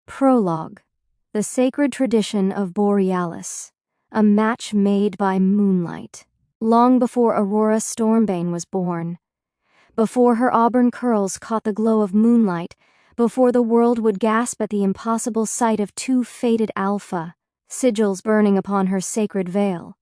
Prologue. The Sacred Tradition of Borealis. A match made by moonlight. Long before Aurora Stormbane was born, before her auburn curls caught the glow of moonlight, before the world would gasp at the impossible sight of two fated alpha, sigils burning upon her sacred veil,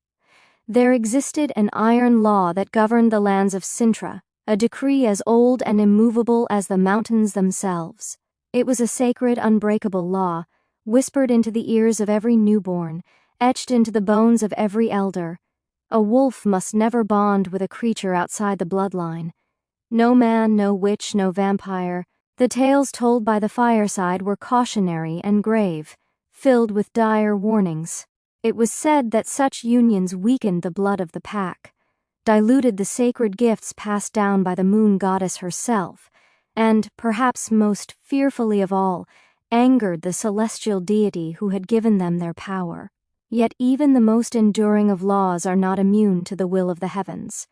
there existed an iron law that governed the lands of Cintra, a decree as old and immovable as the mountains themselves. It was a sacred, unbreakable law, whispered into the ears of every newborn, etched into the bones of every elder. A wolf must never bond with a creature outside the bloodline. No man, no witch, no vampire. The tales told by the fireside were cautionary and grave, filled with dire warnings. It was said that such unions weakened the blood of the pack, diluted the sacred gifts passed down by the moon goddess herself, and, perhaps most fearfully of all, angered the celestial deity who had given them their power. Yet even the most enduring of laws are not immune to the will of the heavens.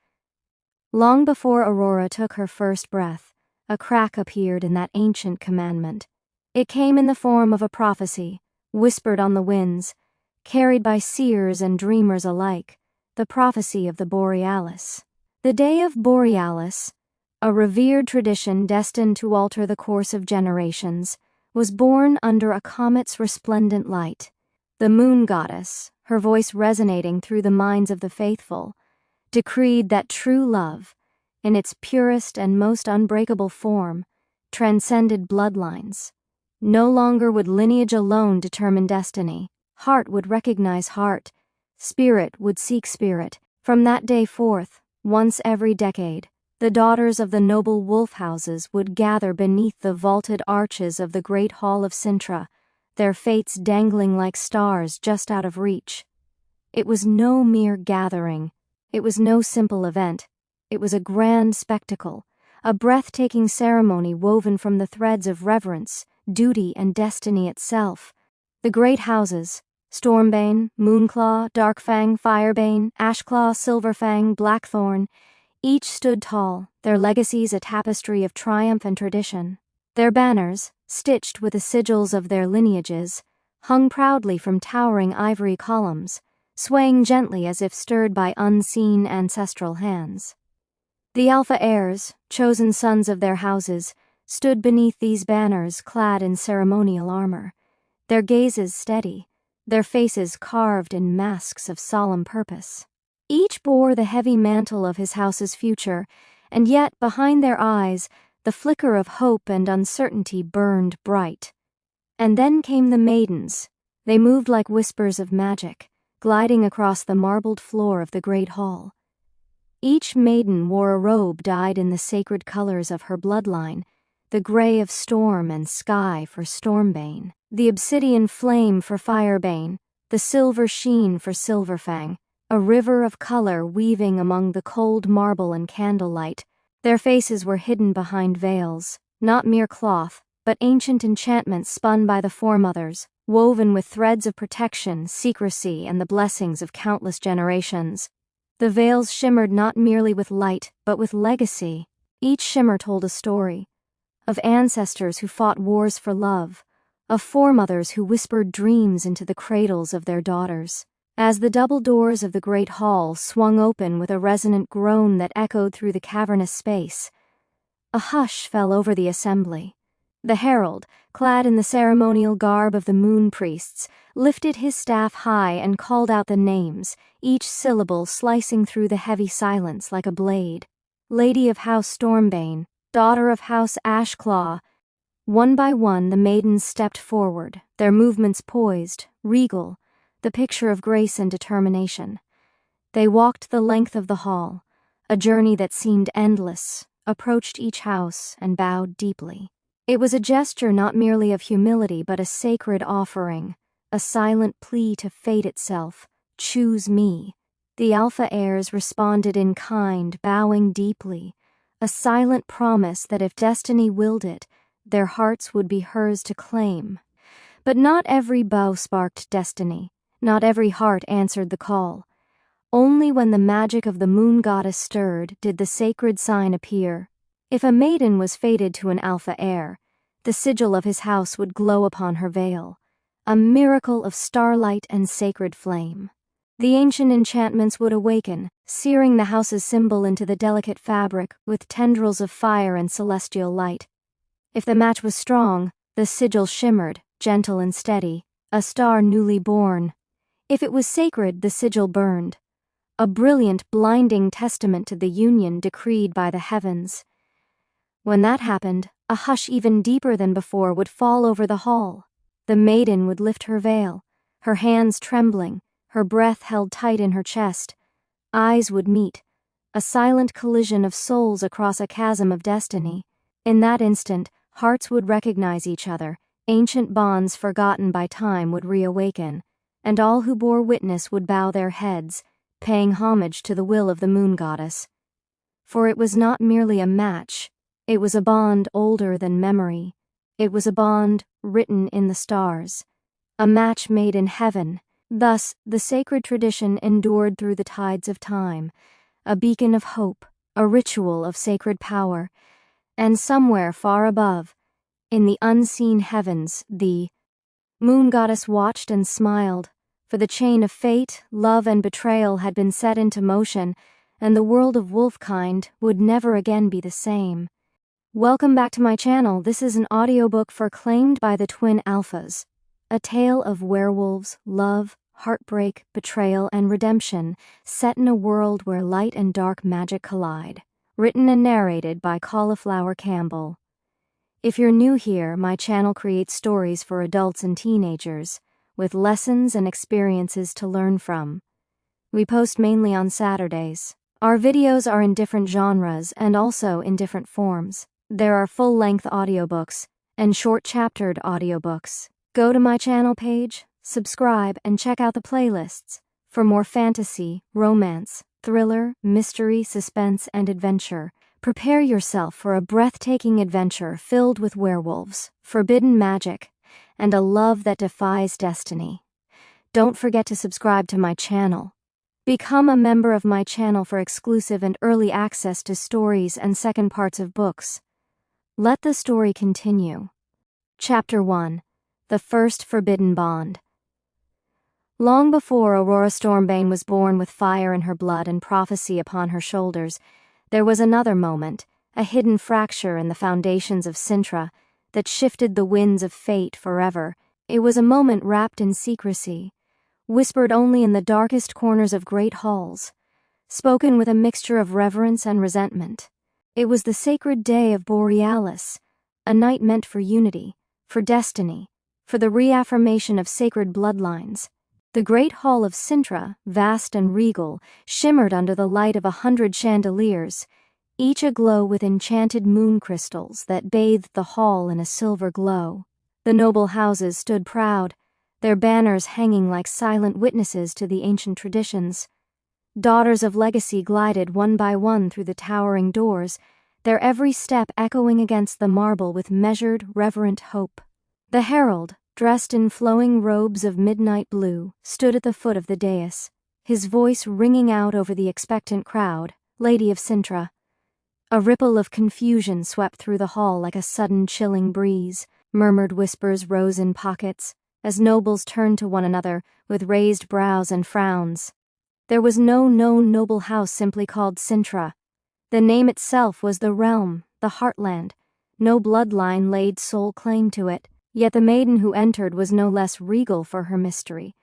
Long before Aurora took her first breath, a crack appeared in that ancient commandment. It came in the form of a prophecy, whispered on the winds, carried by seers and dreamers alike, the prophecy of the Borealis. The day of Borealis, a revered tradition destined to alter the course of generations, was born under a comet's resplendent light. The moon goddess, her voice resonating through the minds of the faithful, decreed that true love, in its purest and most unbreakable form, transcended bloodlines. No longer would lineage alone determine destiny. Heart would recognize heart. Spirit would seek spirit. From that day forth, once every decade, the daughters of the noble wolf houses would gather beneath the vaulted arches of the great hall of Cintra, their fates dangling like stars just out of reach. It was no mere gathering. It was no simple event. It was a grand spectacle, a breathtaking ceremony woven from the threads of reverence, duty, and destiny itself. The great houses, Stormbane, Moonclaw, Darkfang, Firebane, Ashclaw, Silverfang, Blackthorn, each stood tall, their legacies a tapestry of triumph and tradition. Their banners, stitched with the sigils of their lineages, hung proudly from towering ivory columns, swaying gently as if stirred by unseen ancestral hands. The Alpha Heirs, chosen sons of their houses, stood beneath these banners clad in ceremonial armor, their gazes steady, their faces carved in masks of solemn purpose. Each bore the heavy mantle of his house's future, and yet behind their eyes the flicker of hope and uncertainty burned bright. And then came the maidens. They moved like whispers of magic, gliding across the marbled floor of the great hall. Each maiden wore a robe dyed in the sacred colors of her bloodline, the gray of storm and sky for Stormbane, the obsidian flame for Firebane, the silver sheen for Silverfang, a river of color weaving among the cold marble and candlelight. Their faces were hidden behind veils, not mere cloth, but ancient enchantments spun by the foremothers, woven with threads of protection, secrecy, and the blessings of countless generations. The veils shimmered not merely with light, but with legacy. Each shimmer told a story, of ancestors who fought wars for love, of foremothers who whispered dreams into the cradles of their daughters. As the double doors of the great hall swung open with a resonant groan that echoed through the cavernous space, a hush fell over the assembly. The herald, clad in the ceremonial garb of the moon priests, lifted his staff high and called out the names, each syllable slicing through the heavy silence like a blade. Lady of House Stormbane, daughter of House Ashclaw. One by one the maidens stepped forward, their movements poised, regal, the picture of grace and determination. They walked the length of the hall, a journey that seemed endless, approached each house and bowed deeply. It was a gesture not merely of humility but a sacred offering, a silent plea to fate itself. Choose me. The Alpha Heirs responded in kind, bowing deeply, a silent promise that if destiny willed it, their hearts would be hers to claim. But not every bow sparked destiny. Not every heart answered the call. Only when the magic of the moon goddess stirred did the sacred sign appear. If a maiden was fated to an Alpha Heir, The sigil of his house would glow upon her veil, a miracle of starlight and sacred flame. The ancient enchantments would awaken, searing the house's symbol into the delicate fabric with tendrils of fire and celestial light. If the match was strong, the sigil shimmered, gentle and steady, a star newly born. If it was sacred, the sigil burned, a brilliant, blinding testament to the union decreed by the heavens. When that happened, a hush even deeper than before would fall over the hall. The maiden would lift her veil, her hands trembling, her breath held tight in her chest. Eyes would meet, a silent collision of souls across a chasm of destiny. In that instant, hearts would recognize each other, ancient bonds forgotten by time would reawaken, and all who bore witness would bow their heads, paying homage to the will of the moon goddess. For it was not merely a match, it was a bond older than memory. It was a bond written in the stars, a match made in heaven. Thus, the sacred tradition endured through the tides of time, a beacon of hope, a ritual of sacred power, and somewhere far above, in the unseen heavens, the moon goddess watched and smiled, for the chain of fate, love, and betrayal had been set into motion, and the world of wolfkind would never again be the same. Welcome back to my channel. This is an audiobook for Claimed by the Twin Alphas, a tale of werewolves, love, heartbreak, betrayal, and redemption, set in a world where light and dark magic collide. Written and narrated by Cauliflower Campbell. If you're new here, my channel creates stories for adults and teenagers, with lessons and experiences to learn from. We post mainly on Saturdays. Our videos are in different genres and also in different forms. There are full-length audiobooks and short-chaptered audiobooks. Go to my channel page, subscribe, and check out the playlists for more fantasy, romance, thriller, mystery, suspense, and adventure. Prepare yourself for a breathtaking adventure filled with werewolves, forbidden magic, and a love that defies destiny. Don't forget to subscribe to my channel. Become a member of my channel for exclusive and early access to stories and second parts of books. Let the story continue. Chapter 1. The First Forbidden Bond. Long before Aurora Stormbane was born with fire in her blood and prophecy upon her shoulders, there was another moment, a hidden fracture in the foundations of Cintra, that shifted the winds of fate forever. It was a moment wrapped in secrecy, whispered only in the darkest corners of great halls, spoken with a mixture of reverence and resentment. It was the sacred day of Borealis, a night meant for unity, for destiny, for the reaffirmation of sacred bloodlines. The great hall of Cintra, vast and regal, shimmered under the light of 100 chandeliers, each aglow with enchanted moon crystals that bathed the hall in a silver glow. The noble houses stood proud, their banners hanging like silent witnesses to the ancient traditions. Daughters of legacy glided one by one through the towering doors, their every step echoing against the marble with measured, reverent hope. The herald, dressed in flowing robes of midnight blue, stood at the foot of the dais, his voice ringing out over the expectant crowd. "Lady of Cintra." A ripple of confusion swept through the hall like a sudden chilling breeze. Murmured whispers rose in pockets, as nobles turned to one another with raised brows and frowns. There was no known noble house simply called Cintra. The name itself was the realm, the heartland. No bloodline laid sole claim to it. Yet the maiden who entered was no less regal for her mystery.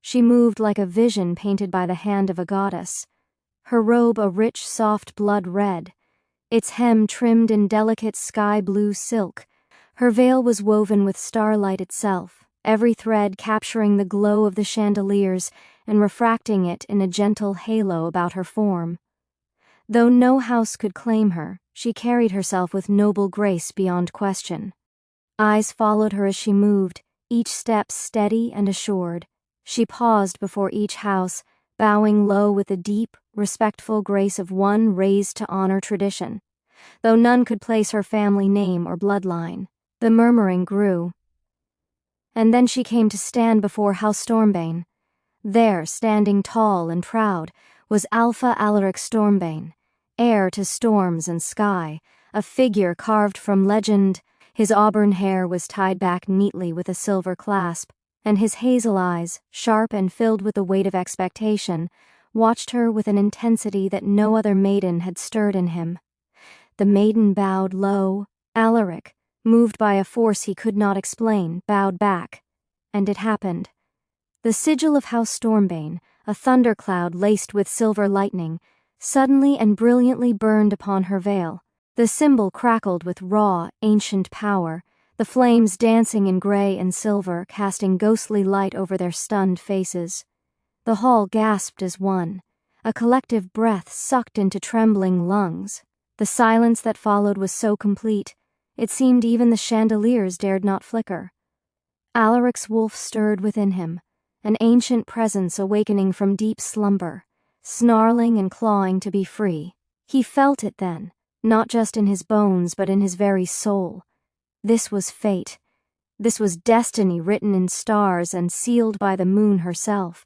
She moved like a vision painted by the hand of a goddess, her robe a rich, soft blood red, its hem trimmed in delicate sky-blue silk. Her veil was woven with starlight itself, every thread capturing the glow of the chandeliers and refracting it in a gentle halo about her form. Though no house could claim her, she carried herself with noble grace beyond question. Eyes followed her as she moved, each step steady and assured. She paused before each house, bowing low with the deep, respectful grace of one raised to honor tradition. Though none could place her family name or bloodline, the murmuring grew. And then she came to stand before House Stormbane. There, standing tall and proud, was Alpha Alaric Stormbane, heir to storms and sky, a figure carved from legend. His auburn hair was tied back neatly with a silver clasp, and his hazel eyes, sharp and filled with the weight of expectation, watched her with an intensity that no other maiden had stirred in him. The maiden bowed low. Alaric, moved by a force he could not explain, bowed back. And it happened. The sigil of House Stormbane, a thundercloud laced with silver lightning, suddenly and brilliantly burned upon her veil. The symbol crackled with raw, ancient power, the flames dancing in gray and silver, casting ghostly light over their stunned faces. The hall gasped as one, a collective breath sucked into trembling lungs. The silence that followed was so complete, it seemed even the chandeliers dared not flicker. Alaric's wolf stirred within him, an ancient presence awakening from deep slumber, snarling and clawing to be free. He felt it then, not just in his bones but in his very soul. This was fate. This was destiny written in stars and sealed by the moon herself.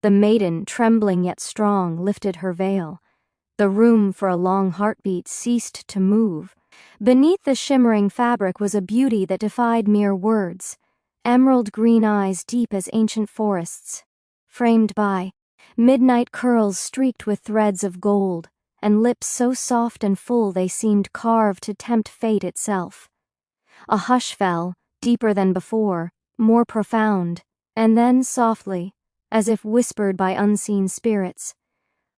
The maiden, trembling yet strong, lifted her veil. The room for a long heartbeat ceased to move. Beneath the shimmering fabric was a beauty that defied mere words. Emerald green eyes deep as ancient forests, framed by midnight curls streaked with threads of gold, and lips so soft and full they seemed carved to tempt fate itself. A hush fell, deeper than before, more profound, and then softly, as if whispered by unseen spirits,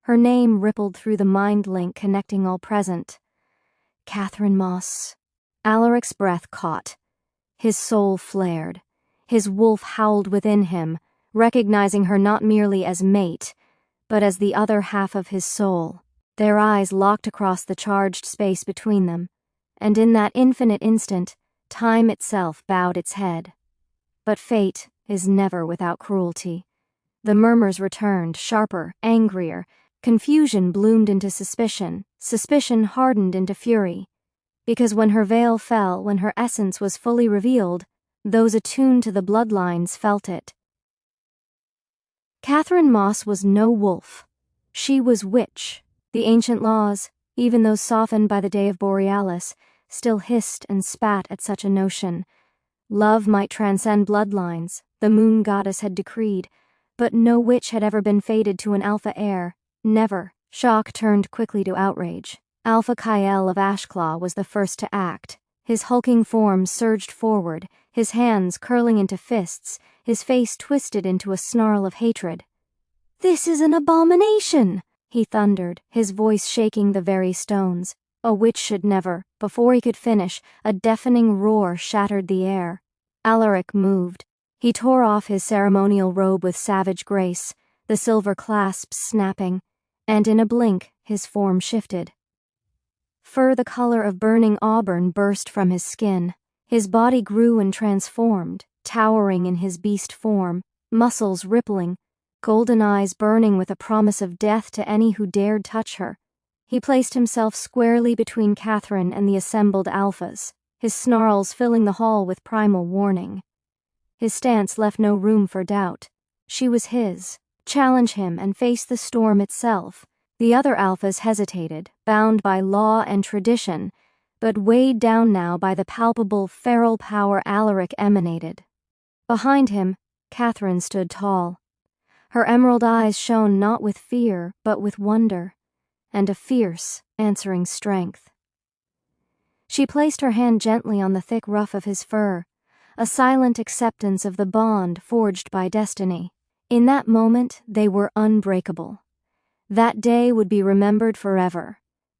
her name rippled through the mind link connecting all present. Catherine Moss. Alaric's breath caught. His soul flared. His wolf howled within him, recognizing her not merely as mate, but as the other half of his soul. Their eyes locked across the charged space between them, and in that infinite instant, time itself bowed its head. But fate is never without cruelty. The murmurs returned, sharper, angrier. Confusion bloomed into suspicion, suspicion hardened into fury. Because when her veil fell, when her essence was fully revealed, those attuned to the bloodlines felt it. Catherine Moss was no wolf. She was witch. The ancient laws, even those softened by the day of Borealis, still hissed and spat at such a notion. Love might transcend bloodlines, the moon goddess had decreed, but no witch had ever been fated to an alpha heir. Never. Shock turned quickly to outrage. Alpha Kyle of Ashclaw was the first to act. His hulking form surged forward, his hands curling into fists, his face twisted into a snarl of hatred. "This is an abomination!" he thundered, his voice shaking the very stones. A witch should never. Before he could finish, a deafening roar shattered the air. Alaric moved. He tore off his ceremonial robe with savage grace, the silver clasps snapping, and in a blink his form shifted. Fur the color of burning auburn burst from his skin. His body grew and transformed, towering in his beast form, muscles rippling, golden eyes burning with a promise of death to any who dared touch her. He placed himself squarely between Catherine and the assembled alphas, his snarls filling the hall with primal warning. His stance left no room for doubt. She was his. Challenge him and face the storm itself. The other alphas hesitated, bound by law and tradition, but weighed down now by the palpable feral power Alaric emanated. Behind him, Catherine stood tall. Her emerald eyes shone not with fear, but with wonder, and a fierce, answering strength. She placed her hand gently on the thick ruff of his fur, a silent acceptance of the bond forged by destiny. In that moment, they were unbreakable. That day would be remembered forever,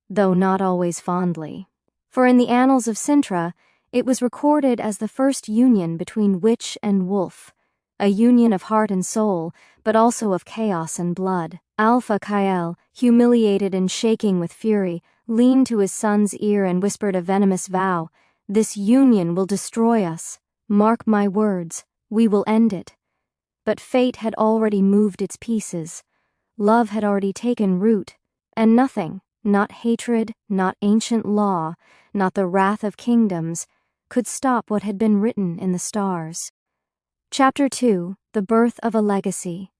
though not always fondly. For in the annals of Cintra, it was recorded as the first union between witch and wolf, a union of heart and soul, but also of chaos and blood. Alpha Kyle, humiliated and shaking with fury, leaned to his son's ear and whispered a venomous vow. "This union will destroy us. Mark my words, we will end it." But fate had already moved its pieces. Love had already taken root, and nothing, not hatred, not ancient law, not the wrath of kingdoms, could stop what had been written in the stars. Chapter 2: The Birth of a Legacy.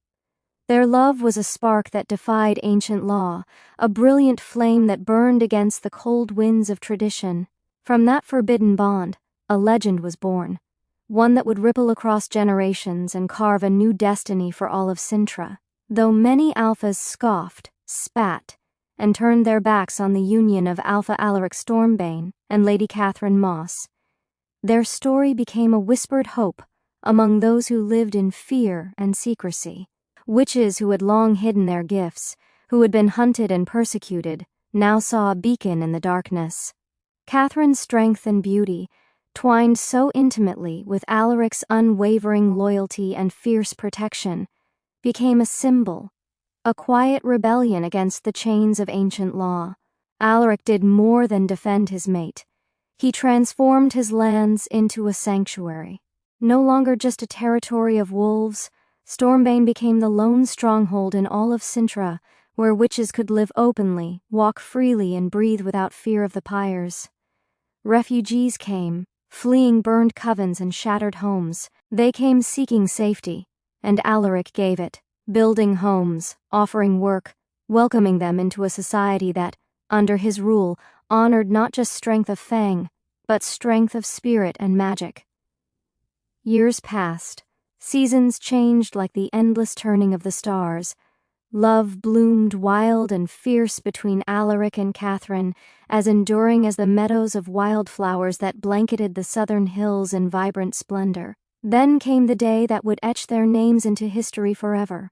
Their love was a spark that defied ancient law, a brilliant flame that burned against the cold winds of tradition. From that forbidden bond, a legend was born, one that would ripple across generations and carve a new destiny for all of Cintra. Though many alphas scoffed, spat, and turned their backs on the union of Alpha Aurora Stormbane and Lady Catherine Moss, their story became a whispered hope among those who lived in fear and secrecy. Witches who had long hidden their gifts, who had been hunted and persecuted, now saw a beacon in the darkness. Catherine's strength and beauty, twined so intimately with Alaric's unwavering loyalty and fierce protection, became a symbol, a quiet rebellion against the chains of ancient law. Alaric did more than defend his mate. He transformed his lands into a sanctuary. No longer just a territory of wolves, Stormbane became the lone stronghold in all of Cintra, where witches could live openly, walk freely, and breathe without fear of the pyres. Refugees came, fleeing burned covens and shattered homes. They came seeking safety, and Alaric gave it, building homes, offering work, welcoming them into a society that, under his rule, honored not just strength of fang, but strength of spirit and magic. Years passed. Seasons changed like the endless turning of the stars. Love bloomed wild and fierce between Alaric and Catherine, as enduring as the meadows of wildflowers that blanketed the southern hills in vibrant splendor. Then came the day that would etch their names into history forever.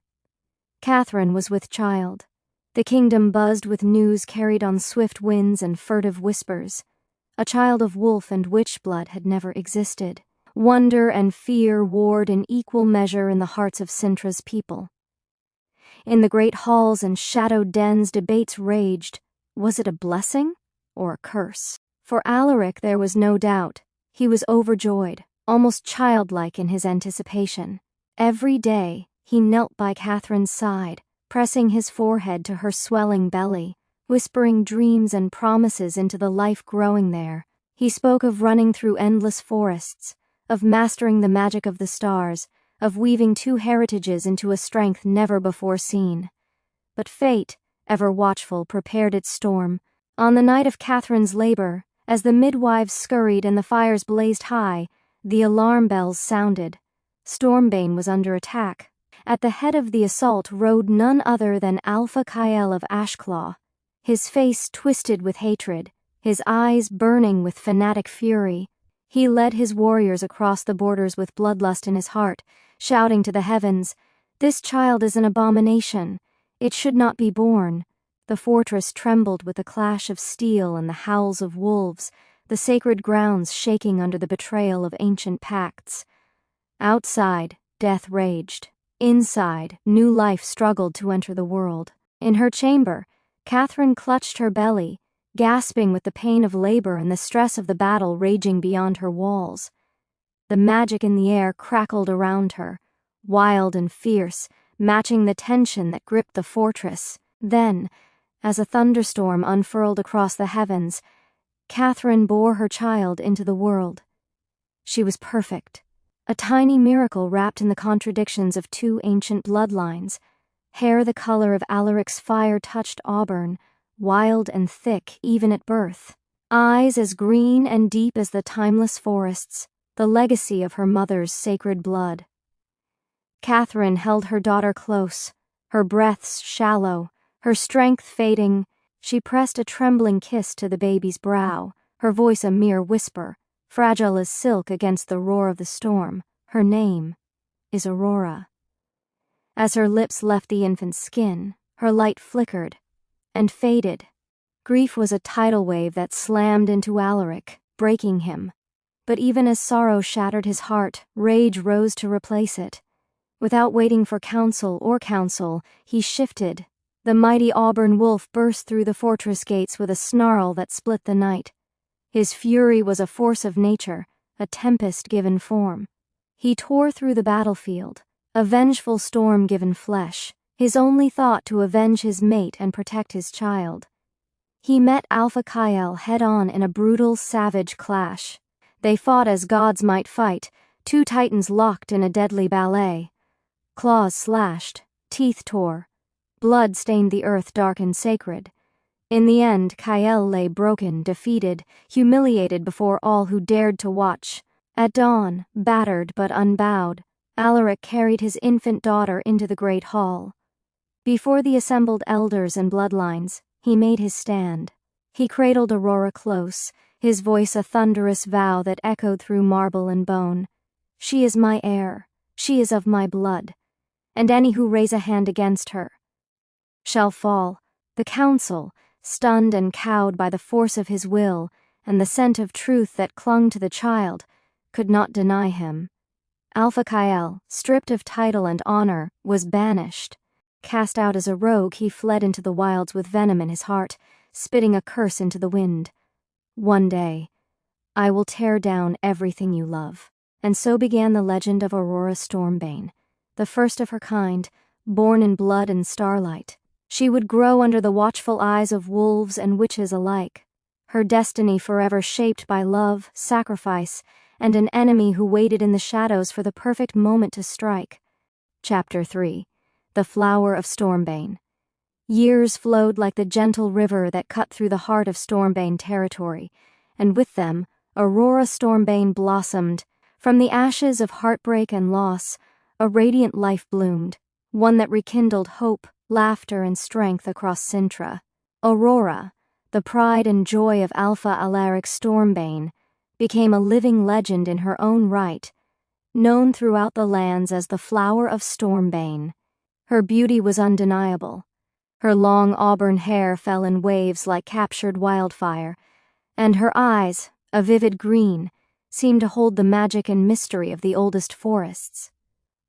Catherine was with child. The kingdom buzzed with news carried on swift winds and furtive whispers. A child of wolf and witch blood had never existed. Wonder and fear warred in equal measure in the hearts of Cintra's people. In the great halls and shadowed dens, debates raged. Was it a blessing or a curse? For Alaric there was no doubt. He was overjoyed, almost childlike in his anticipation. Every day he knelt by Catherine's side, pressing his forehead to her swelling belly, whispering dreams and promises into the life growing there. He spoke of running through endless forests, of mastering the magic of the stars, of weaving two heritages into a strength never before seen. But fate, ever watchful, prepared its storm. On the night of Catherine's labor, as the midwives scurried and the fires blazed high, the alarm bells sounded. Stormbane was under attack. At the head of the assault rode none other than Alpha Kyle of Ashclaw, his face twisted with hatred, his eyes burning with fanatic fury. He led his warriors across the borders with bloodlust in his heart, shouting to the heavens, "This child is an abomination. It should not be born." The fortress trembled with the clash of steel and the howls of wolves, the sacred grounds shaking under the betrayal of ancient pacts. Outside, death raged. Inside, new life struggled to enter the world. In her chamber, Catherine clutched her belly, gasping with the pain of labor and the stress of the battle raging beyond her walls. The magic in the air crackled around her, wild and fierce, matching the tension that gripped the fortress. Then, as a thunderstorm unfurled across the heavens, Catherine bore her child into the world. She was perfect, a tiny miracle wrapped in the contradictions of two ancient bloodlines, hair the color of Alaric's fire-touched auburn, wild and thick even at birth, eyes as green and deep as the timeless forests, the legacy of her mother's sacred blood. Catherine held her daughter close, her breaths shallow, her strength fading. She pressed a trembling kiss to the baby's brow, her voice a mere whisper, fragile as silk against the roar of the storm. Her name is Aurora. As her lips left the infant's skin, her light flickered and faded. Grief was a tidal wave that slammed into Alaric, breaking him. But even as sorrow shattered his heart, rage rose to replace it. Without waiting for counsel, he shifted. The mighty auburn wolf burst through the fortress gates with a snarl that split the night. His fury was a force of nature, a tempest given form. He tore through the battlefield, a vengeful storm given flesh, his only thought to avenge his mate and protect his child. He met Alpha Kyle head-on in a brutal, savage clash. They fought as gods might fight, two titans locked in a deadly ballet. Claws slashed, teeth tore, blood stained the earth dark and sacred. In the end, Kael lay broken, defeated, humiliated before all who dared to watch. At dawn, battered but unbowed, Alaric carried his infant daughter into the great hall. Before the assembled elders and bloodlines, he made his stand. He cradled Aurora close, his voice a thunderous vow that echoed through marble and bone. She is my heir, she is of my blood, and any who raise a hand against her shall fall. The council, stunned and cowed by the force of his will and the scent of truth that clung to the child, could not deny him. Alpha Kael, stripped of title and honor, was banished. Cast out as a rogue, he fled into the wilds with venom in his heart, spitting a curse into the wind. One day, I will tear down everything you love. And so began the legend of Aurora Stormbane, the first of her kind, born in blood and starlight. She would grow under the watchful eyes of wolves and witches alike, her destiny forever shaped by love, sacrifice, and an enemy who waited in the shadows for the perfect moment to strike. Chapter 3. The Flower of Stormbane. Years flowed like the gentle river that cut through the heart of Stormbane territory, and with them, Aurora Stormbane blossomed. From the ashes of heartbreak and loss, a radiant life bloomed, one that rekindled hope, laughter, and strength across Cintra. Aurora, the pride and joy of Alpha Alaric Stormbane, became a living legend in her own right, known throughout the lands as the Flower of Stormbane. Her beauty was undeniable. Her long auburn hair fell in waves like captured wildfire, and her eyes, a vivid green, seemed to hold the magic and mystery of the oldest forests.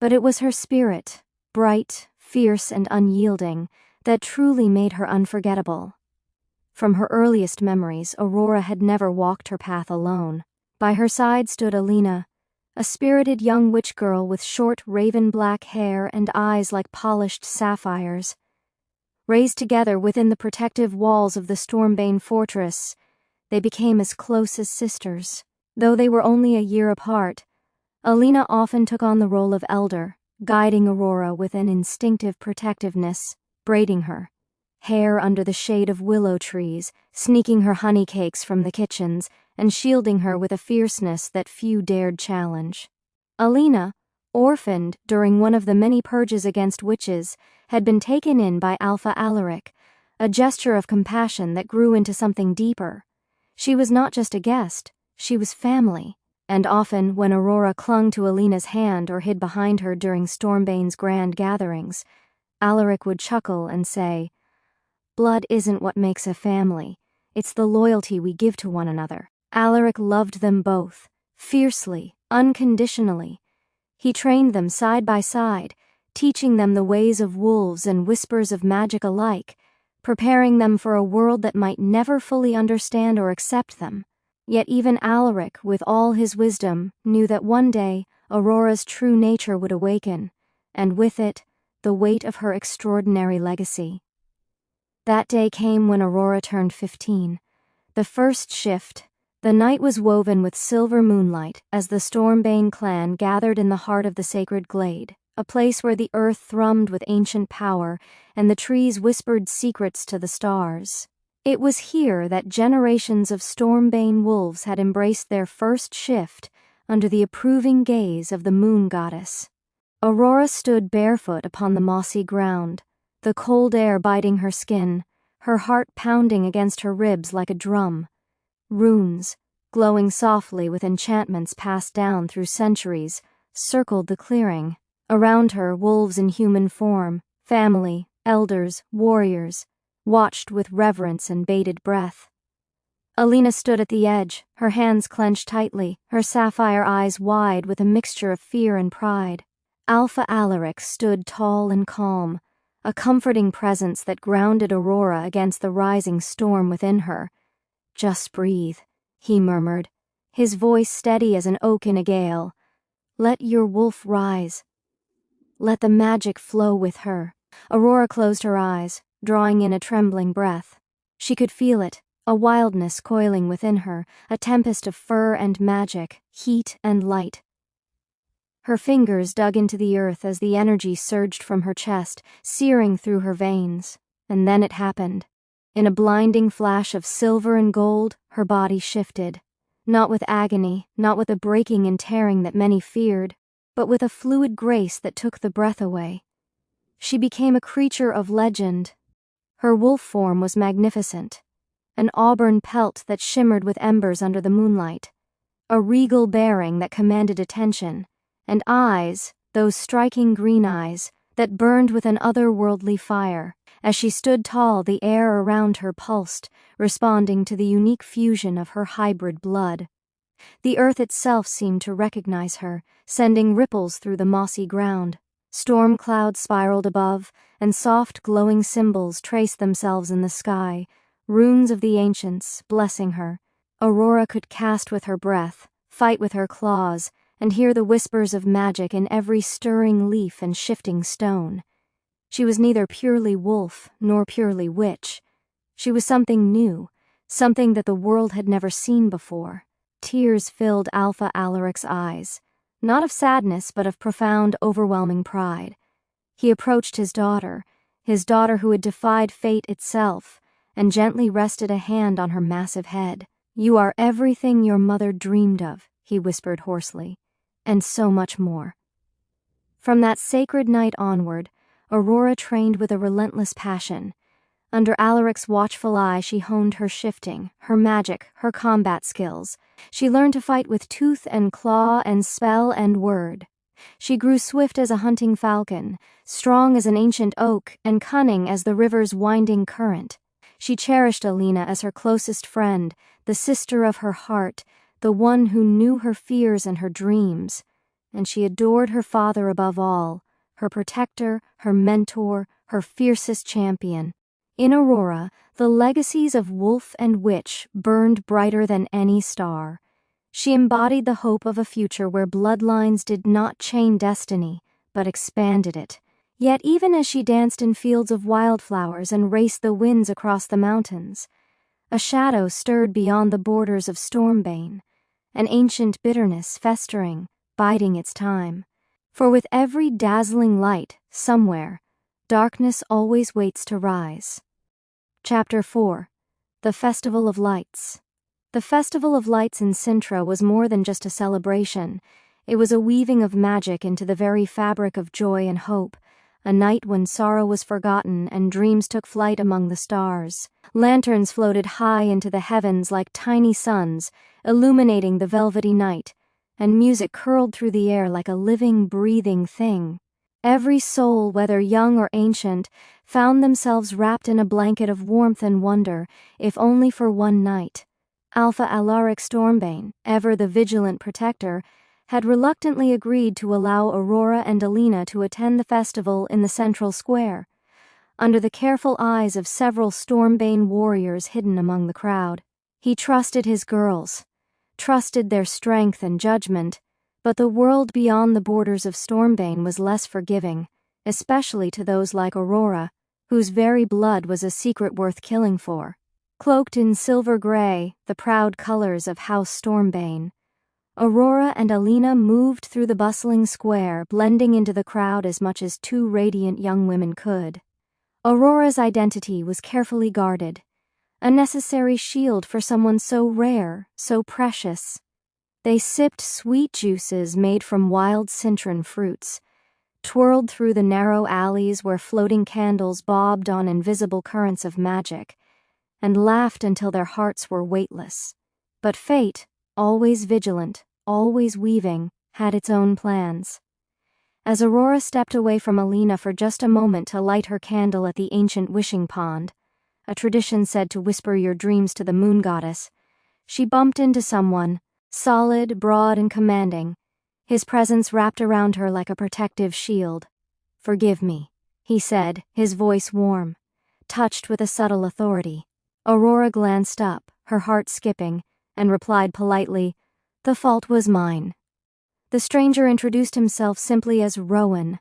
But it was her spirit, bright, fierce, and unyielding, that truly made her unforgettable. From her earliest memories, Aurora had never walked her path alone. By her side stood Alina, a spirited young witch girl with short raven-black hair and eyes like polished sapphires. Raised together within the protective walls of the Stormbane fortress, they became as close as sisters. Though they were only a year apart, Alina often took on the role of elder, guiding Aurora with an instinctive protectiveness, braiding her hair under the shade of willow trees, sneaking her honey cakes from the kitchens, and shielding her with a fierceness that few dared challenge. Alina, orphaned during one of the many purges against witches, had been taken in by Alpha Alaric, a gesture of compassion that grew into something deeper. She was not just a guest, she was family, and often when Aurora clung to Alina's hand or hid behind her during Stormbane's grand gatherings, Alaric would chuckle and say, "Blood isn't what makes a family, it's the loyalty we give to one another." Alaric loved them both, fiercely, unconditionally. He trained them side by side, teaching them the ways of wolves and whispers of magic alike, preparing them for a world that might never fully understand or accept them. Yet even Alaric, with all his wisdom, knew that one day Aurora's true nature would awaken, and with it, the weight of her extraordinary legacy. That day came when Aurora turned 15. The first shift. The night was woven with silver moonlight as the Stormbane clan gathered in the heart of the sacred glade, a place where the earth thrummed with ancient power and the trees whispered secrets to the stars. It was here that generations of Stormbane wolves had embraced their first shift under the approving gaze of the moon goddess. Aurora stood barefoot upon the mossy ground, the cold air biting her skin, her heart pounding against her ribs like a drum. Runes, glowing softly with enchantments passed down through centuries, circled the clearing. Around her, wolves in human form, family, elders, warriors, watched with reverence and bated breath. Alina stood at the edge, her hands clenched tightly, her sapphire eyes wide with a mixture of fear and pride. Alpha Alaric stood tall and calm, a comforting presence that grounded Aurora against the rising storm within her. "Just breathe," he murmured, his voice steady as an oak in a gale. "Let your wolf rise. Let the magic flow with her." Aurora closed her eyes, drawing in a trembling breath. She could feel it, a wildness coiling within her, a tempest of fur and magic, heat and light. Her fingers dug into the earth as the energy surged from her chest, searing through her veins. And then it happened. In a blinding flash of silver and gold, her body shifted. Not with agony, not with the breaking and tearing that many feared, but with a fluid grace that took the breath away. She became a creature of legend. Her wolf form was magnificent, an auburn pelt that shimmered with embers under the moonlight, a regal bearing that commanded attention, and eyes, those striking green eyes, that burned with an otherworldly fire. As she stood tall, the air around her pulsed, responding to the unique fusion of her hybrid blood. The earth itself seemed to recognize her, sending ripples through the mossy ground. Storm clouds spiraled above, and soft glowing symbols traced themselves in the sky, runes of the ancients, blessing her. Aurora could cast with her breath, fight with her claws, and hear the whispers of magic in every stirring leaf and shifting stone. She was neither purely wolf nor purely witch. She was something new, something that the world had never seen before. Tears filled Alpha Alaric's eyes, not of sadness but of profound, overwhelming pride. He approached his daughter who had defied fate itself, and gently rested a hand on her massive head. "You are everything your mother dreamed of," he whispered hoarsely, "and so much more." From that sacred night onward, Aurora trained with a relentless passion. Under Alaric's watchful eye, she honed her shifting, her magic, her combat skills. She learned to fight with tooth and claw and spell and word. She grew swift as a hunting falcon, strong as an ancient oak, and cunning as the river's winding current. She cherished Alina as her closest friend, the sister of her heart, the one who knew her fears and her dreams. And she adored her father above all, her protector, her mentor, her fiercest champion. In Aurora, the legacies of wolf and witch burned brighter than any star. She embodied the hope of a future where bloodlines did not chain destiny, but expanded it. Yet even as she danced in fields of wildflowers and raced the winds across the mountains, a shadow stirred beyond the borders of Stormbane, an ancient bitterness festering, biding its time. For with every dazzling light, somewhere, darkness always waits to rise. Chapter 4. The Festival of Lights. The Festival of Lights in Cintra was more than just a celebration. It was a weaving of magic into the very fabric of joy and hope, a night when sorrow was forgotten and dreams took flight among the stars. Lanterns floated high into the heavens like tiny suns, illuminating the velvety night, and music curled through the air like a living, breathing thing. Every soul, whether young or ancient, found themselves wrapped in a blanket of warmth and wonder, if only for one night. Alpha Aurora Stormbane, ever the vigilant protector, had reluctantly agreed to allow Aurora and Alina to attend the festival in the central square, under the careful eyes of several Stormbane warriors hidden among the crowd. He trusted his girls, trusted their strength and judgment, but the world beyond the borders of Stormbane was less forgiving, especially to those like Aurora, whose very blood was a secret worth killing for. Cloaked in silver gray, the proud colors of House Stormbane, Aurora and Alina moved through the bustling square, blending into the crowd as much as two radiant young women could. Aurora's identity was carefully guarded, a necessary shield for someone so rare, so precious. They sipped sweet juices made from wild citron fruits, twirled through the narrow alleys where floating candles bobbed on invisible currents of magic, and laughed until their hearts were weightless. But fate, always vigilant, always weaving, had its own plans. As Aurora stepped away from Alina for just a moment to light her candle at the ancient wishing pond, a tradition said to whisper your dreams to the moon goddess, she bumped into someone, solid, broad, and commanding, his presence wrapped around her like a protective shield. "Forgive me," he said, his voice warm, touched with a subtle authority. Aurora glanced up, her heart skipping, and replied politely, "The fault was mine." The stranger introduced himself simply as Rowan.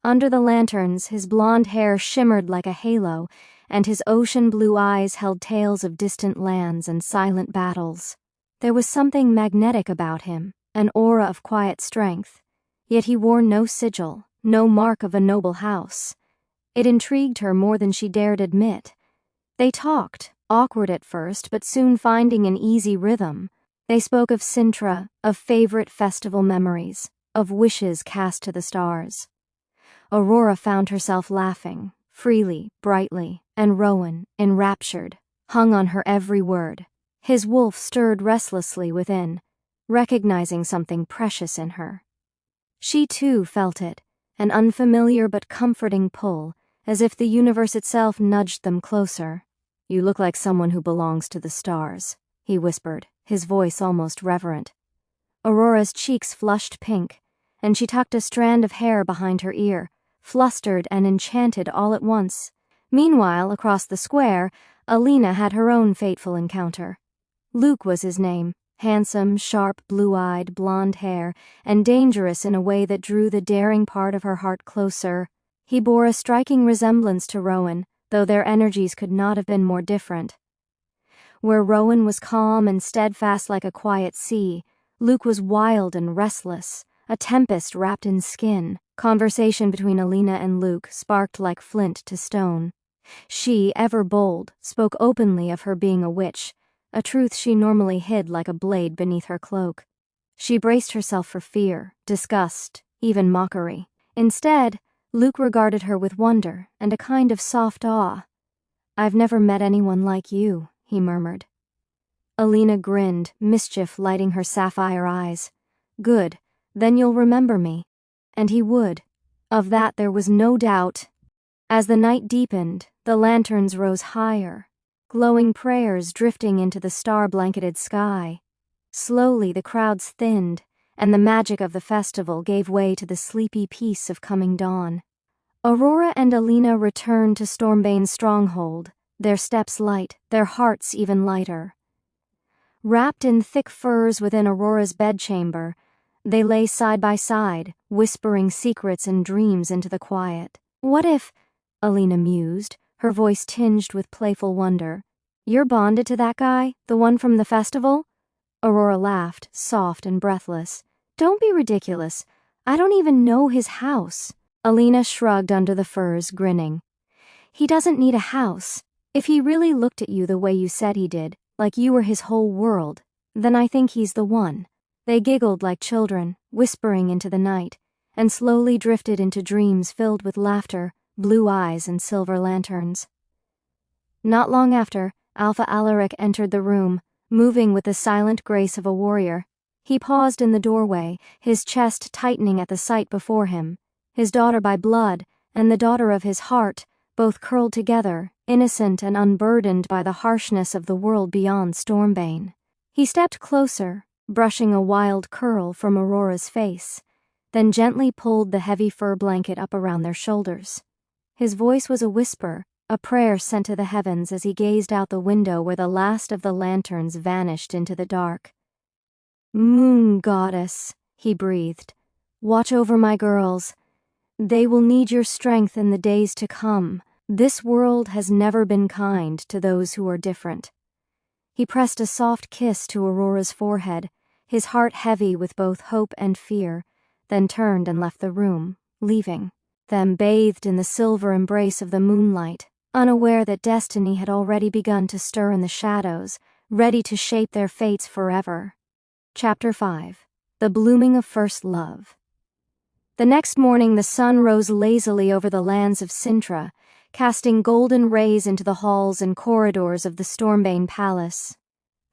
Under the lanterns, his blonde hair shimmered like a halo, and his ocean-blue eyes held tales of distant lands and silent battles. There was something magnetic about him, an aura of quiet strength, yet he wore no sigil, no mark of a noble house. It intrigued her more than she dared admit. They talked, awkward at first but soon finding an easy rhythm. They spoke of Cintra, of favorite festival memories, of wishes cast to the stars. Aurora found herself laughing, freely, brightly, and Rowan, enraptured, hung on her every word. His wolf stirred restlessly within, recognizing something precious in her. She too felt it, an unfamiliar but comforting pull, as if the universe itself nudged them closer. "You look like someone who belongs to the stars," he whispered, his voice almost reverent. Aurora's cheeks flushed pink, and she tucked a strand of hair behind her ear, flustered and enchanted all at once. Meanwhile, across the square, Alina had her own fateful encounter. Luke was his name, handsome, sharp, blue-eyed, blonde hair, and dangerous in a way that drew the daring part of her heart closer. He bore a striking resemblance to Rowan, though their energies could not have been more different. Where Rowan was calm and steadfast like a quiet sea, Luke was wild and restless, a tempest wrapped in skin. Conversation between Alina and Luke sparked like flint to stone. She, ever bold, spoke openly of her being a witch, a truth she normally hid like a blade beneath her cloak. She braced herself for fear, disgust, even mockery. Instead, Luke regarded her with wonder and a kind of soft awe. "I've never met anyone like you," he murmured. Alina grinned, mischief lighting her sapphire eyes. "Good, then you'll remember me." And he would. Of that there was no doubt. As the night deepened, the lanterns rose higher, glowing prayers drifting into the star-blanketed sky. Slowly the crowds thinned, and the magic of the festival gave way to the sleepy peace of coming dawn. Aurora and Alina returned to Stormbane's stronghold, their steps light, their hearts even lighter. Wrapped in thick furs within Aurora's bedchamber, they lay side by side, whispering secrets and dreams into the quiet. "What if," Alina mused, her voice tinged with playful wonder, "you're bonded to that guy, the one from the festival?" Aurora laughed, soft and breathless. "Don't be ridiculous. I don't even know his house." Alina shrugged under the furs, grinning. "He doesn't need a house. If he really looked at you the way you said he did, like you were his whole world, then I think he's the one." They giggled like children, whispering into the night, and slowly drifted into dreams filled with laughter, blue eyes, and silver lanterns. Not long after, Alpha Alaric entered the room, moving with the silent grace of a warrior. He paused in the doorway, his chest tightening at the sight before him. His daughter by blood, and the daughter of his heart, both curled together, innocent and unburdened by the harshness of the world beyond Stormbane. He stepped closer, brushing a wild curl from Aurora's face, then gently pulled the heavy fur blanket up around their shoulders. His voice was a whisper, a prayer sent to the heavens as he gazed out the window where the last of the lanterns vanished into the dark. "Moon goddess," he breathed, "watch over my girls. They will need your strength in the days to come. This world has never been kind to those who are different." He pressed a soft kiss to Aurora's forehead, his heart heavy with both hope and fear, then turned and left the room, leaving them bathed in the silver embrace of the moonlight, unaware that destiny had already begun to stir in the shadows, ready to shape their fates forever. Chapter 5. The Blooming of First Love. The next morning the sun rose lazily over the lands of Cintra, casting golden rays into the halls and corridors of the Stormbane Palace.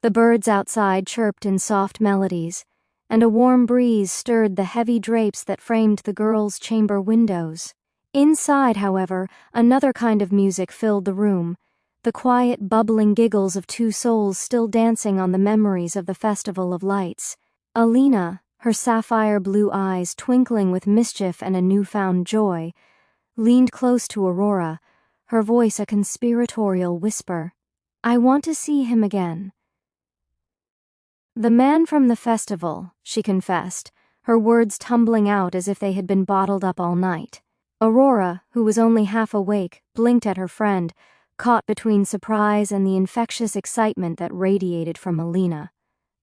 The birds outside chirped in soft melodies, and a warm breeze stirred the heavy drapes that framed the girls' chamber windows. Inside, however, another kind of music filled the room, the quiet, bubbling giggles of two souls still dancing on the memories of the Festival of Lights. Alina, her sapphire blue eyes twinkling with mischief and a newfound joy, leaned close to Aurora, her voice a conspiratorial whisper. "I want to see him again." "The man from the festival," she confessed, her words tumbling out as if they had been bottled up all night. Aurora, who was only half awake, blinked at her friend, caught between surprise and the infectious excitement that radiated from Alina.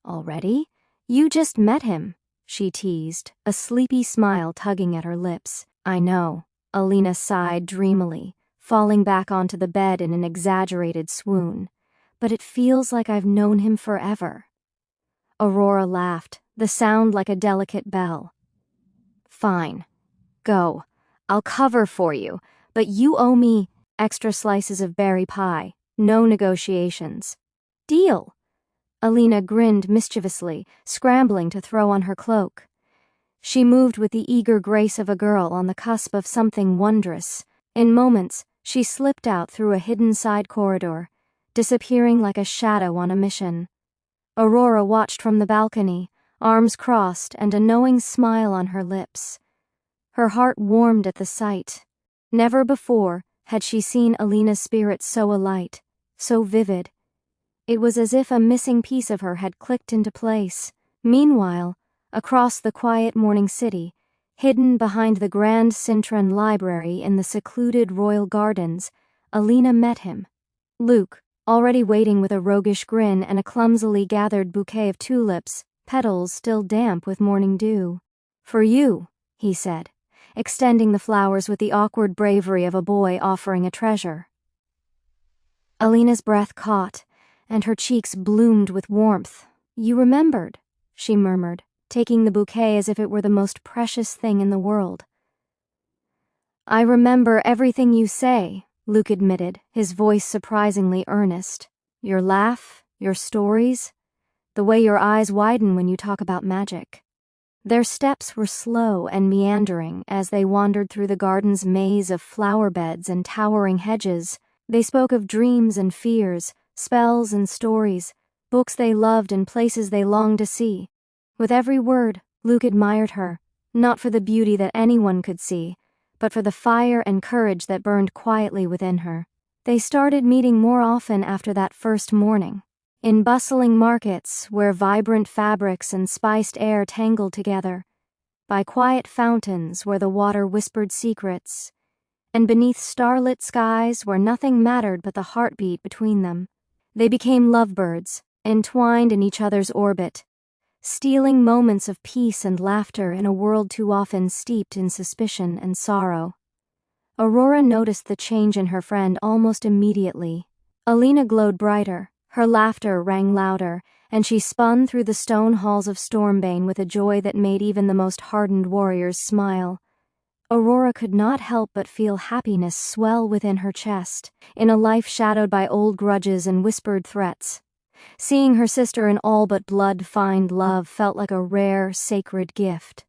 "Already? You just met him," she teased, a sleepy smile tugging at her lips. "I know," Alina sighed dreamily, falling back onto the bed in an exaggerated swoon. "But it feels like I've known him forever." Aurora laughed, the sound like a delicate bell. "Fine. Go. I'll cover for you, but you owe me extra slices of berry pie. No negotiations." "Deal." Alina grinned mischievously, scrambling to throw on her cloak. She moved with the eager grace of a girl on the cusp of something wondrous. In moments, she slipped out through a hidden side corridor, disappearing like a shadow on a mission. Aurora watched from the balcony, arms crossed and a knowing smile on her lips. Her heart warmed at the sight. Never before had she seen Alina's spirit so alight, so vivid. It was as if a missing piece of her had clicked into place. Meanwhile, across the quiet morning city, hidden behind the grand Cintra library in the secluded royal gardens, Alina met him. Luke, already waiting with a roguish grin and a clumsily gathered bouquet of tulips, petals still damp with morning dew. "For you," he said, extending the flowers with the awkward bravery of a boy offering a treasure. Alina's breath caught, and her cheeks bloomed with warmth. "You remembered," she murmured, taking the bouquet as if it were the most precious thing in the world. "I remember everything you say," Luke admitted, his voice surprisingly earnest. "Your laugh, your stories, the way your eyes widen when you talk about magic." Their steps were slow and meandering as they wandered through the garden's maze of flower beds and towering hedges. They spoke of dreams and fears, spells and stories, books they loved and places they longed to see. With every word, Luke admired her, not for the beauty that anyone could see, but for the fire and courage that burned quietly within her. They started meeting more often after that first morning. In bustling markets where vibrant fabrics and spiced air tangled together, by quiet fountains where the water whispered secrets, and beneath starlit skies where nothing mattered but the heartbeat between them. They became lovebirds, entwined in each other's orbit, stealing moments of peace and laughter in a world too often steeped in suspicion and sorrow. Aurora noticed the change in her friend almost immediately. Alina glowed brighter, her laughter rang louder, and she spun through the stone halls of Stormbane with a joy that made even the most hardened warriors smile. Aurora could not help but feel happiness swell within her chest, in a life shadowed by old grudges and whispered threats. Seeing her sister in all but blood find love felt like a rare, sacred gift.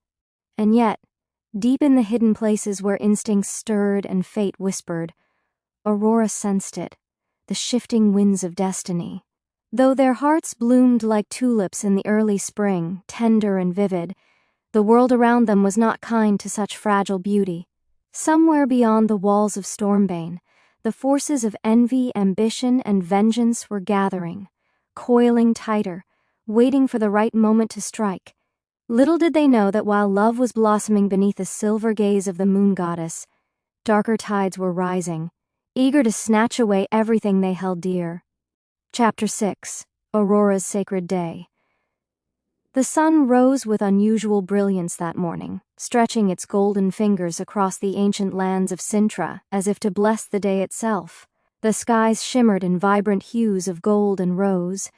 And yet, deep in the hidden places where instincts stirred and fate whispered, Aurora sensed it, the shifting winds of destiny. Though their hearts bloomed like tulips in the early spring, tender and vivid, the world around them was not kind to such fragile beauty. Somewhere beyond the walls of Stormbane, the forces of envy, ambition, and vengeance were gathering, coiling tighter, waiting for the right moment to strike. Little did they know that while love was blossoming beneath the silver gaze of the moon goddess, darker tides were rising, eager to snatch away everything they held dear. Chapter 6: Aurora's Sacred Day. The sun rose with unusual brilliance that morning, stretching its golden fingers across the ancient lands of Cintra as if to bless the day itself. The skies shimmered in vibrant hues of gold and rose,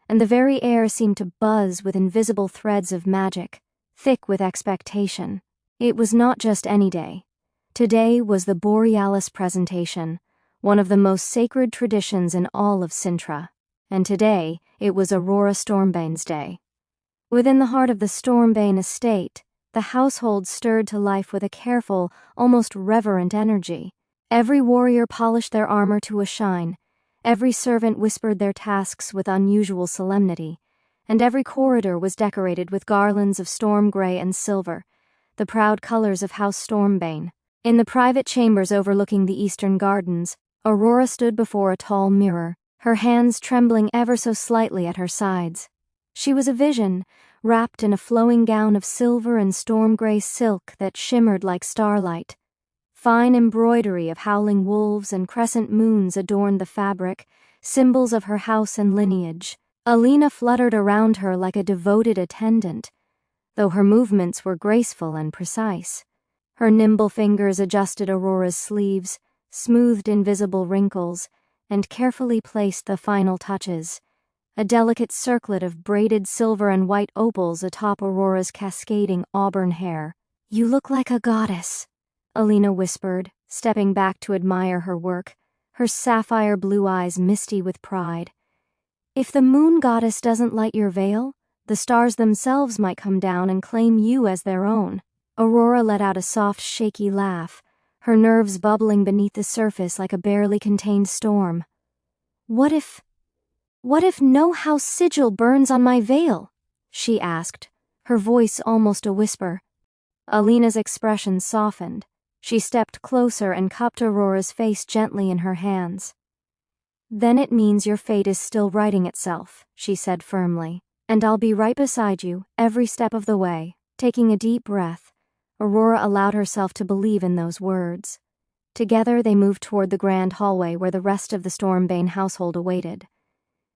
and the very air seemed to buzz with invisible threads of magic, thick with expectation. It was not just any day. Today was the Borealis presentation, one of the most sacred traditions in all of Cintra, and today it was Aurora Stormbane's day. Within the heart of the Stormbane estate, the household stirred to life with a careful, almost reverent energy. Every warrior polished their armor to a shine, every servant whispered their tasks with unusual solemnity, and every corridor was decorated with garlands of storm gray and silver, the proud colors of House Stormbane. In the private chambers overlooking the eastern gardens, Aurora stood before a tall mirror, her hands trembling ever so slightly at her sides. She was a vision, wrapped in a flowing gown of silver and storm-gray silk that shimmered like starlight. Fine embroidery of howling wolves and crescent moons adorned the fabric, symbols of her house and lineage. Alina fluttered around her like a devoted attendant, though her movements were graceful and precise. Her nimble fingers adjusted Aurora's sleeves, smoothed invisible wrinkles, and carefully placed the final touches. A delicate circlet of braided silver and white opals atop Aurora's cascading auburn hair. "You look like a goddess," Alina whispered, stepping back to admire her work, her sapphire blue eyes misty with pride. "If the moon goddess doesn't light your veil, the stars themselves might come down and claim you as their own." Aurora let out a soft, shaky laugh, her nerves bubbling beneath the surface like a barely contained storm. What if no house sigil burns on my veil?" she asked, her voice almost a whisper. Alina's expression softened. She stepped closer and cupped Aurora's face gently in her hands. "Then it means your fate is still writing itself," she said firmly, "and I'll be right beside you every step of the way." Taking a deep breath, Aurora allowed herself to believe in those words. Together they moved toward the grand hallway where the rest of the Stormbane household awaited.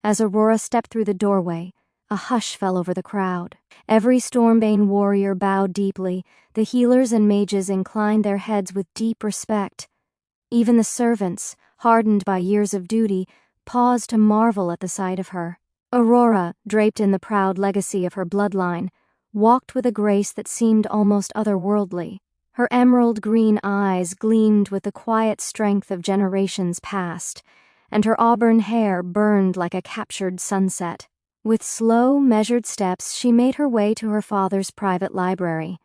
As Aurora stepped through the doorway, a hush fell over the crowd. Every Stormbane warrior bowed deeply, the healers and mages inclined their heads with deep respect. Even the servants, hardened by years of duty, paused to marvel at the sight of her. Aurora, draped in the proud legacy of her bloodline, walked with a grace that seemed almost otherworldly. Her emerald green eyes gleamed with the quiet strength of generations past, and her auburn hair burned like a captured sunset. With slow, measured steps, she made her way to her father's private library,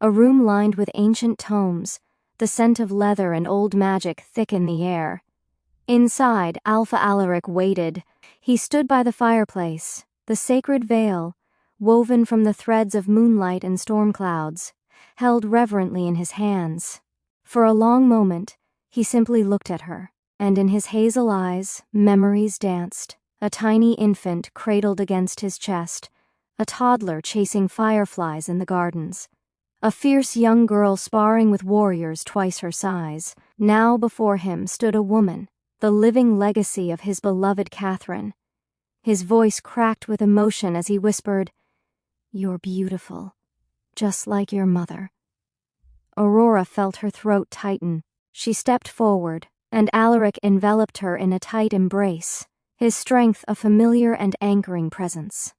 a room lined with ancient tomes, the scent of leather and old magic thick in the air. Inside, Alpha Alaric waited. He stood by the fireplace, the sacred veil, woven from the threads of moonlight and storm clouds, held reverently in his hands. For a long moment, he simply looked at her, and in his hazel eyes, memories danced. A tiny infant cradled against his chest, a toddler chasing fireflies in the gardens, a fierce young girl sparring with warriors twice her size. Now before him stood a woman, the living legacy of his beloved Catherine. His voice cracked with emotion as he whispered, "You're beautiful, just like your mother." Aurora felt her throat tighten. She stepped forward, and Alaric enveloped her in a tight embrace, his strength a familiar and anchoring presence.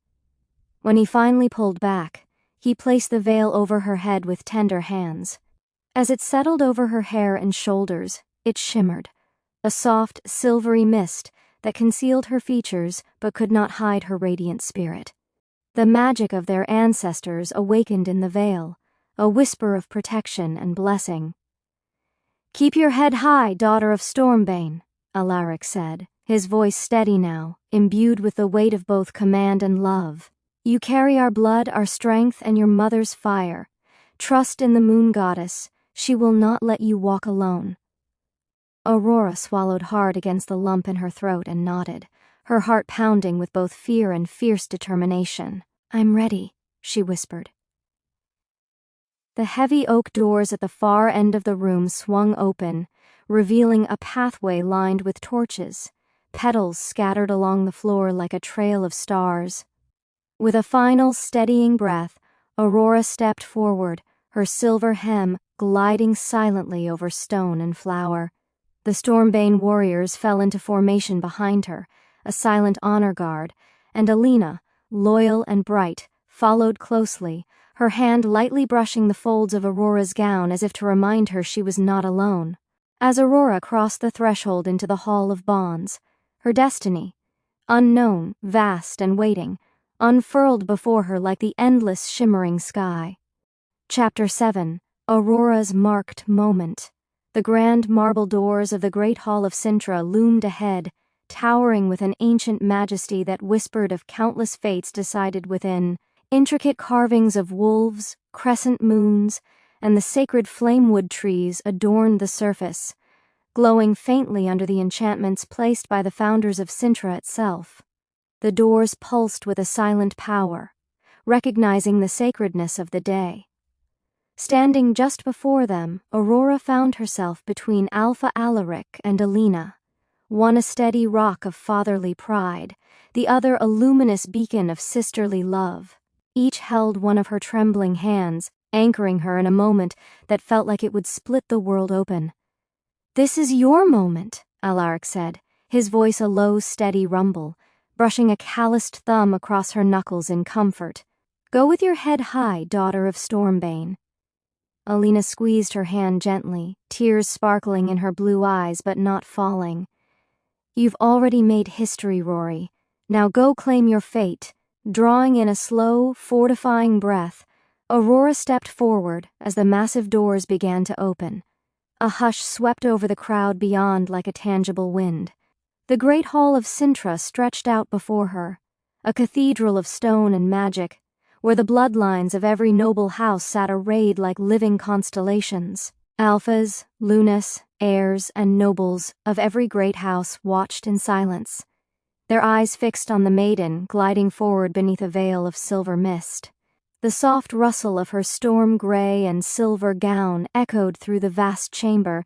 When he finally pulled back, he placed the veil over her head with tender hands. As it settled over her hair and shoulders, it shimmered, a soft, silvery mist that concealed her features but could not hide her radiant spirit. The magic of their ancestors awakened in the veil, a whisper of protection and blessing. "Keep your head high, daughter of Stormbane," Alaric said, his voice steady now, imbued with the weight of both command and love. "You carry our blood, our strength, and your mother's fire. Trust in the moon goddess. She will not let you walk alone." Aurora swallowed hard against the lump in her throat and nodded, her heart pounding with both fear and fierce determination. "I'm ready," she whispered. The heavy oak doors at the far end of the room swung open, revealing a pathway lined with torches, petals scattered along the floor like a trail of stars. With a final steadying breath, Aurora stepped forward, her silver hem gliding silently over stone and flower. The Stormbane warriors fell into formation behind her, a silent honor guard, and Alina, loyal and bright, followed closely, her hand lightly brushing the folds of Aurora's gown as if to remind her she was not alone. As Aurora crossed the threshold into the Hall of Bonds, her destiny, unknown, vast, and waiting, unfurled before her like the endless shimmering sky. Chapter 7. Aurora's Marked Moment. The grand marble doors of the great hall of Cintra loomed ahead, towering with an ancient majesty that whispered of countless fates decided within. Intricate carvings of wolves, crescent moons, and the sacred flamewood trees adorned the surface, glowing faintly under the enchantments placed by the founders of Cintra itself. The doors pulsed with a silent power, recognizing the sacredness of the day. Standing just before them, Aurora found herself between Alpha Alaric and Alina, one a steady rock of fatherly pride, the other a luminous beacon of sisterly love. Each held one of her trembling hands, anchoring her in a moment that felt like it would split the world open. "This is your moment," Alaric said, his voice a low, steady rumble, brushing a calloused thumb across her knuckles in comfort. "Go with your head high, daughter of Stormbane." Alina squeezed her hand gently, tears sparkling in her blue eyes but not falling. "You've already made history, Rory. Now go claim your fate." Drawing in a slow, fortifying breath, Aurora stepped forward as the massive doors began to open. A hush swept over the crowd beyond like a tangible wind. The great hall of Cintra stretched out before her, a cathedral of stone and magic, where the bloodlines of every noble house sat arrayed like living constellations. Alphas, Lunas, heirs, and nobles of every great house watched in silence, their eyes fixed on the maiden gliding forward beneath a veil of silver mist. The soft rustle of her storm-gray and silver gown echoed through the vast chamber,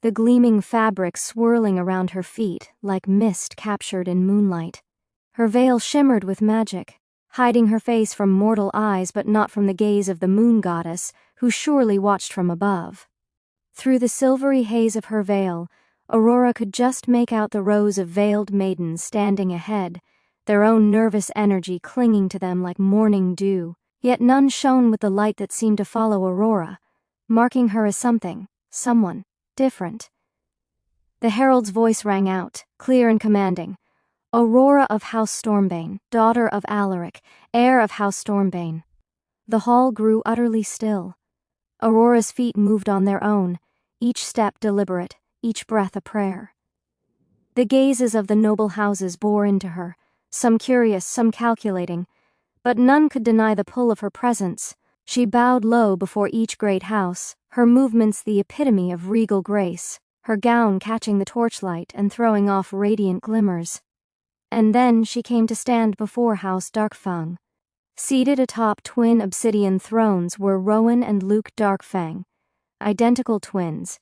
the gleaming fabric swirling around her feet like mist captured in moonlight. Her veil shimmered with magic, hiding her face from mortal eyes but not from the gaze of the moon goddess, who surely watched from above. Through the silvery haze of her veil, Aurora could just make out the rows of veiled maidens standing ahead, their own nervous energy clinging to them like morning dew, yet none shone with the light that seemed to follow Aurora, marking her as something, someone, different. The herald's voice rang out, clear and commanding. "Aurora of House Stormbane, daughter of Alaric, heir of House Stormbane." The hall grew utterly still. Aurora's feet moved on their own, each step deliberate, each breath a prayer. The gazes of the noble houses bore into her, some curious, some calculating, but none could deny the pull of her presence. She bowed low before each great house, her movements the epitome of regal grace, her gown catching the torchlight and throwing off radiant glimmers. And then she came to stand before House Darkfang. Seated atop twin obsidian thrones were Rowan and Luke Darkfang, identical twins,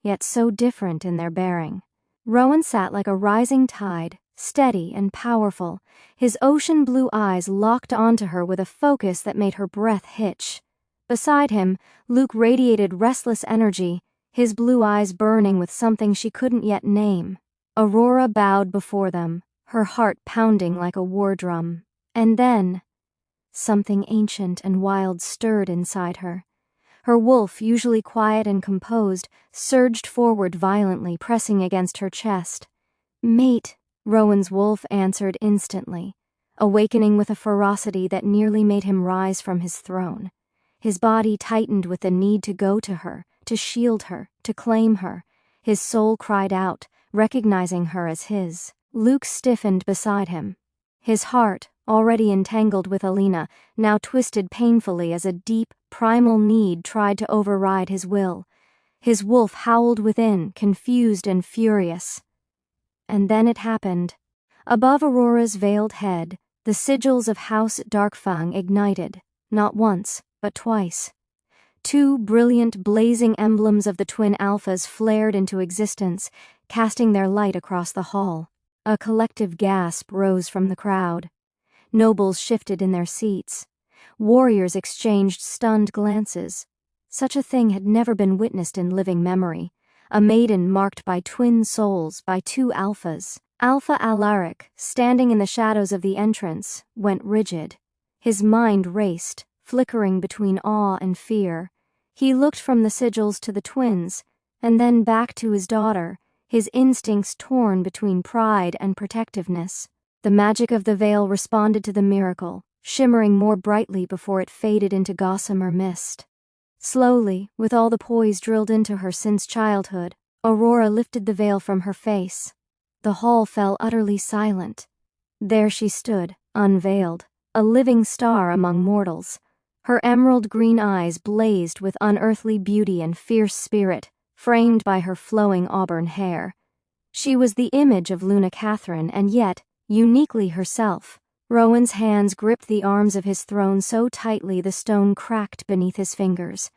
yet so different in their bearing. Rowan sat like a rising tide, steady and powerful, his ocean blue eyes locked onto her with a focus that made her breath hitch. Beside him, Luke radiated restless energy, his blue eyes burning with something she couldn't yet name. Aurora bowed before them, her heart pounding like a war drum. And then, something ancient and wild stirred inside her. Her wolf, usually quiet and composed, surged forward violently, pressing against her chest. "Mate," Rowan's wolf answered instantly, awakening with a ferocity that nearly made him rise from his throne. His body tightened with the need to go to her, to shield her, to claim her. His soul cried out, recognizing her as his. Luke stiffened beside him. His heart, already entangled with Alina, now twisted painfully as a deep, primal need tried to override his will. His wolf howled within, confused and furious. And then it happened. Above Aurora's veiled head, the sigils of House Darkfang ignited, not once, but twice. Two brilliant, blazing emblems of the twin alphas flared into existence, casting their light across the hall. A collective gasp rose from the crowd. Nobles shifted in their seats. Warriors exchanged stunned glances. Such a thing had never been witnessed in living memory. A maiden marked by twin souls, by two alphas. Alpha Alaric, standing in the shadows of the entrance, went rigid. His mind raced, flickering between awe and fear. He looked from the sigils to the twins, and then back to his daughter, his instincts torn between pride and protectiveness. The magic of the veil responded to the miracle, shimmering more brightly before it faded into gossamer mist. Slowly, with all the poise drilled into her since childhood, Aurora lifted the veil from her face. The hall fell utterly silent. There she stood, unveiled, a living star among mortals. Her emerald green eyes blazed with unearthly beauty and fierce spirit, framed by her flowing auburn hair. She was the image of Luna Catherine, and yet, uniquely herself. Rowan's hands gripped the arms of his throne so tightly the stone cracked beneath his fingers.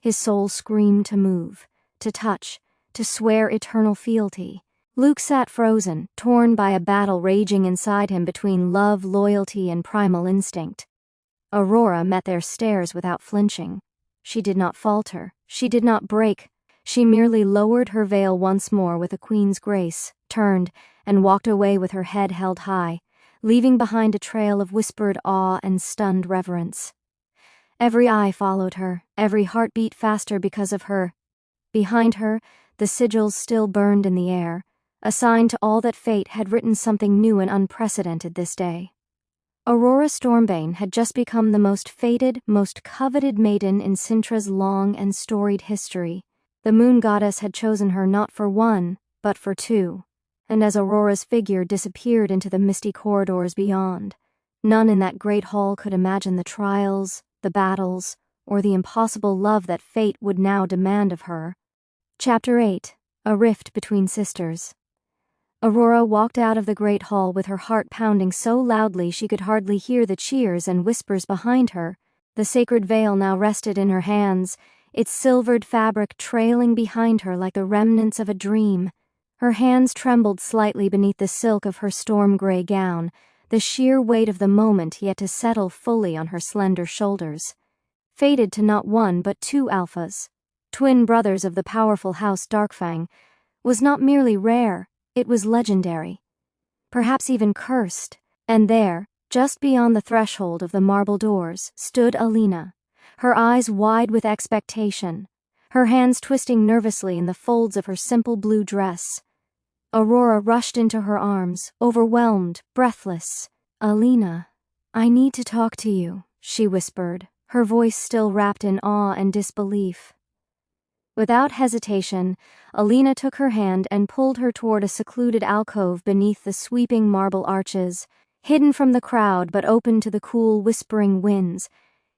His soul screamed to move, to touch, to swear eternal fealty. Luke sat frozen, torn by a battle raging inside him between love, loyalty, and primal instinct. Aurora met their stares without flinching. She did not falter. She did not break. She merely lowered her veil once more with a queen's grace, turned, and walked away with her head held high, leaving behind a trail of whispered awe and stunned reverence. Every eye followed her, every heart beat faster because of her. Behind her, the sigils still burned in the air, a sign to all that fate had written something new and unprecedented this day. Aurora Stormbane had just become the most fated, most coveted maiden in Cintra's long and storied history. The moon goddess had chosen her not for one, but for two, and as Aurora's figure disappeared into the misty corridors beyond, none in that great hall could imagine the trials, the battles, or the impossible love that fate would now demand of her. Chapter 8. A Rift Between Sisters. Aurora walked out of the great hall with her heart pounding so loudly she could hardly hear the cheers and whispers behind her. The sacred veil now rested in her hands, its silvered fabric trailing behind her like the remnants of a dream. Her hands trembled slightly beneath the silk of her storm-gray gown, the sheer weight of the moment yet to settle fully on her slender shoulders. Fated to not one but two alphas, twin brothers of the powerful house Darkfang, was not merely rare, it was legendary. Perhaps even cursed, and there, just beyond the threshold of the marble doors, stood Alina, her eyes wide with expectation, her hands twisting nervously in the folds of her simple blue dress. Aurora rushed into her arms, overwhelmed, breathless. "Alina, I need to talk to you," she whispered, her voice still wrapped in awe and disbelief. Without hesitation, Alina took her hand and pulled her toward a secluded alcove beneath the sweeping marble arches, hidden from the crowd but open to the cool, whispering winds.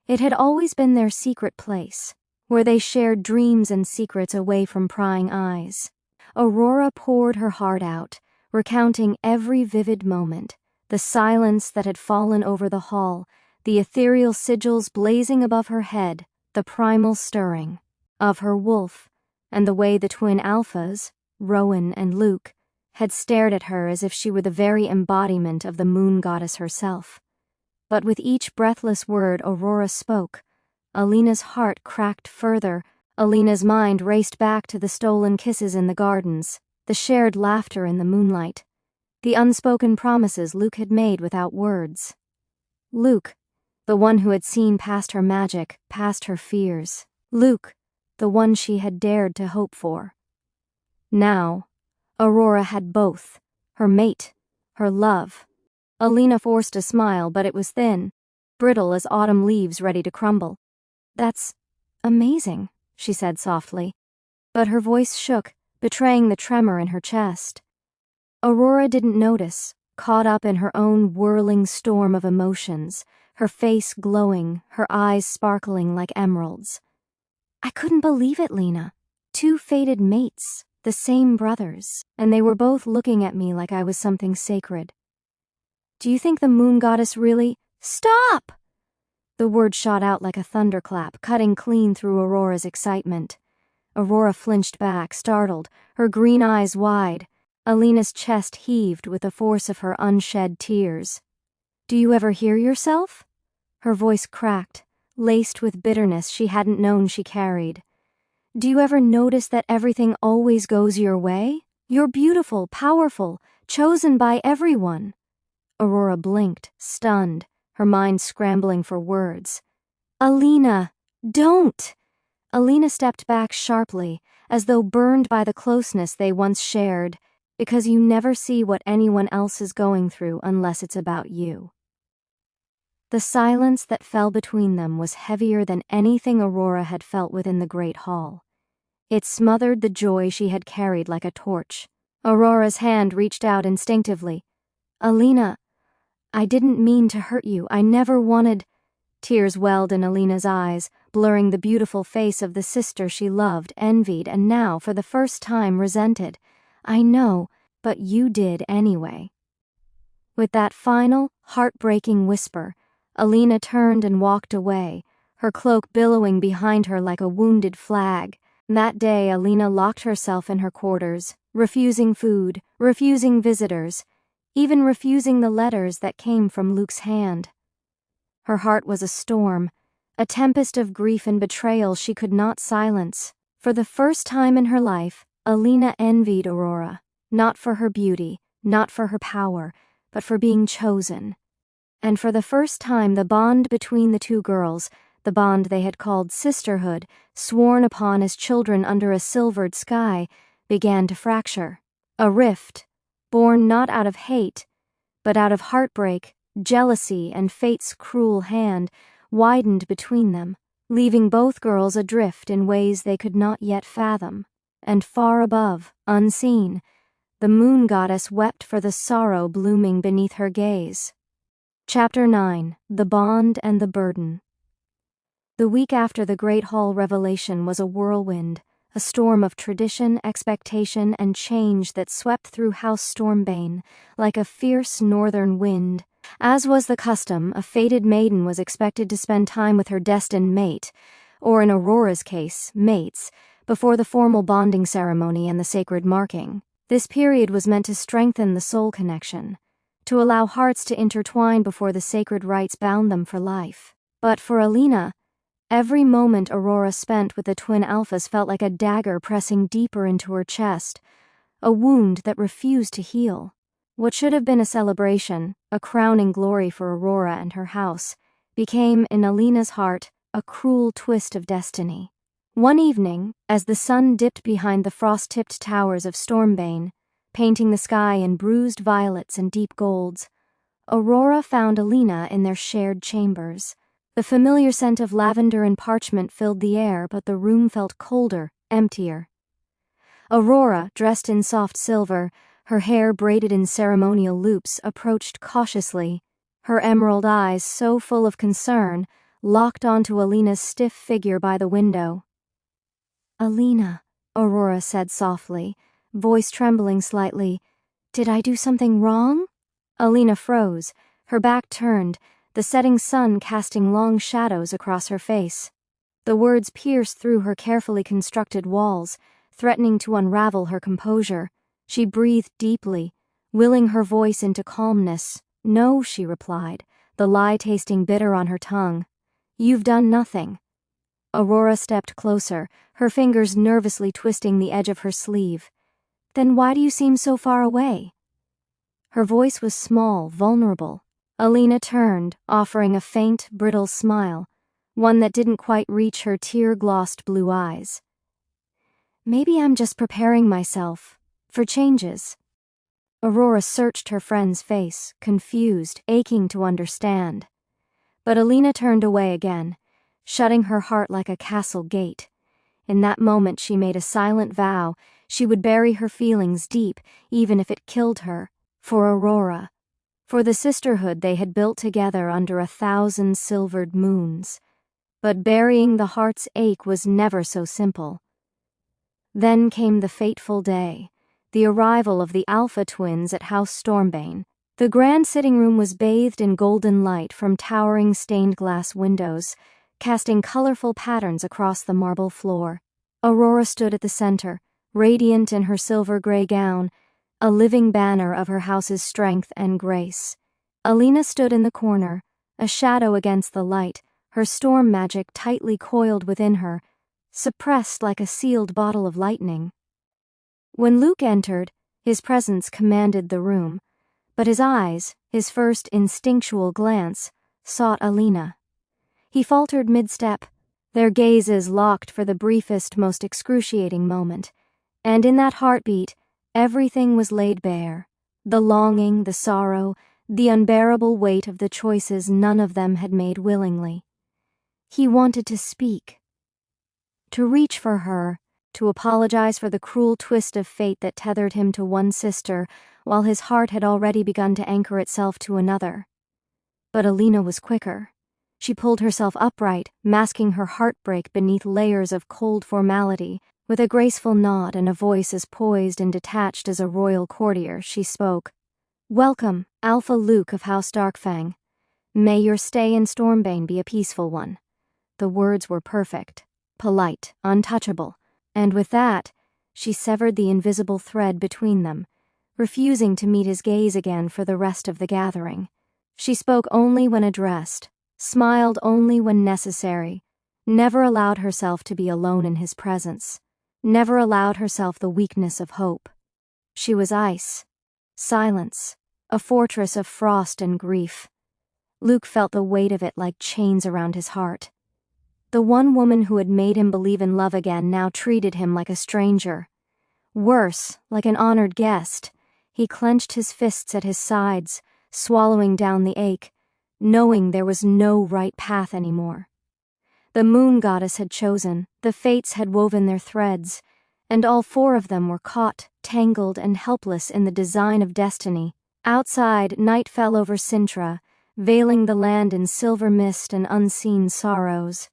It had always been their secret place, where they shared dreams and secrets away from prying eyes. Aurora poured her heart out, recounting every vivid moment, the silence that had fallen over the hall, the ethereal sigils blazing above her head, the primal stirring of her wolf, and the way the twin alphas, Rowan and Luke, had stared at her as if she were the very embodiment of the moon goddess herself. But with each breathless word Aurora spoke, Alina's heart cracked further. Alina's mind raced back to the stolen kisses in the gardens, the shared laughter in the moonlight, the unspoken promises Luke had made without words. Luke, the one who had seen past her magic, past her fears. Luke, the one she had dared to hope for. Now, Aurora had both, her mate, her love. Alina forced a smile, but it was thin, brittle as autumn leaves ready to crumble. "That's amazing," she said softly, but her voice shook, betraying the tremor in her chest. Aurora didn't notice, caught up in her own whirling storm of emotions, her face glowing, her eyes sparkling like emeralds. "I couldn't believe it, Lena. Two fated mates, the same brothers, and they were both looking at me like I was something sacred. Do you think the moon goddess really—" "Stop!" The word shot out like a thunderclap, cutting clean through Aurora's excitement. Aurora flinched back, startled, her green eyes wide. Alina's chest heaved with the force of her unshed tears. "Do you ever hear yourself?" Her voice cracked, laced with bitterness she hadn't known she carried. "Do you ever notice that everything always goes your way? You're beautiful, powerful, chosen by everyone." Aurora blinked, stunned, her mind scrambling for words. "Alina, don't!" Alina stepped back sharply, as though burned by the closeness they once shared, because you never see what anyone else is going through unless it's about you. The silence that fell between them was heavier than anything Aurora had felt within the great hall. It smothered the joy she had carried like a torch. Aurora's hand reached out instinctively. "Alina, I didn't mean to hurt you. I never wanted—" Tears welled in Alina's eyes, blurring the beautiful face of the sister she loved, envied, and now, for the first time, resented. "I know, but you did anyway." With that final, heartbreaking whisper, Alina turned and walked away, her cloak billowing behind her like a wounded flag. That day, Alina locked herself in her quarters, refusing food, refusing visitors, even refusing the letters that came from Luke's hand. Her heart was a storm, a tempest of grief and betrayal she could not silence. For the first time in her life, Alina envied Aurora, not for her beauty, not for her power, but for being chosen. And for the first time the bond between the two girls, the bond they had called sisterhood, sworn upon as children under a silvered sky, began to fracture. A rift, born not out of hate, but out of heartbreak, jealousy, and fate's cruel hand, widened between them, leaving both girls adrift in ways they could not yet fathom. And far above, unseen, the moon goddess wept for the sorrow blooming beneath her gaze. Chapter 9: The Bond and the Burden. The week after the Great Hall revelation was a whirlwind, a storm of tradition, expectation, and change that swept through House Stormbane like a fierce northern wind. As was the custom, a fated maiden was expected to spend time with her destined mate, or in Aurora's case, mates, before the formal bonding ceremony and the sacred marking. This period was meant to strengthen the soul connection, to allow hearts to intertwine before the sacred rites bound them for life. But for Alina, every moment Aurora spent with the twin alphas felt like a dagger pressing deeper into her chest, a wound that refused to heal. What should have been a celebration, a crowning glory for Aurora and her house, became, in Alina's heart, a cruel twist of destiny. One evening, as the sun dipped behind the frost-tipped towers of Stormbane, painting the sky in bruised violets and deep golds, Aurora found Alina in their shared chambers. The familiar scent of lavender and parchment filled the air, but the room felt colder, emptier. Aurora, dressed in soft silver, her hair braided in ceremonial loops, approached cautiously, her emerald eyes, so full of concern, locked onto Alina's stiff figure by the window. "Alina," Aurora said softly, voice trembling slightly, "did I do something wrong?" Alina froze, her back turned, the setting sun casting long shadows across her face. The words pierced through her carefully constructed walls, threatening to unravel her composure. She breathed deeply, willing her voice into calmness. "No," she replied, the lie tasting bitter on her tongue. "You've done nothing." Aurora stepped closer, her fingers nervously twisting the edge of her sleeve. "Then why do you seem so far away?" Her voice was small, vulnerable. Alina turned, offering a faint, brittle smile, one that didn't quite reach her tear-glossed blue eyes. "Maybe I'm just preparing myself for changes." Aurora searched her friend's face, confused, aching to understand. But Alina turned away again, shutting her heart like a castle gate. In that moment she made a silent vow she would bury her feelings deep, even if it killed her, for Aurora, for the sisterhood they had built together under 1,000 silvered moons. But burying the heart's ache was never so simple. Then came the fateful day, the arrival of the Alpha twins at House Stormbane. The grand sitting room was bathed in golden light from towering stained glass windows, casting colorful patterns across the marble floor. Aurora stood at the center, radiant in her silver-gray gown, a living banner of her house's strength and grace. Alina stood in the corner, a shadow against the light, her storm magic tightly coiled within her, suppressed like a sealed bottle of lightning. When Luke entered, his presence commanded the room, but his eyes, his first instinctual glance, sought Alina. He faltered mid-step, their gazes locked for the briefest, most excruciating moment, and in that heartbeat, everything was laid bare. The longing, the sorrow, the unbearable weight of the choices none of them had made willingly. He wanted to speak, to reach for her, to apologize for the cruel twist of fate that tethered him to one sister, while his heart had already begun to anchor itself to another. But Alina was quicker. She pulled herself upright, masking her heartbreak beneath layers of cold formality. With a graceful nod and a voice as poised and detached as a royal courtier, she spoke. "Welcome, Alpha Luke of House Darkfang. May your stay in Stormbane be a peaceful one." The words were perfect, polite, untouchable, and with that, she severed the invisible thread between them, refusing to meet his gaze again for the rest of the gathering. She spoke only when addressed, smiled only when necessary, never allowed herself to be alone in his presence. never allowed herself the weakness of hope. She was ice, silence, a fortress of frost and grief. Luke felt the weight of it like chains around his heart. The one woman who had made him believe in love again now treated him like a stranger. Worse, like an honored guest. He clenched his fists at his sides, swallowing down the ache, knowing there was no right path anymore. The moon goddess had chosen, the fates had woven their threads, and all four of them were caught, tangled, and helpless in the design of destiny. Outside, night fell over Cintra, veiling the land in silver mist and unseen sorrows.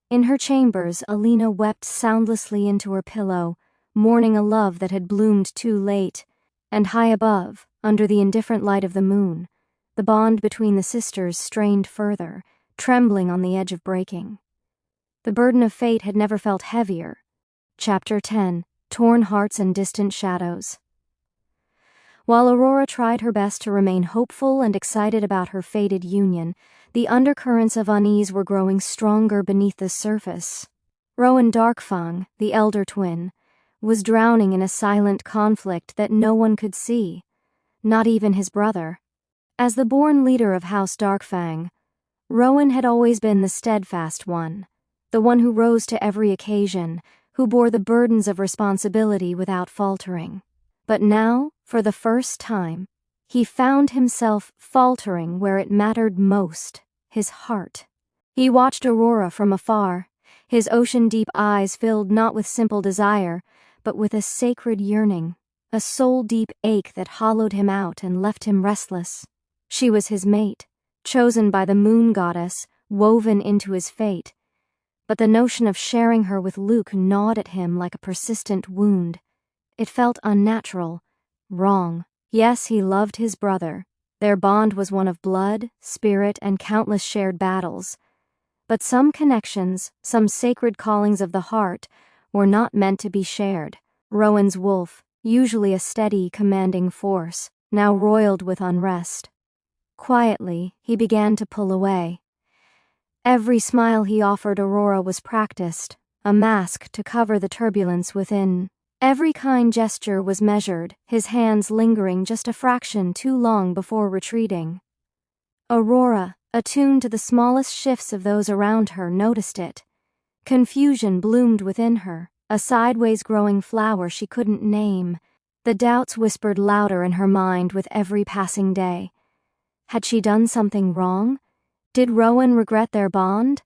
In her chambers, Alina wept soundlessly into her pillow, mourning a love that had bloomed too late, and high above, under the indifferent light of the moon, the bond between the sisters strained further, trembling on the edge of breaking. The burden of fate had never felt heavier. Chapter 10: Torn Hearts and Distant Shadows. While Aurora tried her best to remain hopeful and excited about her fated union, the undercurrents of unease were growing stronger beneath the surface. Rowan Darkfang, the elder twin, was drowning in a silent conflict that no one could see, not even his brother. As the born leader of House Darkfang, Rowan had always been the steadfast one, the one who rose to every occasion, who bore the burdens of responsibility without faltering. But now, for the first time, he found himself faltering where it mattered most, his heart. He watched Aurora from afar, his ocean-deep eyes filled not with simple desire, but with a sacred yearning, a soul-deep ache that hollowed him out and left him restless. She was his mate, chosen by the moon goddess, woven into his fate. But the notion of sharing her with Luke gnawed at him like a persistent wound. It felt unnatural, wrong. Yes, he loved his brother. Their bond was one of blood, spirit, and countless shared battles. But some connections, some sacred callings of the heart, were not meant to be shared. Rowan's wolf, usually a steady, commanding force, now roiled with unrest. Quietly, he began to pull away. Every smile he offered Aurora was practiced, a mask to cover the turbulence within. Every kind gesture was measured, his hands lingering just a fraction too long before retreating. Aurora, attuned to the smallest shifts of those around her, noticed it. Confusion bloomed within her, a sideways growing flower she couldn't name. The doubts whispered louder in her mind with every passing day. Had she done something wrong? Did Rowan regret their bond?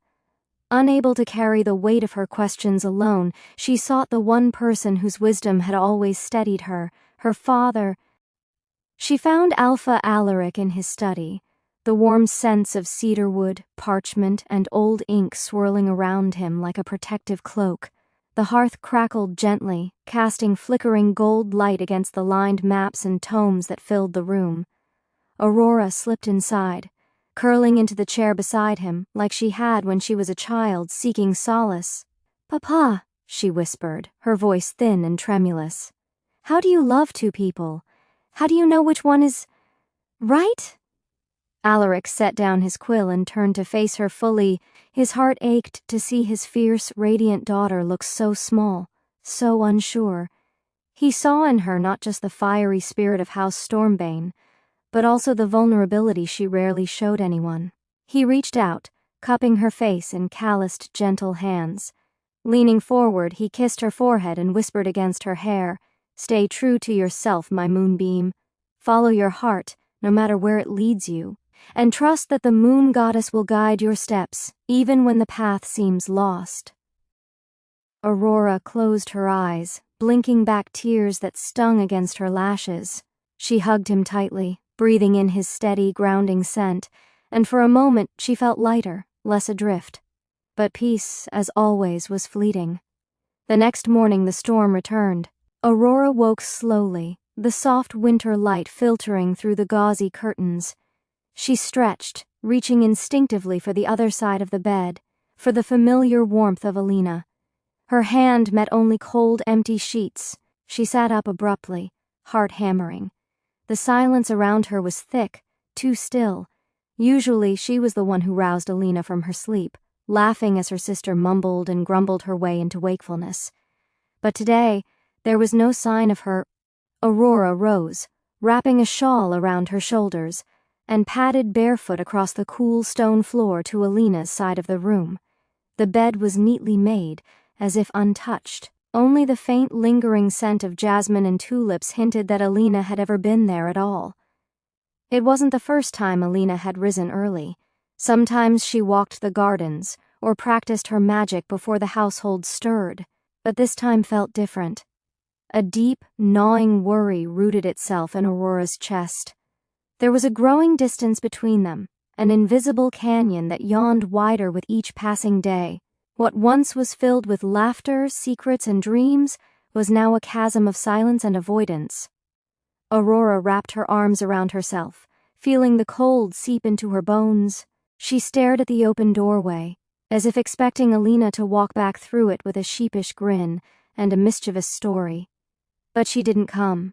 Unable to carry the weight of her questions alone, she sought the one person whose wisdom had always steadied her, her father. She found Alpha Alaric in his study, the warm scents of cedarwood, parchment, and old ink swirling around him like a protective cloak. The hearth crackled gently, casting flickering gold light against the lined maps and tomes that filled the room. Aurora slipped inside, curling into the chair beside him like she had when she was a child seeking solace. "Papa," she whispered, her voice thin and tremulous. "How do you love two people? How do you know which one is right?" Alaric set down his quill and turned to face her fully. His heart ached to see his fierce, radiant daughter look so small, so unsure. He saw in her not just the fiery spirit of House Stormbane, but also the vulnerability she rarely showed anyone. He reached out, cupping her face in calloused, gentle hands. Leaning forward, he kissed her forehead and whispered against her hair, "Stay true to yourself, my moonbeam. Follow your heart, no matter where it leads you, and trust that the moon goddess will guide your steps, even when the path seems lost." Aurora closed her eyes, blinking back tears that stung against her lashes. She hugged him tightly, breathing in his steady, grounding scent, and for a moment she felt lighter, less adrift. But peace, as always, was fleeting. The next morning the storm returned. Aurora woke slowly, the soft winter light filtering through the gauzy curtains. She stretched, reaching instinctively for the other side of the bed, for the familiar warmth of Alina. Her hand met only cold, empty sheets. She sat up abruptly, heart hammering. The silence around her was thick, too still. Usually she was the one who roused Alina from her sleep, laughing as her sister mumbled and grumbled her way into wakefulness. But today, there was no sign of her. Aurora rose, wrapping a shawl around her shoulders, and padded barefoot across the cool stone floor to Alina's side of the room. The bed was neatly made, as if untouched. Only the faint lingering scent of jasmine and tulips hinted that Alina had ever been there at all. It wasn't the first time Alina had risen early. Sometimes she walked the gardens, or practiced her magic before the household stirred, but this time felt different. A deep, gnawing worry rooted itself in Aurora's chest. There was a growing distance between them, an invisible canyon that yawned wider with each passing day. What once was filled with laughter, secrets, and dreams was now a chasm of silence and avoidance. Aurora wrapped her arms around herself, feeling the cold seep into her bones. She stared at the open doorway, as if expecting Alina to walk back through it with a sheepish grin and a mischievous story. But she didn't come.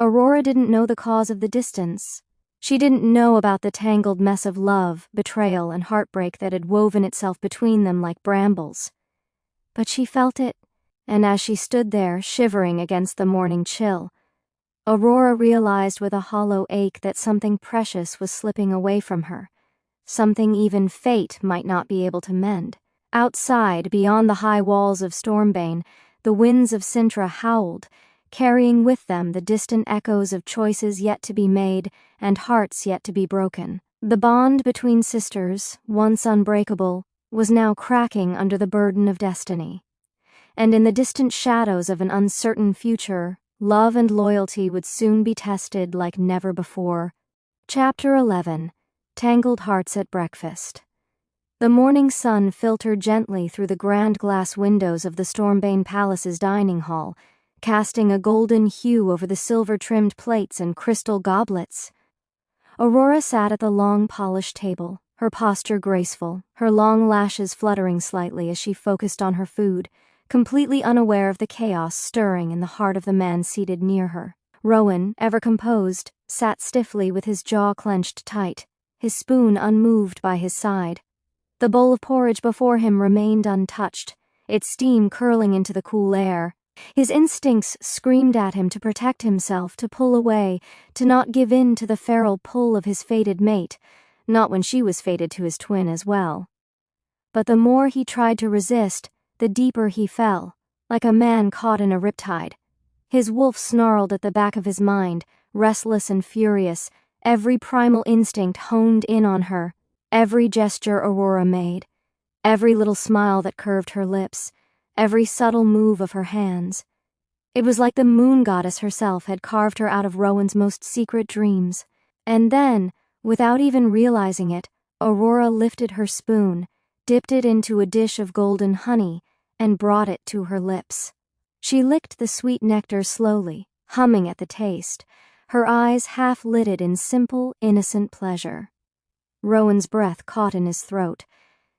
Aurora didn't know the cause of the distance. She didn't know about the tangled mess of love, betrayal, and heartbreak that had woven itself between them like brambles. But she felt it, and as she stood there, shivering against the morning chill, Aurora realized with a hollow ache that something precious was slipping away from her, something even fate might not be able to mend. Outside, beyond the high walls of Stormbbane, the winds of Cintra howled, carrying with them the distant echoes of choices yet to be made and hearts yet to be broken. The bond between sisters, once unbreakable, was now cracking under the burden of destiny. And in the distant shadows of an uncertain future, love and loyalty would soon be tested like never before. Chapter 11. Tangled Hearts at Breakfast. The morning sun filtered gently through the grand glass windows of the Stormbane Palace's dining hall, casting a golden hue over the silver-trimmed plates and crystal goblets. Aurora sat at the long polished table, her posture graceful, her long lashes fluttering slightly as she focused on her food, completely unaware of the chaos stirring in the heart of the man seated near her. Rowan, ever composed, sat stiffly with his jaw clenched tight, his spoon unmoved by his side. The bowl of porridge before him remained untouched, its steam curling into the cool air. His instincts screamed at him to protect himself, to pull away, to not give in to the feral pull of his fated mate, not when she was fated to his twin as well. But the more he tried to resist, the deeper he fell, like a man caught in a riptide. His wolf snarled at the back of his mind, restless and furious, every primal instinct honed in on her, every gesture Aurora made, every little smile that curved her lips, every subtle move of her hands. It was like the moon goddess herself had carved her out of Rowan's most secret dreams. And then, without even realizing it, Aurora lifted her spoon, dipped it into a dish of golden honey, and brought it to her lips. She licked the sweet nectar slowly, humming at the taste, her eyes half-lidded in simple, innocent pleasure. Rowan's breath caught in his throat.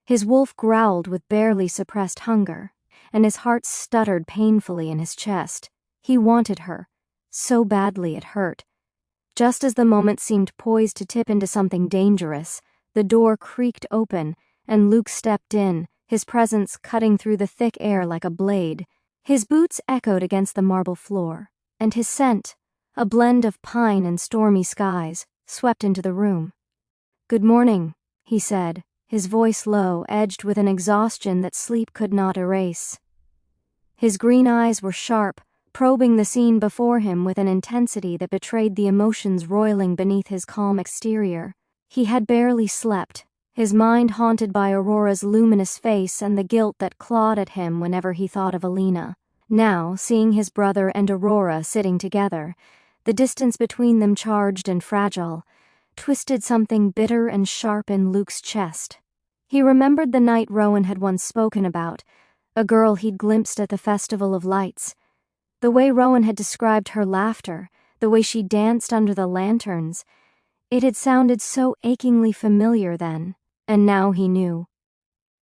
His wolf growled with barely suppressed hunger, and his heart stuttered painfully in his chest. He wanted her, so badly it hurt. Just as the moment seemed poised to tip into something dangerous, the door creaked open, and Luke stepped in, his presence cutting through the thick air like a blade. His boots echoed against the marble floor, and his scent, a blend of pine and stormy skies, swept into the room. "Good morning," he said, his voice low, edged with an exhaustion that sleep could not erase. His green eyes were sharp, probing the scene before him with an intensity that betrayed the emotions roiling beneath his calm exterior. He had barely slept, his mind haunted by Aurora's luminous face and the guilt that clawed at him whenever he thought of Alina. Now, seeing his brother and Aurora sitting together, the distance between them charged and fragile, twisted something bitter and sharp in Luke's chest. He remembered the night Rowan had once spoken about, a girl he'd glimpsed at the Festival of Lights. The way Rowan had described her laughter, the way she danced under the lanterns, it had sounded so achingly familiar then, and now he knew.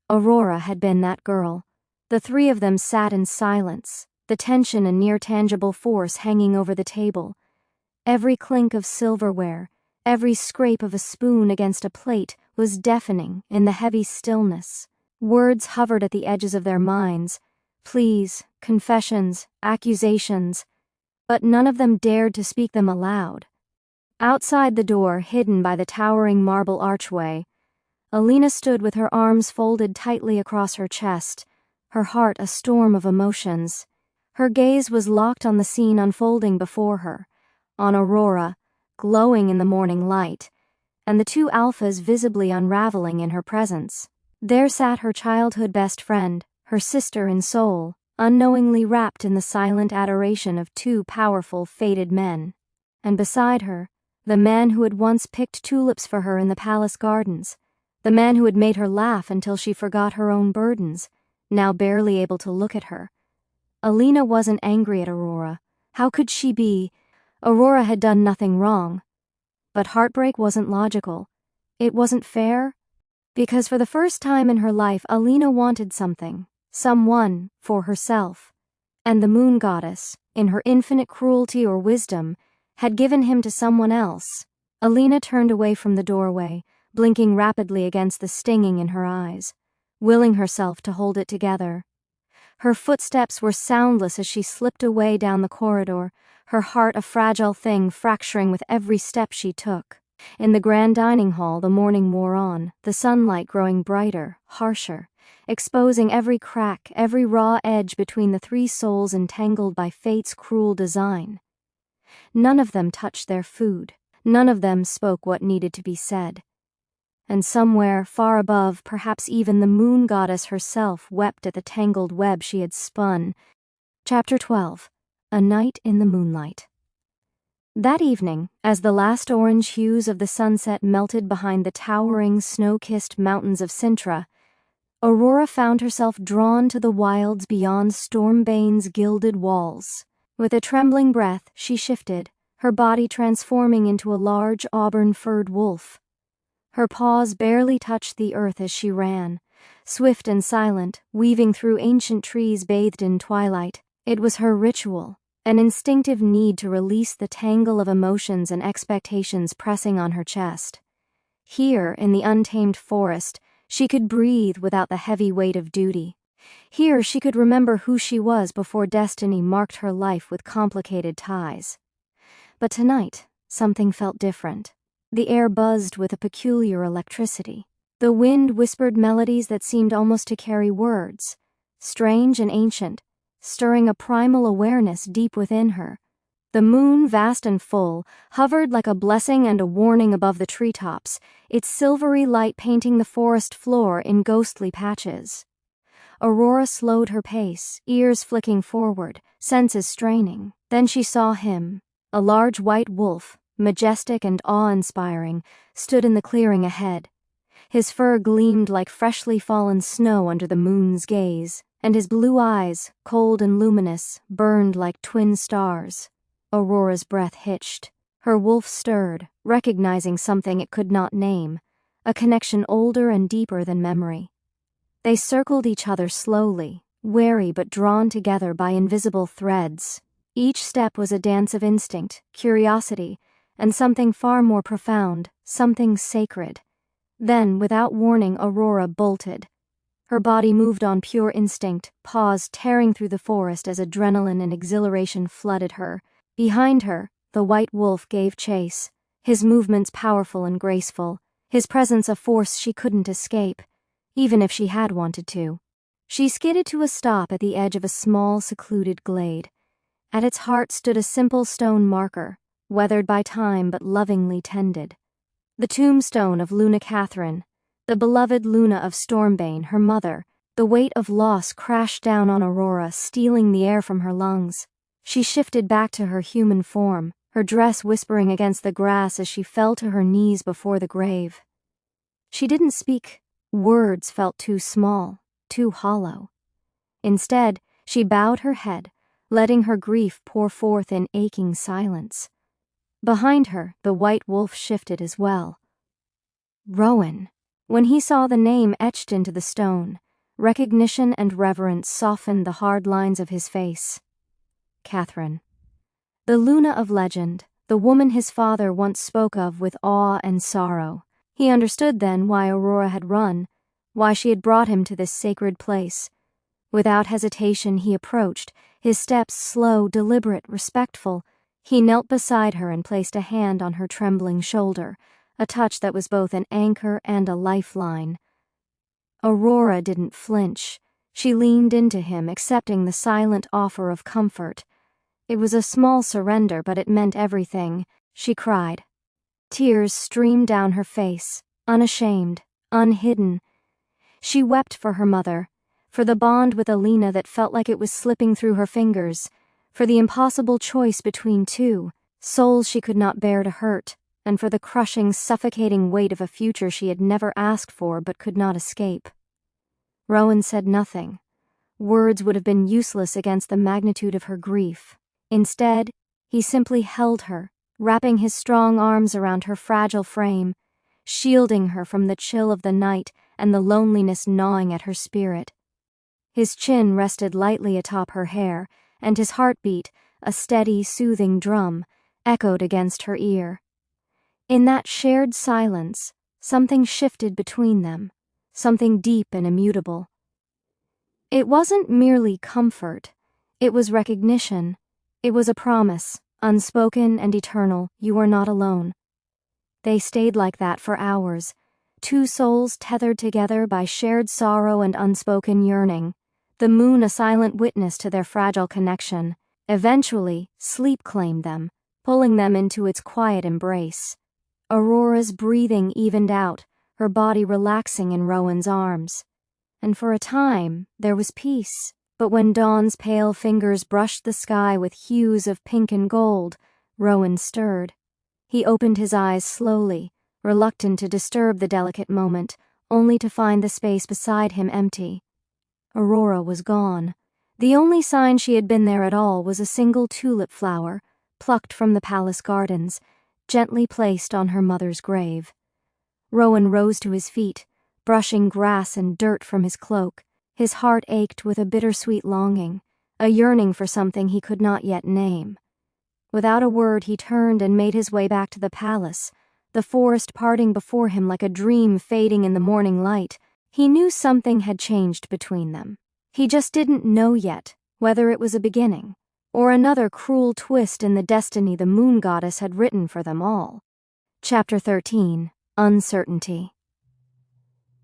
Aurora had been that girl. The three of them sat in silence, the tension a near tangible force hanging over the table. Every clink of silverware, every scrape of a spoon against a plate was deafening in the heavy stillness. Words hovered at the edges of their minds, pleas, confessions, accusations, but none of them dared to speak them aloud. Outside the door, hidden by the towering marble archway, Alina stood with her arms folded tightly across her chest, her heart a storm of emotions. Her gaze was locked on the scene unfolding before her, on Aurora, glowing in the morning light, and the two alphas visibly unraveling in her presence. There sat her childhood best friend, her sister in soul, unknowingly wrapped in the silent adoration of two powerful, fated men. And beside her, the man who had once picked tulips for her in the palace gardens, the man who had made her laugh until she forgot her own burdens, now barely able to look at her. Alina wasn't angry at Aurora. How could she be? Aurora had done nothing wrong. But heartbreak wasn't logical. It wasn't fair. Because for the first time in her life, Alina wanted something, someone, for herself. And the moon goddess, in her infinite cruelty or wisdom, had given him to someone else. Alina turned away from the doorway, blinking rapidly against the stinging in her eyes, willing herself to hold it together. Her footsteps were soundless as she slipped away down the corridor, her heart a fragile thing fracturing with every step she took. In the grand dining hall, the morning wore on, the sunlight growing brighter, harsher, exposing every crack, every raw edge between the three souls entangled by fate's cruel design. None of them touched their food. None of them spoke what needed to be said. And somewhere, far above, perhaps even the moon goddess herself wept at the tangled web she had spun. Chapter 12. A Night in the Moonlight. That evening, as the last orange hues of the sunset melted behind the towering, snow-kissed mountains of Cintra, Aurora found herself drawn to the wilds beyond Stormbane's gilded walls. With a trembling breath, she shifted, her body transforming into a large auburn-furred wolf. Her paws barely touched the earth as she ran, swift and silent, weaving through ancient trees bathed in twilight. It was her ritual, an instinctive need to release the tangle of emotions and expectations pressing on her chest. Here, in the untamed forest, she could breathe without the heavy weight of duty. Here she could remember who she was before destiny marked her life with complicated ties. But tonight, something felt different. The air buzzed with a peculiar electricity. The wind whispered melodies that seemed almost to carry words, strange and ancient, stirring a primal awareness deep within her. The moon, vast and full, hovered like a blessing and a warning above the treetops, its silvery light painting the forest floor in ghostly patches. Aurora slowed her pace, ears flicking forward, senses straining. Then she saw him. A large white wolf, majestic and awe-inspiring, stood in the clearing ahead. His fur gleamed like freshly fallen snow under the moon's gaze, and his blue eyes, cold and luminous, burned like twin stars. Aurora's breath hitched. Her wolf stirred, recognizing something it could not name, a connection older and deeper than memory. They circled each other slowly, wary but drawn together by invisible threads. Each step was a dance of instinct, curiosity, and something far more profound, something sacred. Then, without warning, Aurora bolted. Her body moved on pure instinct, paws tearing through the forest as adrenaline and exhilaration flooded her. Behind her, the white wolf gave chase, his movements powerful and graceful, his presence a force she couldn't escape, even if she had wanted to. She skidded to a stop at the edge of a small, secluded glade. At its heart stood a simple stone marker, weathered by time but lovingly tended. The tombstone of Luna Catherine, the beloved Luna of Stormbane, her mother. The weight of loss crashed down on Aurora, stealing the air from her lungs. She shifted back to her human form, her dress whispering against the grass as she fell to her knees before the grave. She didn't speak. Words felt too small, too hollow. Instead, she bowed her head, letting her grief pour forth in aching silence. Behind her, the white wolf shifted as well. Rowan. When he saw the name etched into the stone, recognition and reverence softened the hard lines of his face. Catherine. The Luna of legend, the woman his father once spoke of with awe and sorrow. He understood then why Aurora had run, why she had brought him to this sacred place. Without hesitation he approached, his steps slow, deliberate, respectful. He knelt beside her and placed a hand on her trembling shoulder, a touch that was both an anchor and a lifeline. Aurora didn't flinch. She leaned into him, accepting the silent offer of comfort. It was a small surrender, but it meant everything. She cried. Tears streamed down her face, unashamed, unhidden. She wept for her mother, for the bond with Alina that felt like it was slipping through her fingers, for the impossible choice between two, souls she could not bear to hurt, and for the crushing, suffocating weight of a future she had never asked for but could not escape. Rowan said nothing. Words would have been useless against the magnitude of her grief. Instead, he simply held her, wrapping his strong arms around her fragile frame, shielding her from the chill of the night and the loneliness gnawing at her spirit. His chin rested lightly atop her hair, and his heartbeat, a steady, soothing drum, echoed against her ear. In that shared silence, something shifted between them, something deep and immutable. It wasn't merely comfort, it was recognition. It was a promise, unspoken and eternal, you are not alone. They stayed like that for hours, two souls tethered together by shared sorrow and unspoken yearning, the moon a silent witness to their fragile connection. Eventually, sleep claimed them, pulling them into its quiet embrace. Aurora's breathing evened out, her body relaxing in Rowan's arms. And for a time, there was peace. But when dawn's pale fingers brushed the sky with hues of pink and gold, Rowan stirred. He opened his eyes slowly, reluctant to disturb the delicate moment, only to find the space beside him empty. Aurora was gone. The only sign she had been there at all was a single tulip flower, plucked from the palace gardens, gently placed on her mother's grave. Rowan rose to his feet, brushing grass and dirt from his cloak. His heart ached with a bittersweet longing, a yearning for something he could not yet name. Without a word he turned and made his way back to the palace, the forest parting before him like a dream fading in the morning light. He knew something had changed between them. He just didn't know yet whether it was a beginning, or another cruel twist in the destiny the moon goddess had written for them all. Chapter 13. Uncertainty.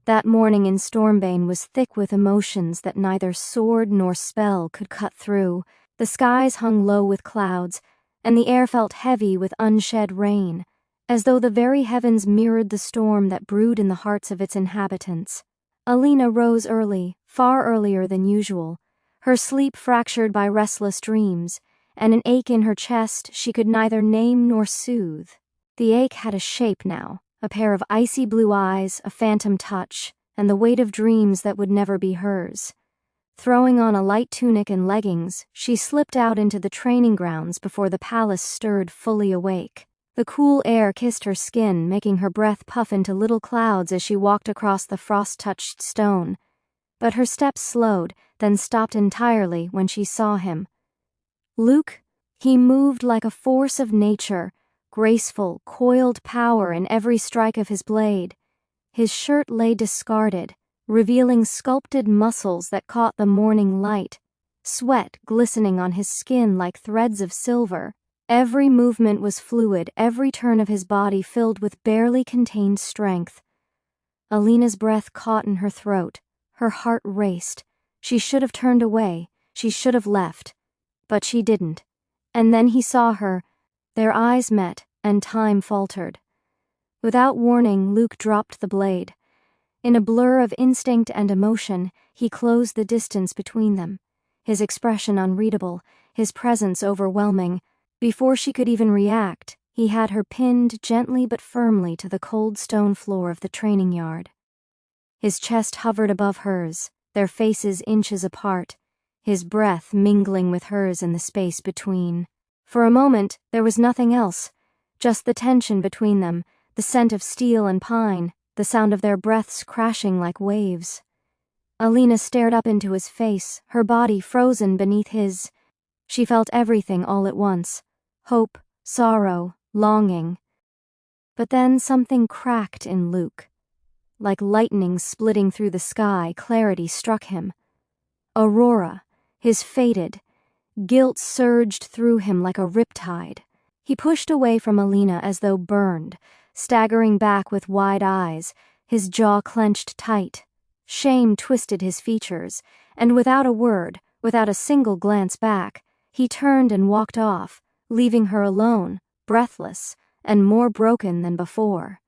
That morning in Stormbbane was thick with emotions that neither sword nor spell could cut through. The skies hung low with clouds, and the air felt heavy with unshed rain, as though the very heavens mirrored the storm that brewed in the hearts of its inhabitants. Alina rose early, far earlier than usual, her sleep fractured by restless dreams, and an ache in her chest she could neither name nor soothe. The ache had a shape now. A pair of icy blue eyes, a phantom touch, and the weight of dreams that would never be hers. Throwing on a light tunic and leggings, she slipped out into the training grounds before the palace stirred fully awake. The cool air kissed her skin, making her breath puff into little clouds as she walked across the frost-touched stone. But her steps slowed, then stopped entirely when she saw him. Luke, he moved like a force of nature, graceful, coiled power in every strike of his blade. His shirt lay discarded, revealing sculpted muscles that caught the morning light, sweat glistening on his skin like threads of silver. Every movement was fluid, every turn of his body filled with barely contained strength. Alina's breath caught in her throat, her heart raced. She should have turned away, she should have left, but she didn't. And then he saw her. Their eyes met, and time faltered. Without warning, Luke dropped the blade. In a blur of instinct and emotion, he closed the distance between them, his expression unreadable, his presence overwhelming. Before she could even react, he had her pinned gently but firmly to the cold stone floor of the training yard. His chest hovered above hers, their faces inches apart, his breath mingling with hers in the space between. For a moment, there was nothing else, just the tension between them, the scent of steel and pine, the sound of their breaths crashing like waves. Alina stared up into his face, her body frozen beneath his. She felt everything all at once, hope, sorrow, longing. But then something cracked in Luke. Like lightning splitting through the sky, clarity struck him. Aurora, his fated. Guilt surged through him like a riptide. He pushed away from Alina as though burned, staggering back with wide eyes, his jaw clenched tight. Shame twisted his features, and without a word, without a single glance back, he turned and walked off, leaving her alone, breathless, and more broken than before.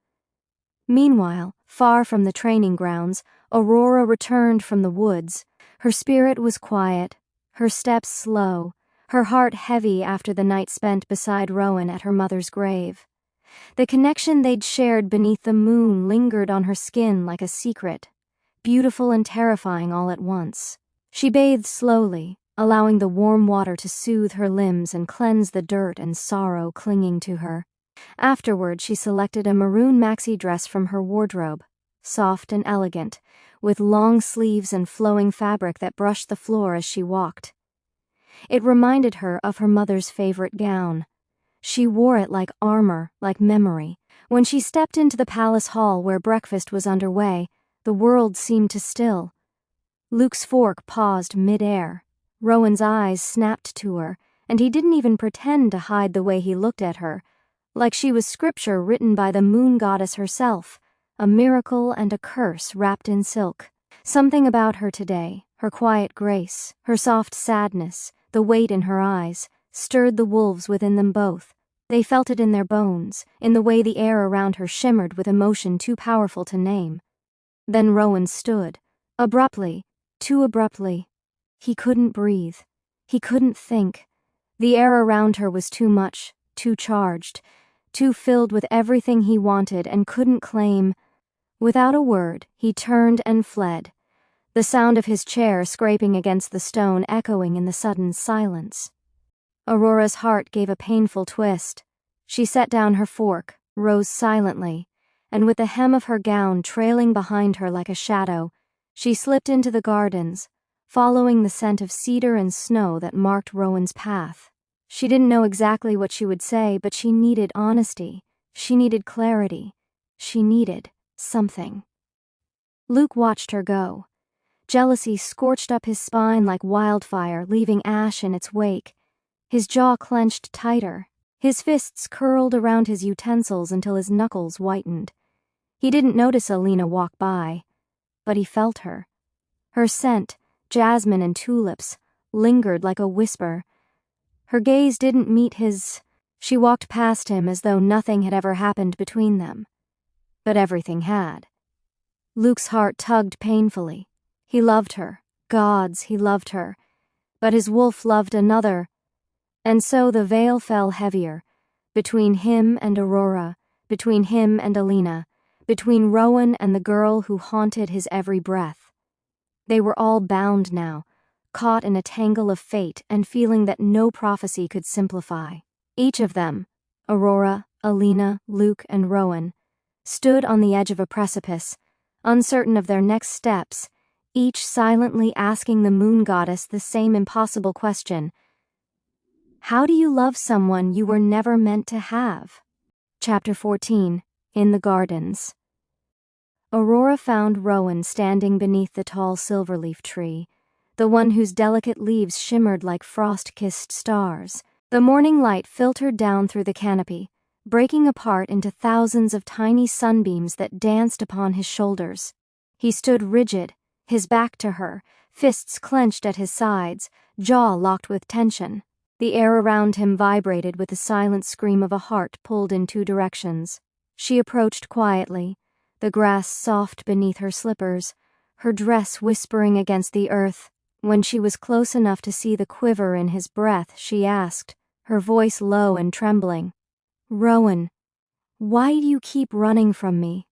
Meanwhile, far from the training grounds, Aurora returned from the woods. Her spirit was quiet, her steps slow, her heart heavy after the night spent beside Rowan at her mother's grave. The connection they'd shared beneath the moon lingered on her skin like a secret, beautiful and terrifying all at once. She bathed slowly, allowing the warm water to soothe her limbs and cleanse the dirt and sorrow clinging to her. Afterward, she selected a maroon maxi dress from her wardrobe, soft and elegant, with long sleeves and flowing fabric that brushed the floor as she walked. It reminded her of her mother's favorite gown. She wore it like armor, like memory. When she stepped into the palace hall where breakfast was underway, the world seemed to still. Luke's fork paused mid-air. Rowan's eyes snapped to her, and he didn't even pretend to hide the way he looked at her, like she was scripture written by the moon goddess herself, a miracle and a curse wrapped in silk. Something about her today, her quiet grace, her soft sadness, the weight in her eyes, stirred the wolves within them both. They felt it in their bones, in the way the air around her shimmered with emotion too powerful to name. Then Rowan stood, abruptly, too abruptly. He couldn't breathe. He couldn't think. The air around her was too much, too charged, too filled with everything he wanted and couldn't claim. Without a word, he turned and fled, the sound of his chair scraping against the stone echoing in the sudden silence. Aurora's heart gave a painful twist. She set down her fork, rose silently, and with the hem of her gown trailing behind her like a shadow, she slipped into the gardens, following the scent of cedar and snow that marked Rowan's path. She didn't know exactly what she would say, but she needed honesty. She needed clarity. She needed something. Luke watched her go. Jealousy scorched up his spine like wildfire, leaving ash in its wake. His jaw clenched tighter. His fists curled around his utensils until his knuckles whitened. He didn't notice Alina walk by, but he felt her. Her scent, jasmine and tulips, lingered like a whisper. Her gaze didn't meet his. She walked past him as though nothing had ever happened between them. But everything had. Luke's heart tugged painfully. He loved her. Gods, he loved her. But his wolf loved another. And so the veil fell heavier, between him and Aurora, between him and Alina, between Rowan and the girl who haunted his every breath. They were all bound now, caught in a tangle of fate and feeling that no prophecy could simplify. Each of them, Aurora, Alina, Luke, and Rowan, stood on the edge of a precipice, uncertain of their next steps, each silently asking the moon goddess the same impossible question. How do you love someone you were never meant to have? Chapter 14, In the Gardens. Aurora found Rowan standing beneath the tall silverleaf tree, the one whose delicate leaves shimmered like frost-kissed stars. The morning light filtered down through the canopy, breaking apart into thousands of tiny sunbeams that danced upon his shoulders. He stood rigid, his back to her, fists clenched at his sides, jaw locked with tension. The air around him vibrated with the silent scream of a heart pulled in two directions. She approached quietly, the grass soft beneath her slippers, her dress whispering against the earth. When she was close enough to see the quiver in his breath, she asked, her voice low and trembling, "Rowan, why do you keep running from me?"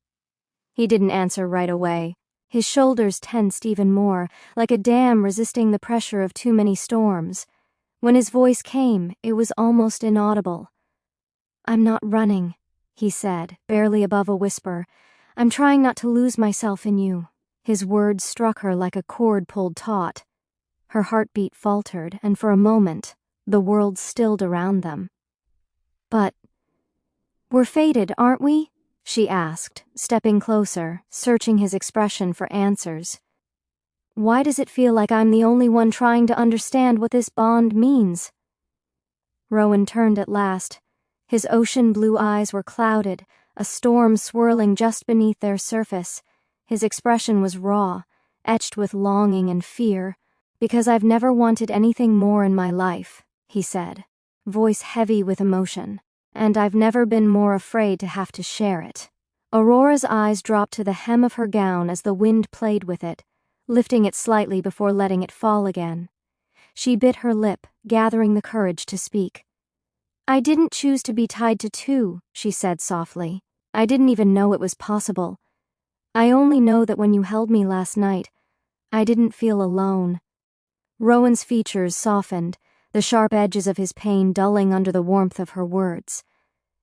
He didn't answer right away. His shoulders tensed even more, like a dam resisting the pressure of too many storms. When his voice came, it was almost inaudible. "I'm not running," he said, barely above a whisper. "I'm trying not to lose myself in you." His words struck her like a cord pulled taut. Her heartbeat faltered, and for a moment, the world stilled around them. "But we're fated, aren't we?" she asked, stepping closer, searching his expression for answers. Why does it feel like I'm the only one trying to understand what this bond means? Rowan turned at last. His ocean blue eyes were clouded, a storm swirling just beneath their surface. His expression was raw, etched with longing and fear. "Because I've never wanted anything more in my life," he said, voice heavy with emotion. "And I've never been more afraid to have to share it." Aurora's eyes dropped to the hem of her gown as the wind played with it, lifting it slightly before letting it fall again. She bit her lip, gathering the courage to speak. "I didn't choose to be tied to two," she said softly. "I didn't even know it was possible. I only know that when you held me last night, I didn't feel alone." Rowan's features softened, the sharp edges of his pain dulling under the warmth of her words.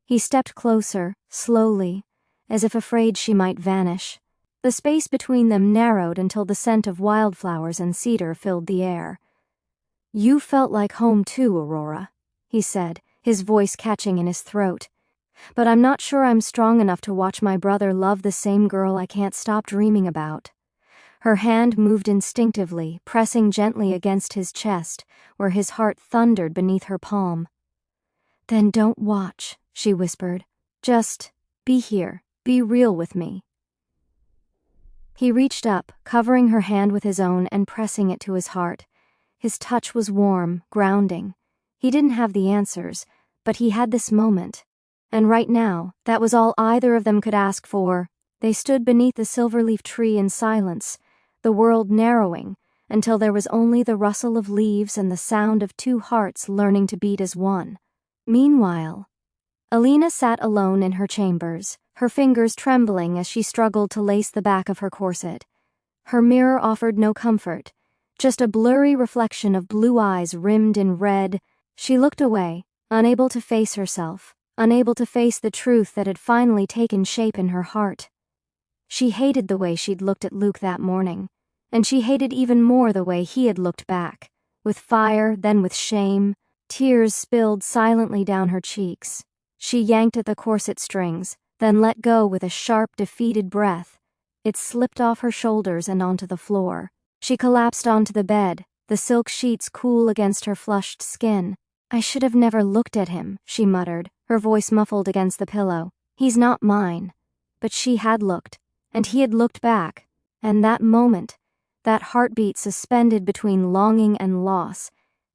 He stepped closer, slowly, as if afraid she might vanish. The space between them narrowed until the scent of wildflowers and cedar filled the air. "You felt like home too, Aurora," he said, his voice catching in his throat. "But I'm not sure I'm strong enough to watch my brother love the same girl I can't stop dreaming about." Her hand moved instinctively, pressing gently against his chest, where his heart thundered beneath her palm. "Then don't watch," she whispered. "Just be here, be real with me." He reached up, covering her hand with his own and pressing it to his heart. His touch was warm, grounding. He didn't have the answers, but he had this moment. And right now, that was all either of them could ask for. They stood beneath the silverleaf tree in silence, the world narrowing, until there was only the rustle of leaves and the sound of two hearts learning to beat as one. Meanwhile, Alina sat alone in her chambers, her fingers trembling as she struggled to lace the back of her corset. Her mirror offered no comfort, just a blurry reflection of blue eyes rimmed in red. She looked away, unable to face herself, unable to face the truth that had finally taken shape in her heart. She hated the way she'd looked at Luke that morning, and she hated even more the way he had looked back, with fire, then with shame. Tears spilled silently down her cheeks. She yanked at the corset strings, then let go with a sharp, defeated breath. It slipped off her shoulders and onto the floor. She collapsed onto the bed, the silk sheets cool against her flushed skin. "I should have never looked at him," she muttered, her voice muffled against the pillow. "He's not mine." But she had looked, and he had looked back, and that moment, that heartbeat suspended between longing and loss,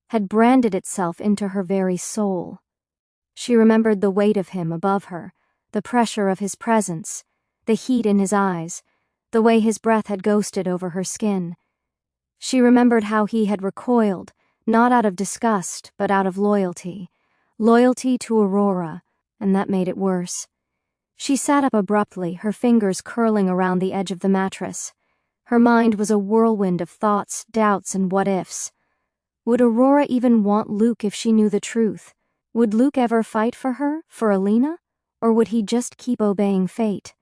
had branded itself into her very soul. She remembered the weight of him above her, the pressure of his presence, the heat in his eyes, the way his breath had ghosted over her skin. She remembered how he had recoiled, not out of disgust, but out of loyalty. Loyalty to Aurora, and that made it worse. She sat up abruptly, her fingers curling around the edge of the mattress. Her mind was a whirlwind of thoughts, doubts, and what-ifs. Would Aurora even want Luke if she knew the truth? Would Luke ever fight for her, for Alina? Or would he just keep obeying fate?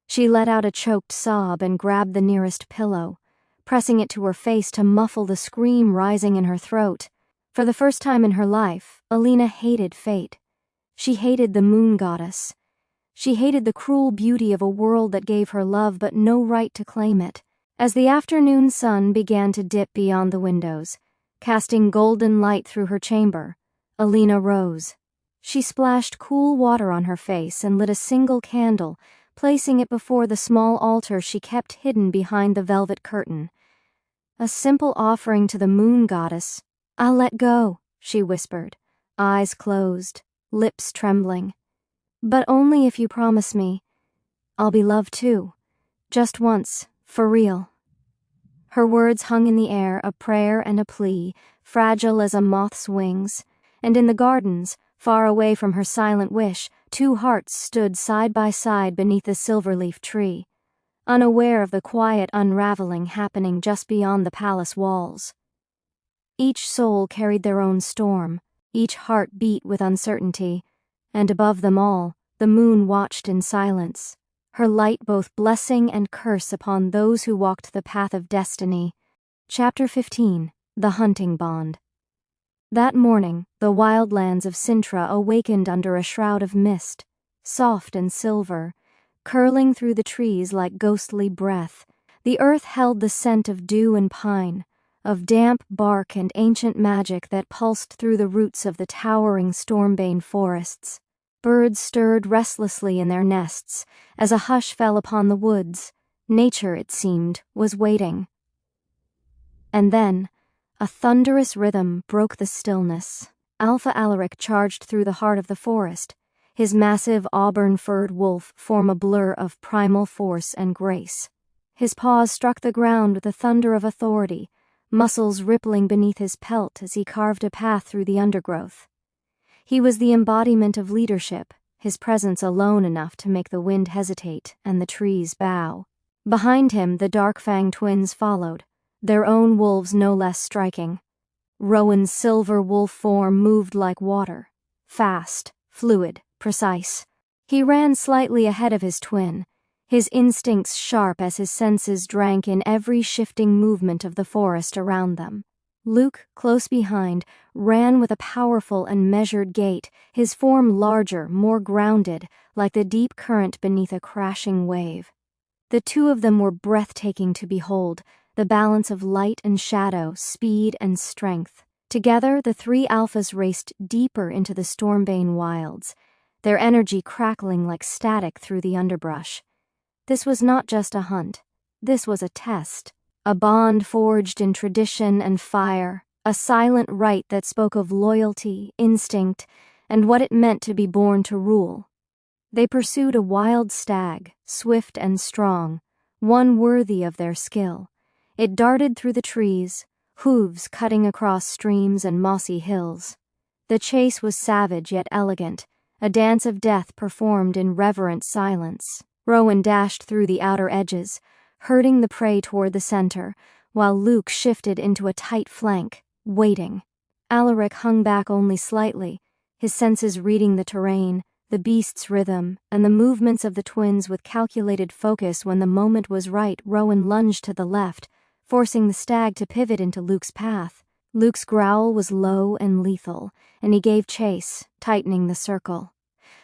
She let out a choked sob and grabbed the nearest pillow, pressing it to her face to muffle the scream rising in her throat. For the first time in her life, Alina hated fate. She hated the moon goddess. She hated the cruel beauty of a world that gave her love but no right to claim it. As the afternoon sun began to dip beyond the windows, casting golden light through her chamber, Alina rose. She splashed cool water on her face and lit a single candle, placing it before the small altar she kept hidden behind the velvet curtain. "A simple offering to the moon goddess. I'll let go," she whispered, eyes closed, lips trembling. "But only if you promise me. I'll be loved too. Just once, for real." Her words hung in the air, a prayer and a plea, fragile as a moth's wings. And in the gardens, far away from her silent wish, two hearts stood side by side beneath the silverleaf tree, unaware of the quiet unraveling happening just beyond the palace walls. Each soul carried their own storm, each heart beat with uncertainty, and above them all, the moon watched in silence, her light both blessing and curse upon those who walked the path of destiny. Chapter 15. The Hunting Bond. That morning, the wildlands of Cintra awakened under a shroud of mist, soft and silver, curling through the trees like ghostly breath. The earth held the scent of dew and pine, of damp bark and ancient magic that pulsed through the roots of the towering Stormbane forests. Birds stirred restlessly in their nests as a hush fell upon the woods. Nature, it seemed, was waiting. And then, a thunderous rhythm broke the stillness. Alpha Alaric charged through the heart of the forest. His massive auburn-furred wolf formed a blur of primal force and grace. His paws struck the ground with the thunder of authority, muscles rippling beneath his pelt as he carved a path through the undergrowth. He was the embodiment of leadership, his presence alone enough to make the wind hesitate and the trees bow. Behind him, the Darkfang twins followed, their own wolves no less striking. Rowan's silver wolf form moved like water, fast, fluid, precise. He ran slightly ahead of his twin, his instincts sharp as his senses drank in every shifting movement of the forest around them. Luke, close behind, ran with a powerful and measured gait, his form larger, more grounded, like the deep current beneath a crashing wave. The two of them were breathtaking to behold, the balance of light and shadow, speed and strength. Together, the three alphas raced deeper into the Stormbane wilds, their energy crackling like static through the underbrush. This was not just a hunt. This was a test. A bond forged in tradition and fire, a silent rite that spoke of loyalty, instinct, and what it meant to be born to rule. They pursued a wild stag, swift and strong, one worthy of their skill. It darted through the trees, hooves cutting across streams and mossy hills. The chase was savage yet elegant, a dance of death performed in reverent silence. Rowan dashed through the outer edges, herding the prey toward the center, while Luke shifted into a tight flank, waiting. Alaric hung back only slightly, his senses reading the terrain, the beast's rhythm, and the movements of the twins with calculated focus. When the moment was right, Rowan lunged to the left, forcing the stag to pivot into Luke's path. Luke's growl was low and lethal, and he gave chase, tightening the circle.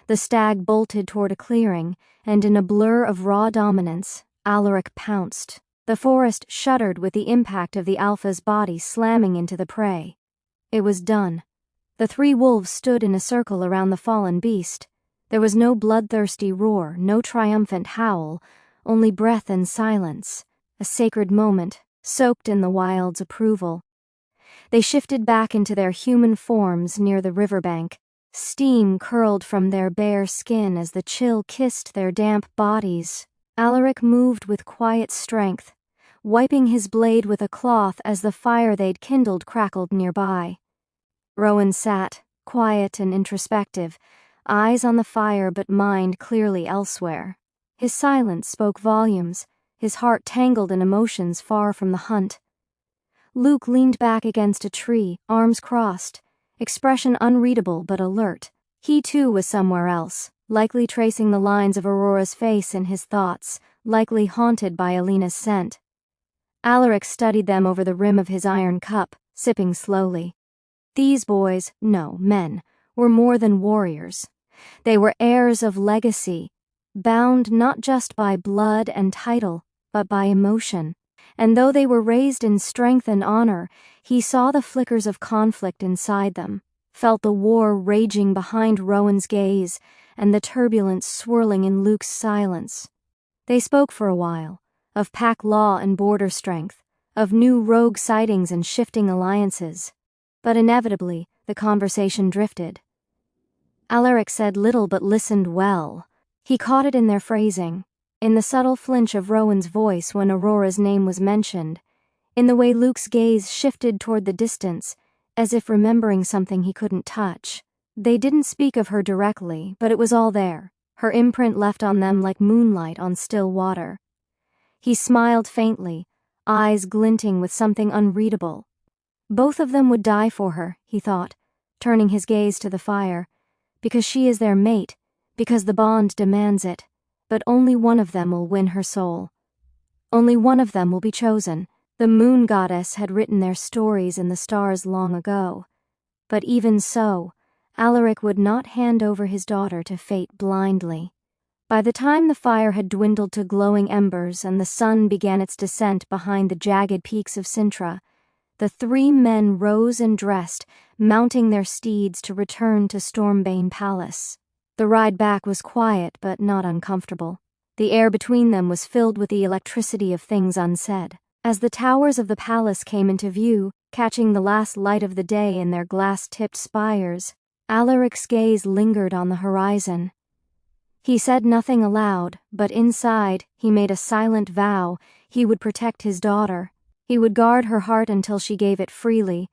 The stag bolted toward a clearing, and in a blur of raw dominance, Alaric pounced. The forest shuddered with the impact of the alpha's body slamming into the prey. It was done. The three wolves stood in a circle around the fallen beast. There was no bloodthirsty roar, no triumphant howl, only breath and silence, a sacred moment, soaked in the wild's approval. They shifted back into their human forms near the riverbank. Steam curled from their bare skin as the chill kissed their damp bodies. Alaric moved with quiet strength, wiping his blade with a cloth as the fire they'd kindled crackled nearby. Rowan sat, quiet and introspective, eyes on the fire but mind clearly elsewhere. His silence spoke volumes, his heart tangled in emotions far from the hunt. Luke leaned back against a tree, arms crossed, expression unreadable but alert. He too was somewhere else, likely tracing the lines of Aurora's face in his thoughts, likely haunted by Alina's scent. Alaric studied them over the rim of his iron cup, sipping slowly. These boys, no, men, were more than warriors. They were heirs of legacy, bound not just by blood and title, but by emotion. And though they were raised in strength and honor, he saw the flickers of conflict inside them, felt the war raging behind Rowan's gaze, and the turbulence swirling in Luke's silence. They spoke for a while, of pack law and border strength, of new rogue sightings and shifting alliances. But inevitably, the conversation drifted. Alaric said little but listened well. He caught it in their phrasing, in the subtle flinch of Rowan's voice when Aurora's name was mentioned, in the way Luke's gaze shifted toward the distance, as if remembering something he couldn't touch. They didn't speak of her directly, but it was all there, her imprint left on them like moonlight on still water. He smiled faintly, eyes glinting with something unreadable. Both of them would die for her, he thought, turning his gaze to the fire, because she is their mate, because the bond demands it, but only one of them will win her soul. Only one of them will be chosen. The moon goddess had written their stories in the stars long ago. But even so, Alaric would not hand over his daughter to fate blindly. By the time the fire had dwindled to glowing embers and the sun began its descent behind the jagged peaks of Cintra, the three men rose and dressed, mounting their steeds to return to Stormbane Palace. The ride back was quiet but not uncomfortable. The air between them was filled with the electricity of things unsaid. As the towers of the palace came into view, catching the last light of the day in their glass-tipped spires, Alaric's gaze lingered on the horizon. He said nothing aloud, but inside he made a silent vow he would protect his daughter. He would guard her heart until she gave it freely,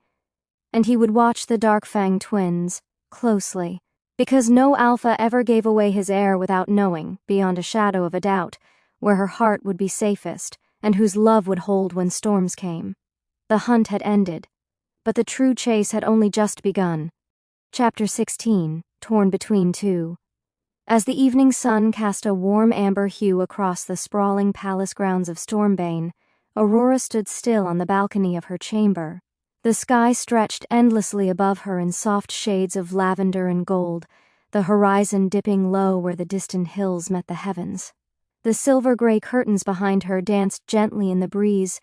and he would watch the Darkfang twins closely, because no alpha ever gave away his heir without knowing, beyond a shadow of a doubt, where her heart would be safest and whose love would hold when storms came. The hunt had ended, but the true chase had only just begun. Chapter 16, Torn Between Two. As the evening sun cast a warm amber hue across the sprawling palace grounds of Stormbane, Aurora stood still on the balcony of her chamber. The sky stretched endlessly above her in soft shades of lavender and gold, the horizon dipping low where the distant hills met the heavens. The silver-gray curtains behind her danced gently in the breeze,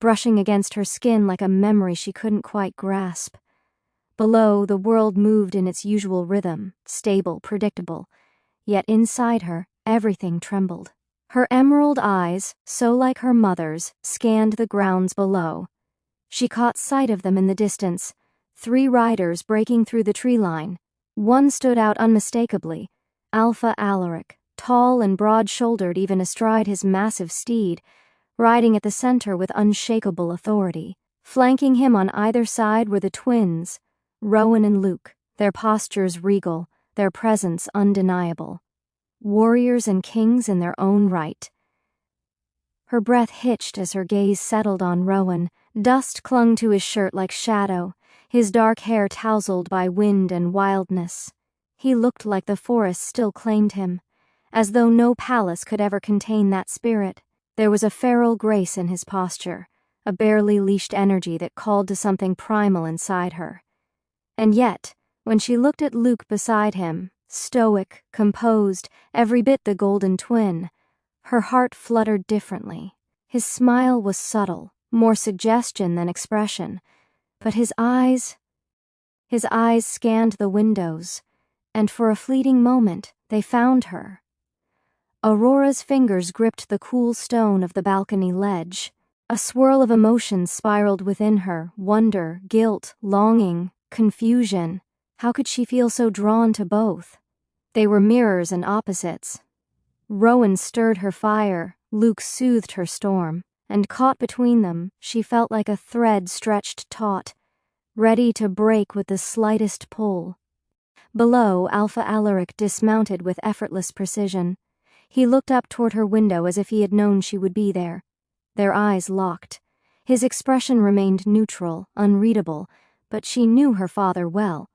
brushing against her skin like a memory she couldn't quite grasp. Below, the world moved in its usual rhythm, stable, predictable, yet inside her, everything trembled. Her emerald eyes, so like her mother's, scanned the grounds below. She caught sight of them in the distance, 3 riders breaking through the tree line. One stood out unmistakably, Alpha Alaric, tall and broad-shouldered even astride his massive steed, riding at the center with unshakable authority. Flanking him on either side were the twins, Rowan and Luke, their postures regal, their presence undeniable. Warriors and kings in their own right. Her breath hitched as her gaze settled on Rowan. Dust clung to his shirt like shadow, his dark hair tousled by wind and wildness. He looked like the forest still claimed him, as though no palace could ever contain that spirit. There was a feral grace in his posture, a barely leashed energy that called to something primal inside her. And yet, when she looked at Luke beside him, stoic, composed, every bit the golden twin, her heart fluttered differently. His smile was subtle, more suggestion than expression, but his eyes scanned the windows, and for a fleeting moment they found her. Aurora's fingers gripped the cool stone of the balcony ledge. A swirl of emotions spiraled within her, wonder, guilt, longing, confusion. How could she feel so drawn to both? They were mirrors and opposites. Rowan stirred her fire, Luke soothed her storm, and caught between them, she felt like a thread stretched taut, ready to break with the slightest pull. Below, Alpha Alaric dismounted with effortless precision. He looked up toward her window as if he had known she would be there. Their eyes locked. His expression remained neutral, unreadable, but she knew her father well.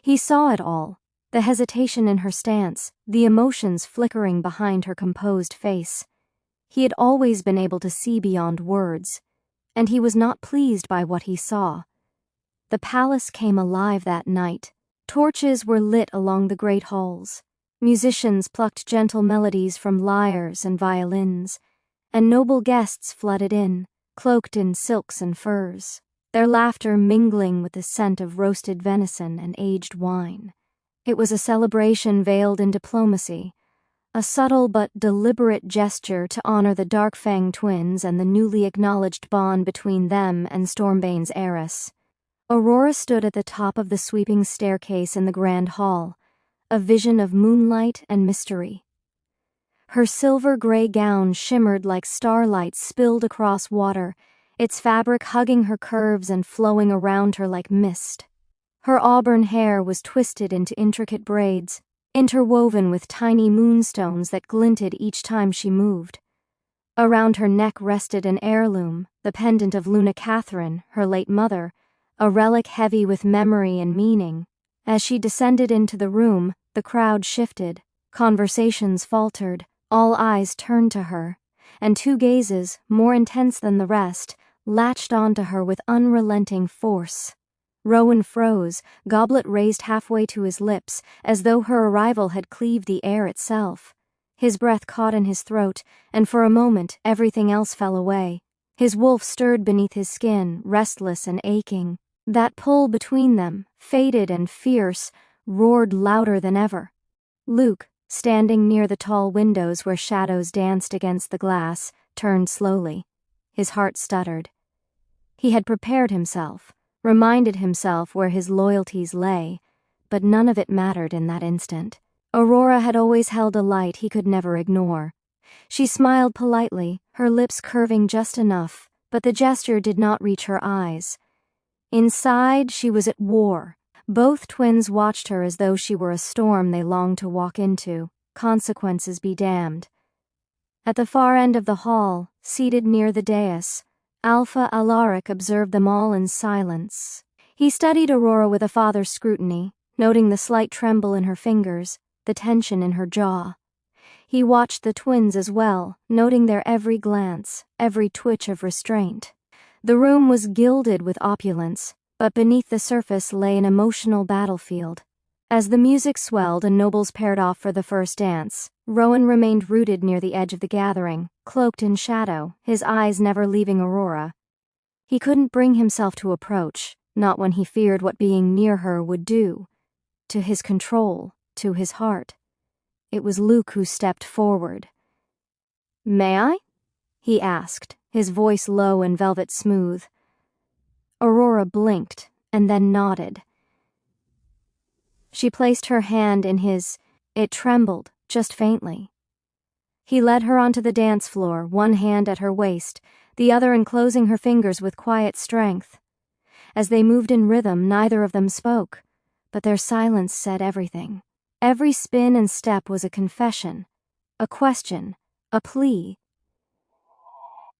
He saw it all, the hesitation in her stance, the emotions flickering behind her composed face. He had always been able to see beyond words, and he was not pleased by what he saw. The palace came alive that night. Torches were lit along the great halls. Musicians plucked gentle melodies from lyres and violins, and noble guests flooded in, cloaked in silks and furs, their laughter mingling with the scent of roasted venison and aged wine. It was a celebration veiled in diplomacy, a subtle but deliberate gesture to honor the Darkfang twins and the newly acknowledged bond between them and Stormbane's heiress. Aurora stood at the top of the sweeping staircase in the grand hall, a vision of moonlight and mystery. Her silver-gray gown shimmered like starlight spilled across water, its fabric hugging her curves and flowing around her like mist. Her auburn hair was twisted into intricate braids, interwoven with tiny moonstones that glinted each time she moved. Around her neck rested an heirloom, the pendant of Luna Catherine, her late mother, a relic heavy with memory and meaning. As she descended into the room, the crowd shifted, conversations faltered, all eyes turned to her, and 2 gazes, more intense than the rest, latched onto her with unrelenting force. Rowan froze, goblet raised halfway to his lips, as though her arrival had cleaved the air itself. His breath caught in his throat, and for a moment everything else fell away. His wolf stirred beneath his skin, restless and aching. That pull between them, faded and fierce, roared louder than ever. Luke, standing near the tall windows where shadows danced against the glass, turned slowly. His heart stuttered. He had prepared himself, reminded himself where his loyalties lay, but none of it mattered in that instant. Aurora had always held a light he could never ignore. She smiled politely, her lips curving just enough, but the gesture did not reach her eyes. Inside, she was at war. Both twins watched her as though she were a storm they longed to walk into. Consequences be damned. At the far end of the hall, seated near the dais, Alpha Alaric observed them all in silence. He studied Aurora with a father's scrutiny, noting the slight tremble in her fingers, the tension in her jaw. He watched the twins as well, noting their every glance, every twitch of restraint. The room was gilded with opulence, but beneath the surface lay an emotional battlefield. As the music swelled and nobles paired off for the first dance, Rowan remained rooted near the edge of the gathering, cloaked in shadow, his eyes never leaving Aurora. He couldn't bring himself to approach, not when he feared what being near her would do. To his control, to his heart. It was Luke who stepped forward. "May I?" he asked, his voice low and velvet smooth. Aurora blinked, and then nodded. She placed her hand in his. It trembled, just faintly. He led her onto the dance floor, one hand at her waist, the other enclosing her fingers with quiet strength. As they moved in rhythm, neither of them spoke, but their silence said everything. Every spin and step was a confession, a question, a plea.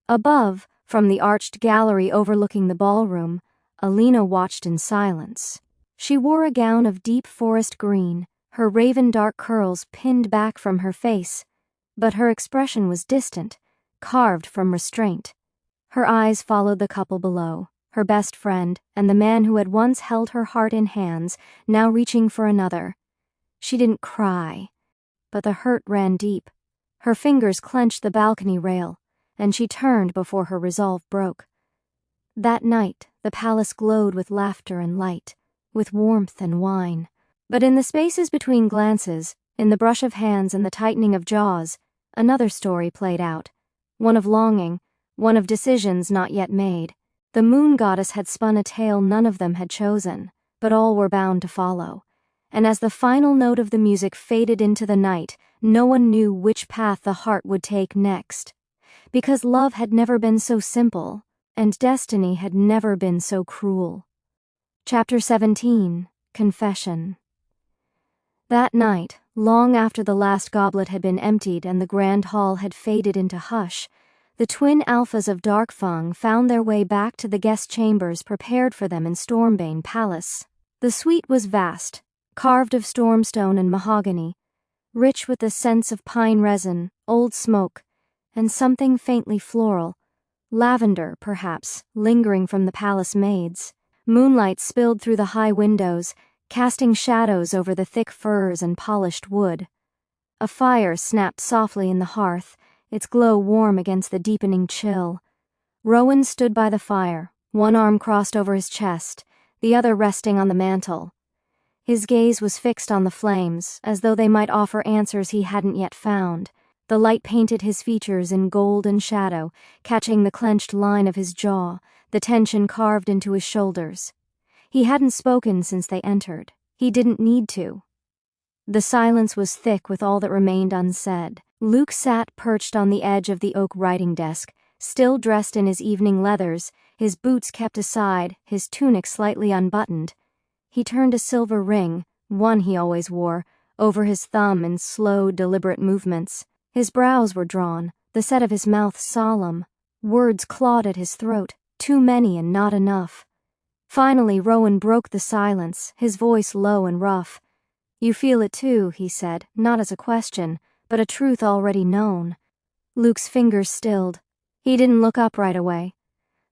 Above, from the arched gallery overlooking the ballroom, Alina watched in silence. She wore a gown of deep forest green, her raven dark curls pinned back from her face, but her expression was distant, carved from restraint. Her eyes followed the couple below, her best friend and the man who had once held her heart in hands, now reaching for another. She didn't cry, but the hurt ran deep. Her fingers clenched the balcony rail, and she turned before her resolve broke. That night, the palace glowed with laughter and light, with warmth and wine. But in the spaces between glances, in the brush of hands and the tightening of jaws, another story played out. One of longing, one of decisions not yet made. The moon goddess had spun a tale none of them had chosen, but all were bound to follow. And as the final note of the music faded into the night, no one knew which path the heart would take next. Because love had never been so simple, and destiny had never been so cruel. Chapter 17, Confession. That night, long after the last goblet had been emptied and the grand hall had faded into hush, the twin alphas of Darkfang found their way back to the guest chambers prepared for them in Stormbane Palace. The suite was vast, carved of stormstone and mahogany, rich with the scents of pine resin, old smoke, and something faintly floral, lavender, perhaps, lingering from the palace maids. Moonlight spilled through the high windows, casting shadows over the thick furs and polished wood. A fire snapped softly in the hearth, its glow warm against the deepening chill. Rowan stood by the fire, one arm crossed over his chest, the other resting on the mantel. His gaze was fixed on the flames, as though they might offer answers he hadn't yet found. The light painted his features in gold and shadow, catching the clenched line of his jaw, the tension carved into his shoulders. He hadn't spoken since they entered. He didn't need to. The silence was thick with all that remained unsaid. Luke sat perched on the edge of the oak writing desk, still dressed in his evening leathers, his boots kept aside, his tunic slightly unbuttoned. He turned a silver ring, one he always wore, over his thumb in slow, deliberate movements. His brows were drawn, the set of his mouth solemn. Words clawed at his throat, too many and not enough. Finally, Rowan broke the silence, his voice low and rough. "You feel it too," he said, not as a question, but a truth already known. Luke's fingers stilled. He didn't look up right away.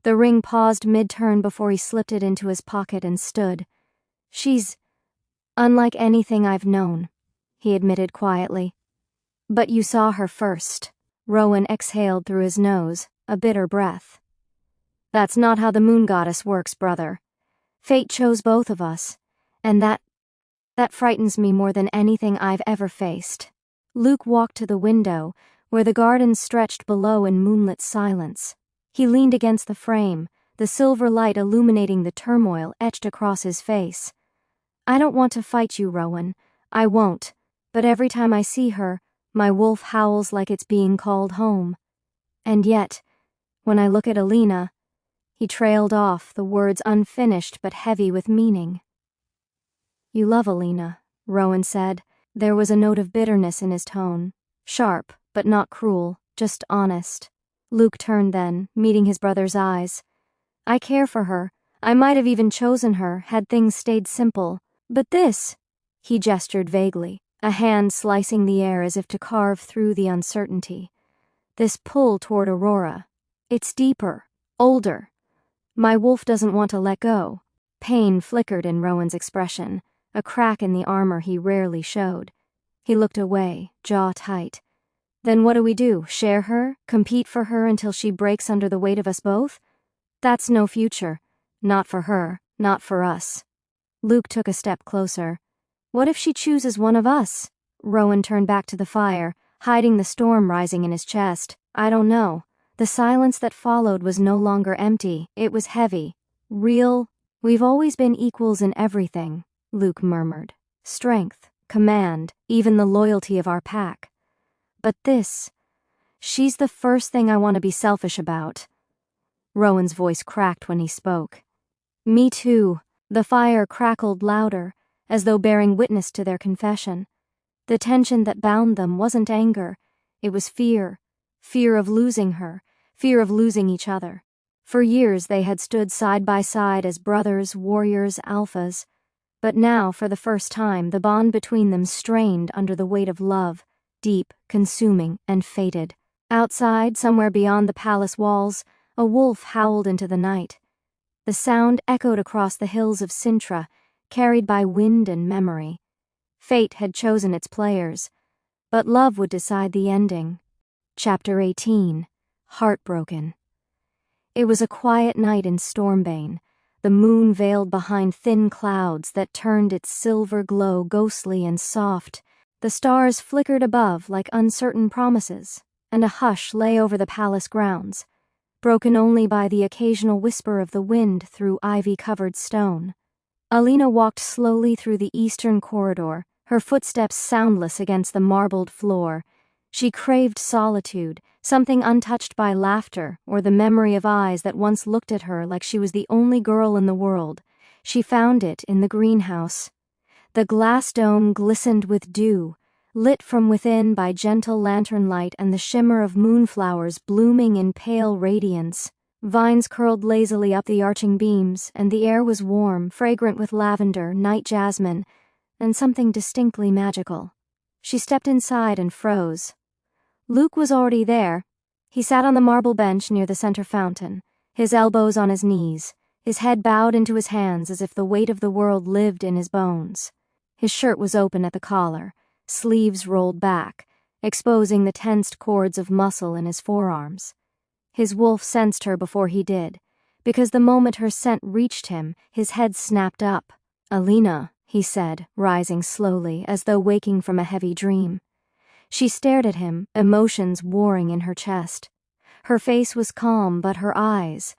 The ring paused mid-turn before he slipped it into his pocket and stood. "She's unlike anything I've known," he admitted quietly. But you saw her first. Rowan exhaled through his nose, a bitter breath. That's not how the moon goddess works, brother. Fate chose both of us, and that frightens me more than anything I've ever faced. Luke walked to the window, where the garden stretched below in moonlit silence. He leaned against the frame, the silver light illuminating the turmoil etched across his face. I don't want to fight you, Rowan. I won't. But every time I see her, my wolf howls like it's being called home. And yet, when I look at Alina... He trailed off, the words unfinished but heavy with meaning. You love Alina, Rowan said. There was a note of bitterness in his tone. Sharp, but not cruel, just honest. Luke turned then, meeting his brother's eyes. I care for her. I might have even chosen her, had things stayed simple. But this... He gestured vaguely, a hand slicing the air as if to carve through the uncertainty. This pull toward Aurora. It's deeper, older. My wolf doesn't want to let go. Pain flickered in Rowan's expression, a crack in the armor he rarely showed. He looked away, jaw tight. Then what do we do? Share her? Compete for her until she breaks under the weight of us both? That's no future. Not for her, not for us. Luke took a step closer. What if she chooses one of us? Rowan turned back to the fire, hiding the storm rising in his chest. I don't know. The silence that followed was no longer empty, it was heavy. Real. We've always been equals in everything, Luke murmured. Strength, command, even the loyalty of our pack. But this... She's the first thing I want to be selfish about. Rowan's voice cracked when he spoke. Me too. The fire crackled louder, as though bearing witness to their confession. The tension that bound them wasn't anger, it was fear. Fear of losing her. Fear of losing each other. For years they had stood side by side as brothers, warriors, alphas. But now, for the first time, the bond between them strained under the weight of love, deep, consuming, and fated. Outside, somewhere beyond the palace walls, a wolf howled into the night. The sound echoed across the hills of Cintra, carried by wind and memory. Fate had chosen its players, but love would decide the ending. Chapter 18. Heartbroken. It was a quiet night in Stormbbane, the moon veiled behind thin clouds that turned its silver glow ghostly and soft. The stars flickered above like uncertain promises, and a hush lay over the palace grounds, broken only by the occasional whisper of the wind through ivy-covered stone. Alina walked slowly through the eastern corridor, her footsteps soundless against the marbled floor. She craved solitude, something untouched by laughter or the memory of eyes that once looked at her like she was the only girl in the world. She found it in the greenhouse. The glass dome glistened with dew, lit from within by gentle lantern light and the shimmer of moonflowers blooming in pale radiance. Vines curled lazily up the arching beams, and the air was warm, fragrant with lavender, night jasmine, and something distinctly magical. She stepped inside and froze. Luke was already there. He sat on the marble bench near the center fountain, his elbows on his knees, his head bowed into his hands as if the weight of the world lived in his bones. His shirt was open at the collar, sleeves rolled back, exposing the tensed cords of muscle in his forearms. His wolf sensed her before he did, because the moment her scent reached him, his head snapped up. Alina, he said, rising slowly, as though waking from a heavy dream. She stared at him, emotions warring in her chest. Her face was calm, but her eyes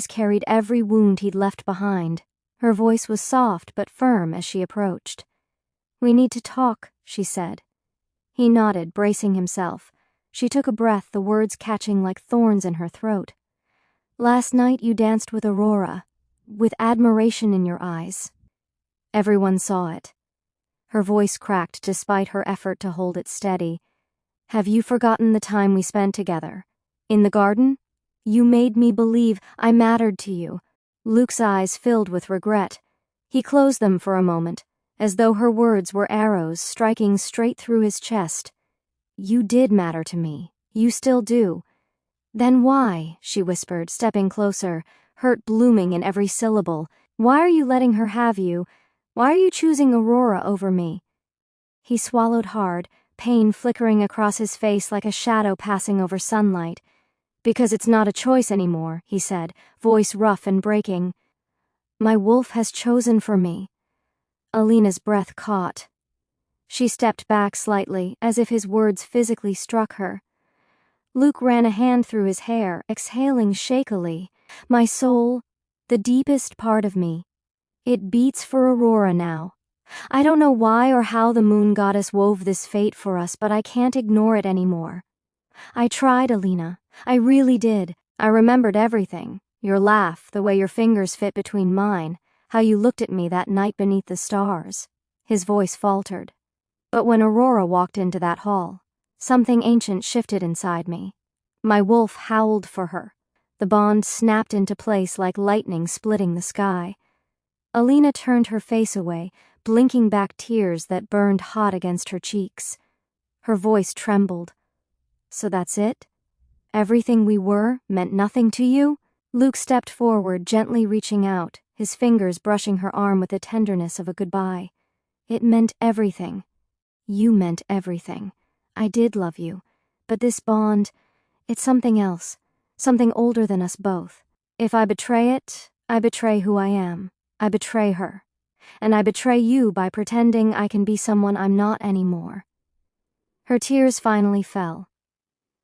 carried every wound he'd left behind. Her voice was soft but firm as she approached. We need to talk, she said. He nodded, bracing himself. She took a breath, the words catching like thorns in her throat. Last night you danced with Aurora, with admiration in your eyes. Everyone saw it. Her voice cracked despite her effort to hold it steady. Have you forgotten the time we spent together? In the garden? You made me believe I mattered to you. Luke's eyes filled with regret. He closed them for a moment, as though her words were arrows striking straight through his chest. You did matter to me. You still do. Then why, she whispered, stepping closer, hurt blooming in every syllable, why are you letting her have you? Why are you choosing Aurora over me? He swallowed hard, pain flickering across his face like a shadow passing over sunlight. "Because it's not a choice anymore," he said, voice rough and breaking. "My wolf has chosen for me." Alina's breath caught. She stepped back slightly, as if his words physically struck her. Luke ran a hand through his hair, exhaling shakily. "My soul, the deepest part of me. It beats for Aurora now. I don't know why or how the moon goddess wove this fate for us, but I can't ignore it anymore. I tried, Alina. I really did. I remembered everything. Your laugh, the way your fingers fit between mine, how you looked at me that night beneath the stars." His voice faltered. "But when Aurora walked into that hall, something ancient shifted inside me. My wolf howled for her. The bond snapped into place like lightning splitting the sky." Alina turned her face away, blinking back tears that burned hot against her cheeks. Her voice trembled. "So that's it? Everything we were meant nothing to you?" Luke stepped forward, gently reaching out, his fingers brushing her arm with the tenderness of a goodbye. "It meant everything. You meant everything. I did love you. But this bond, it's something else, something older than us both. If I betray it, I betray who I am. I betray her. And I betray you by pretending I can be someone I'm not anymore." Her tears finally fell.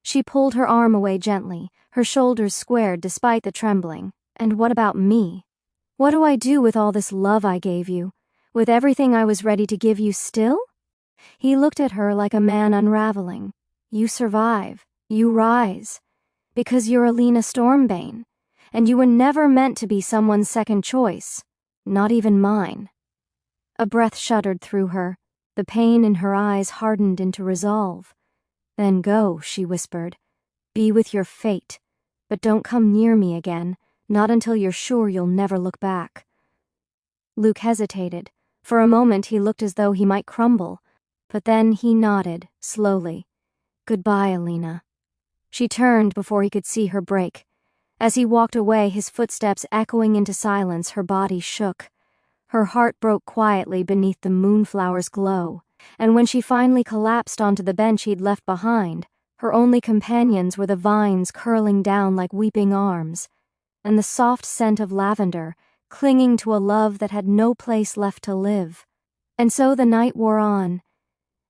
She pulled her arm away gently, her shoulders squared despite the trembling. "And what about me? What do I do with all this love I gave you? With everything I was ready to give you still?" He looked at her like a man unraveling. "You survive. You rise. Because you're Aurora Stormbane. And you were never meant to be someone's second choice. Not even mine." A breath shuddered through her. The pain in her eyes hardened into resolve. "Then go," she whispered. "Be with your fate. But don't come near me again, not until you're sure you'll never look back." Luke hesitated. For a moment he looked as though he might crumble. But then he nodded, slowly. "Goodbye, Alina." She turned before he could see her break. As he walked away, his footsteps echoing into silence, her body shook. Her heart broke quietly beneath the moonflower's glow, and when she finally collapsed onto the bench he'd left behind, her only companions were the vines curling down like weeping arms, and the soft scent of lavender, clinging to a love that had no place left to live. And so the night wore on,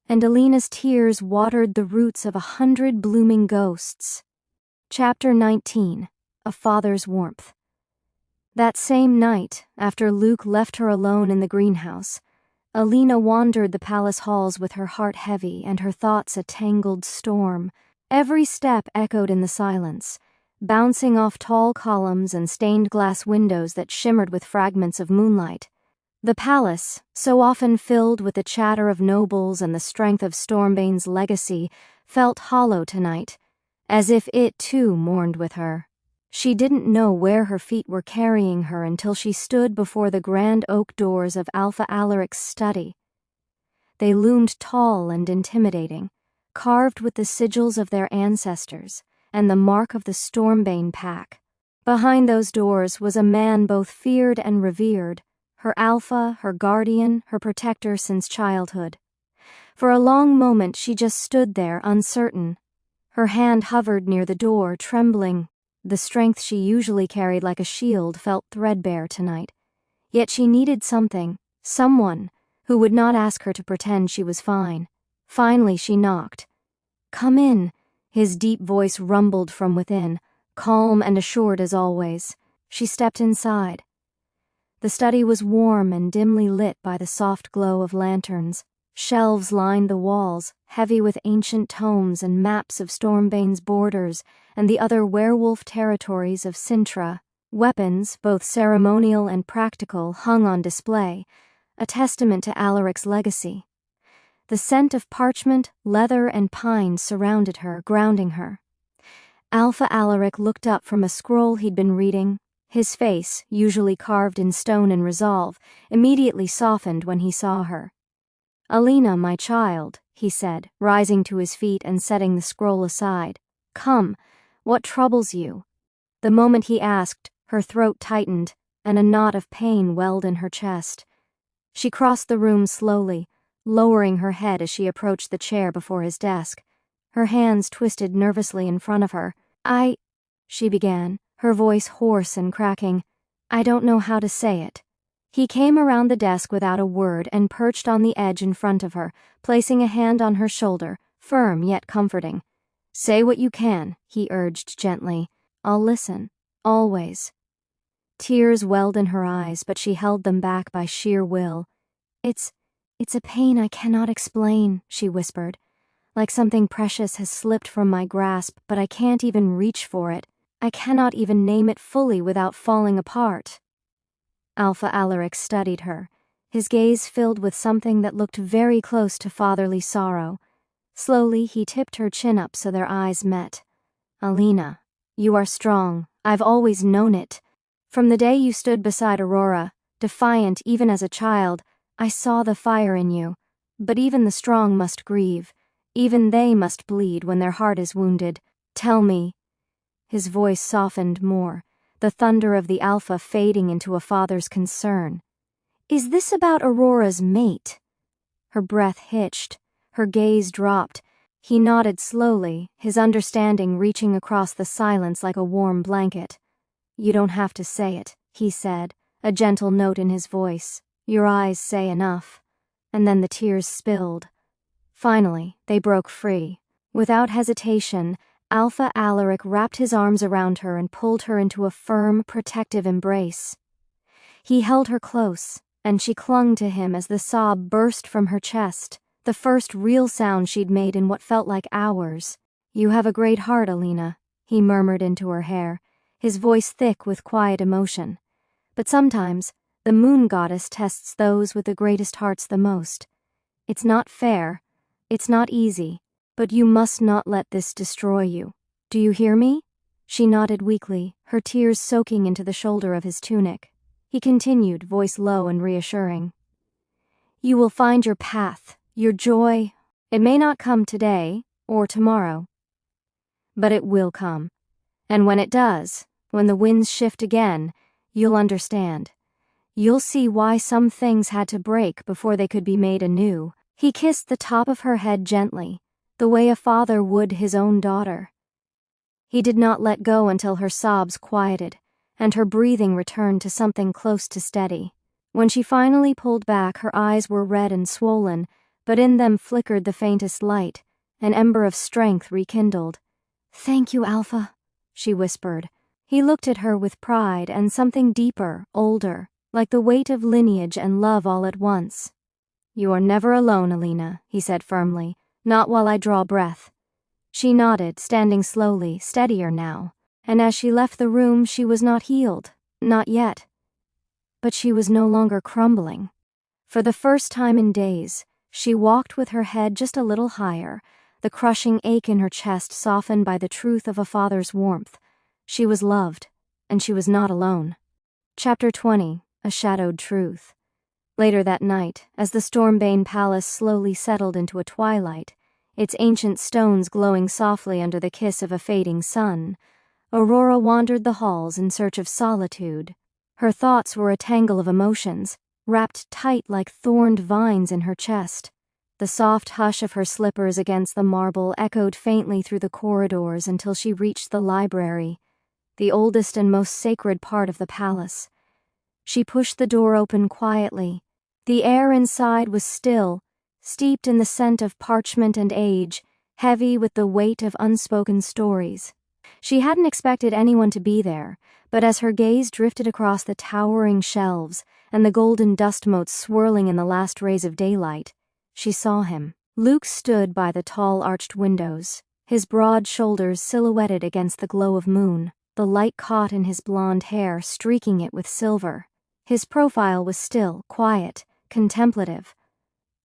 and Alina's tears watered the roots of 100 blooming ghosts. Chapter 19. A Father's Warmth. That same night, after Luke left her alone in the greenhouse, Alina wandered the palace halls with her heart heavy and her thoughts a tangled storm. Every step echoed in the silence, bouncing off tall columns and stained glass windows that shimmered with fragments of moonlight. The palace, so often filled with the chatter of nobles and the strength of Stormbane's legacy, felt hollow tonight, as if it too mourned with her. She didn't know where her feet were carrying her until she stood before the grand oak doors of Alpha Alaric's study. They loomed tall and intimidating, carved with the sigils of their ancestors and the mark of the Stormbane pack. Behind those doors was a man both feared and revered, her alpha, her guardian, her protector since childhood. For a long moment she just stood there, uncertain. Her hand hovered near the door, trembling. The strength she usually carried like a shield felt threadbare tonight. Yet she needed something, someone, who would not ask her to pretend she was fine. Finally she knocked. "Come in," his deep voice rumbled from within, calm and assured as always. She stepped inside. The study was warm and dimly lit by the soft glow of lanterns. Shelves lined the walls, heavy with ancient tomes and maps of Stormbane's borders and the other werewolf territories of Cintra. Weapons, both ceremonial and practical, hung on display, a testament to Alaric's legacy. The scent of parchment, leather, and pine surrounded her, grounding her. Alpha Alaric looked up from a scroll he'd been reading. His face, usually carved in stone and resolve, immediately softened when he saw her. "Alina, my child," he said, rising to his feet and setting the scroll aside. "Come, what troubles you?" The moment he asked, her throat tightened, and a knot of pain welled in her chest. She crossed the room slowly, lowering her head as she approached the chair before his desk. Her hands twisted nervously in front of her. She began, her voice hoarse and cracking. I don't know how to say it. He came around the desk without a word and perched on the edge in front of her, placing a hand on her shoulder, firm yet comforting. Say what you can, he urged gently. I'll listen. Always. Tears welled in her eyes, but she held them back by sheer will. It's a pain I cannot explain, she whispered. Like something precious has slipped from my grasp, but I can't even reach for it. I cannot even name it fully without falling apart. Alpha Alaric studied her, his gaze filled with something that looked very close to fatherly sorrow. Slowly, he tipped her chin up so their eyes met. Alina, you are strong. I've always known it. From the day you stood beside Aurora, defiant even as a child, I saw the fire in you. But even the strong must grieve. Even they must bleed when their heart is wounded. Tell me. His voice softened more, the thunder of the alpha fading into a father's concern. Is this about Aurora's mate? Her breath hitched, her gaze dropped. He nodded slowly, his understanding reaching across the silence like a warm blanket. You don't have to say it, he said, a gentle note in his voice. Your eyes say enough. And then the tears spilled. Finally, they broke free. Without hesitation, Alpha Alaric wrapped his arms around her and pulled her into a firm, protective embrace. He held her close, and she clung to him as the sob burst from her chest, the first real sound she'd made in what felt like hours. You have a great heart, Alina, he murmured into her hair, his voice thick with quiet emotion. But sometimes, the moon goddess tests those with the greatest hearts the most. It's not fair, it's not easy, but you must not let this destroy you. Do you hear me? She nodded weakly, her tears soaking into the shoulder of his tunic. He continued, voice low and reassuring. You will find your path, your joy. It may not come today or tomorrow, but it will come. And when it does, when the winds shift again, you'll understand. You'll see why some things had to break before they could be made anew. He kissed the top of her head gently, the way a father would his own daughter. He did not let go until her sobs quieted, and her breathing returned to something close to steady. When she finally pulled back, her eyes were red and swollen, but in them flickered the faintest light, an ember of strength rekindled. Thank you, Alpha, she whispered. He looked at her with pride and something deeper, older, like the weight of lineage and love all at once. You are never alone, Alina, he said firmly. Not while I draw breath. She nodded, standing slowly, steadier now, and as she left the room she was not healed, not yet. But she was no longer crumbling. For the first time in days, she walked with her head just a little higher, the crushing ache in her chest softened by the truth of a father's warmth. She was loved, and she was not alone. Chapter 20, A Shadowed Truth. Later that night, as the Stormbane palace slowly settled into a twilight, its ancient stones glowing softly under the kiss of a fading sun, Aurora wandered the halls in search of solitude. Her thoughts were a tangle of emotions, wrapped tight like thorned vines in her chest. The soft hush of her slippers against the marble echoed faintly through the corridors until she reached the library, the oldest and most sacred part of the palace. She pushed the door open quietly. The air inside was still, steeped in the scent of parchment and age, heavy with the weight of unspoken stories. She hadn't expected anyone to be there, but as her gaze drifted across the towering shelves and the golden dust motes swirling in the last rays of daylight, she saw him. Luke stood by the tall arched windows, his broad shoulders silhouetted against the glow of moon, the light caught in his blonde hair, streaking it with silver. His profile was still, quiet, contemplative.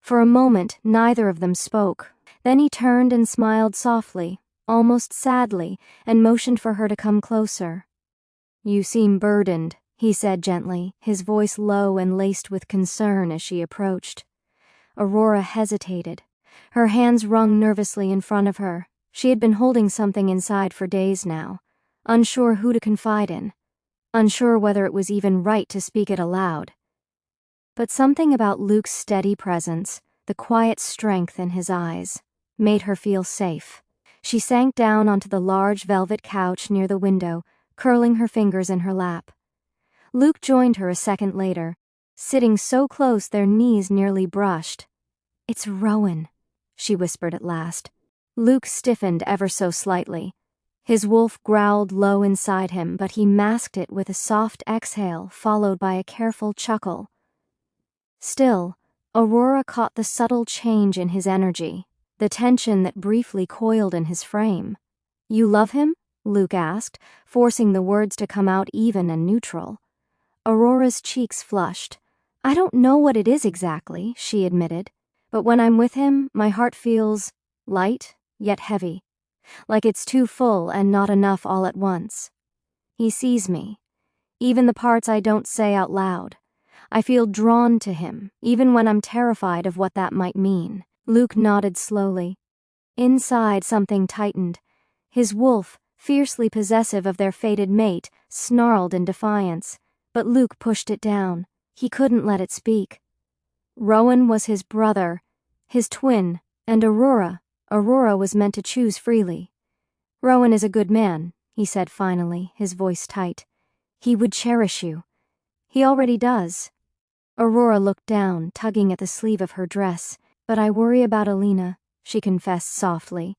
For a moment, neither of them spoke. Then he turned and smiled softly, almost sadly, and motioned for her to come closer. You seem burdened, he said gently, his voice low and laced with concern as she approached. Aurora hesitated. Her hands wrung nervously in front of her. She had been holding something inside for days now, unsure who to confide in, unsure whether it was even right to speak it aloud. But something about Luke's steady presence, the quiet strength in his eyes, made her feel safe. She sank down onto the large velvet couch near the window, curling her fingers in her lap. Luke joined her a second later, sitting so close their knees nearly brushed. "It's Rowan," she whispered at last. Luke stiffened ever so slightly. His wolf growled low inside him, but he masked it with a soft exhale followed by a careful chuckle. Still, Aurora caught the subtle change in his energy, the tension that briefly coiled in his frame. "You love him?" Luke asked, forcing the words to come out even and neutral. Aurora's cheeks flushed. "I don't know what it is exactly," she admitted, "but when I'm with him, my heart feels light, yet heavy. Like it's too full and not enough all at once. He sees me, even the parts I don't say out loud. I feel drawn to him, even when I'm terrified of what that might mean." Luke nodded slowly. Inside, something tightened. His wolf, fiercely possessive of their fated mate, snarled in defiance, but Luke pushed it down. He couldn't let it speak. Rowan was his brother, his twin, and Aurora was meant to choose freely. "Rowan is a good man," he said finally, his voice tight. "He would cherish you. He already does." Aurora looked down, tugging at the sleeve of her dress. "But I worry about Alina," she confessed softly.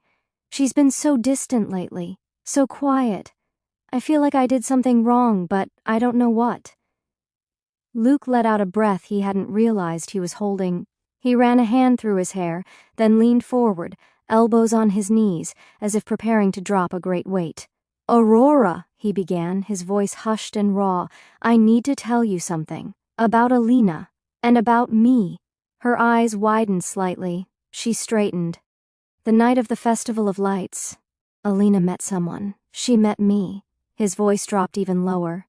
"She's been so distant lately, so quiet. I feel like I did something wrong, but I don't know what." Luke let out a breath he hadn't realized he was holding. He ran a hand through his hair, then leaned forward, elbows on his knees, as if preparing to drop a great weight. "Aurora," he began, his voice hushed and raw, "I need to tell you something. About Alina. And about me." Her eyes widened slightly. She straightened. "The night of the Festival of Lights, Alina met someone. She met me." His voice dropped even lower.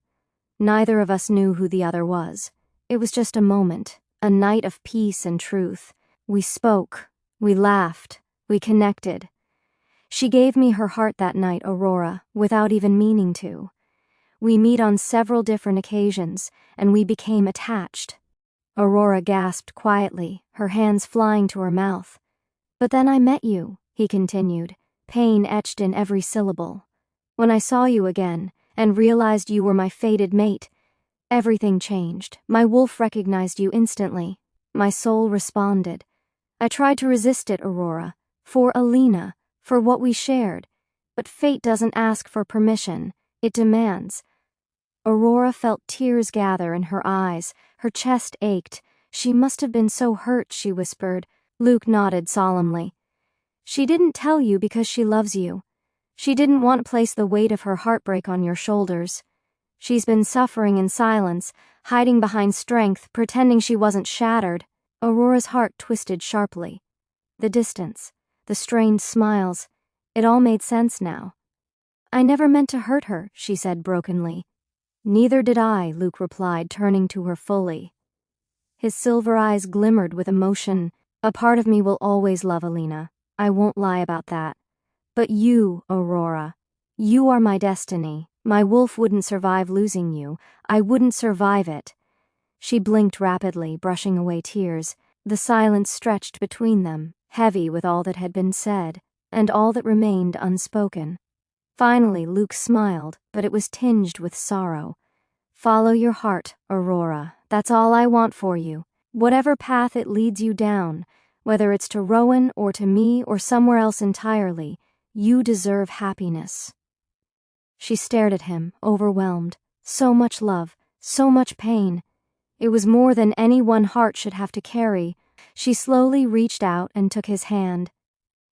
"Neither of us knew who the other was. It was just a moment, a night of peace and truth. We spoke, we laughed, we connected. She gave me her heart that night, Aurora, without even meaning to. We meet on several different occasions, and we became attached." Aurora gasped quietly, her hands flying to her mouth. "But then I met you," he continued, pain etched in every syllable. "When I saw you again, and realized you were my fated mate, everything changed. My wolf recognized you instantly. My soul responded. I tried to resist it, Aurora, for Alina, for what we shared. But fate doesn't ask for permission, it demands." Aurora felt tears gather in her eyes, her chest ached. "She must have been so hurt," she whispered. Luke nodded solemnly. "She didn't tell you because she loves you. She didn't want to place the weight of her heartbreak on your shoulders. She's been suffering in silence, hiding behind strength, pretending she wasn't shattered." Aurora's heart twisted sharply. The distance, the strained smiles, it all made sense now. "I never meant to hurt her," she said brokenly. "Neither did I," Luke replied, turning to her fully. His silver eyes glimmered with emotion. "A part of me will always love Alina. I won't lie about that. But you, Aurora, you are my destiny. My wolf wouldn't survive losing you. I wouldn't survive it." She blinked rapidly, brushing away tears. The silence stretched between them, heavy with all that had been said, and all that remained unspoken. Finally, Luke smiled, but it was tinged with sorrow. "Follow your heart, Aurora. That's all I want for you. Whatever path it leads you down, whether it's to Rowan or to me or somewhere else entirely, you deserve happiness." She stared at him, overwhelmed. So much love, so much pain. It was more than any one heart should have to carry. She slowly reached out and took his hand.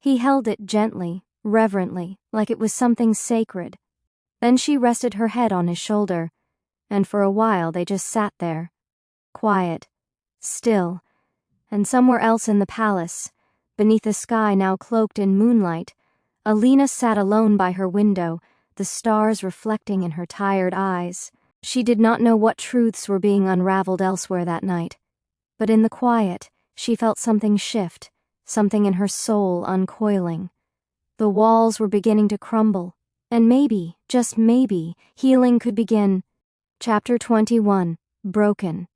He held it gently, reverently, like it was something sacred. Then she rested her head on his shoulder, and for a while they just sat there, quiet, still, and somewhere else in the palace, beneath a sky now cloaked in moonlight, Alina sat alone by her window, the stars reflecting in her tired eyes. She did not know what truths were being unraveled elsewhere that night, but in the quiet, she felt something shift, something in her soul uncoiling. The walls were beginning to crumble, and maybe, just maybe, healing could begin. Chapter 21. Broken.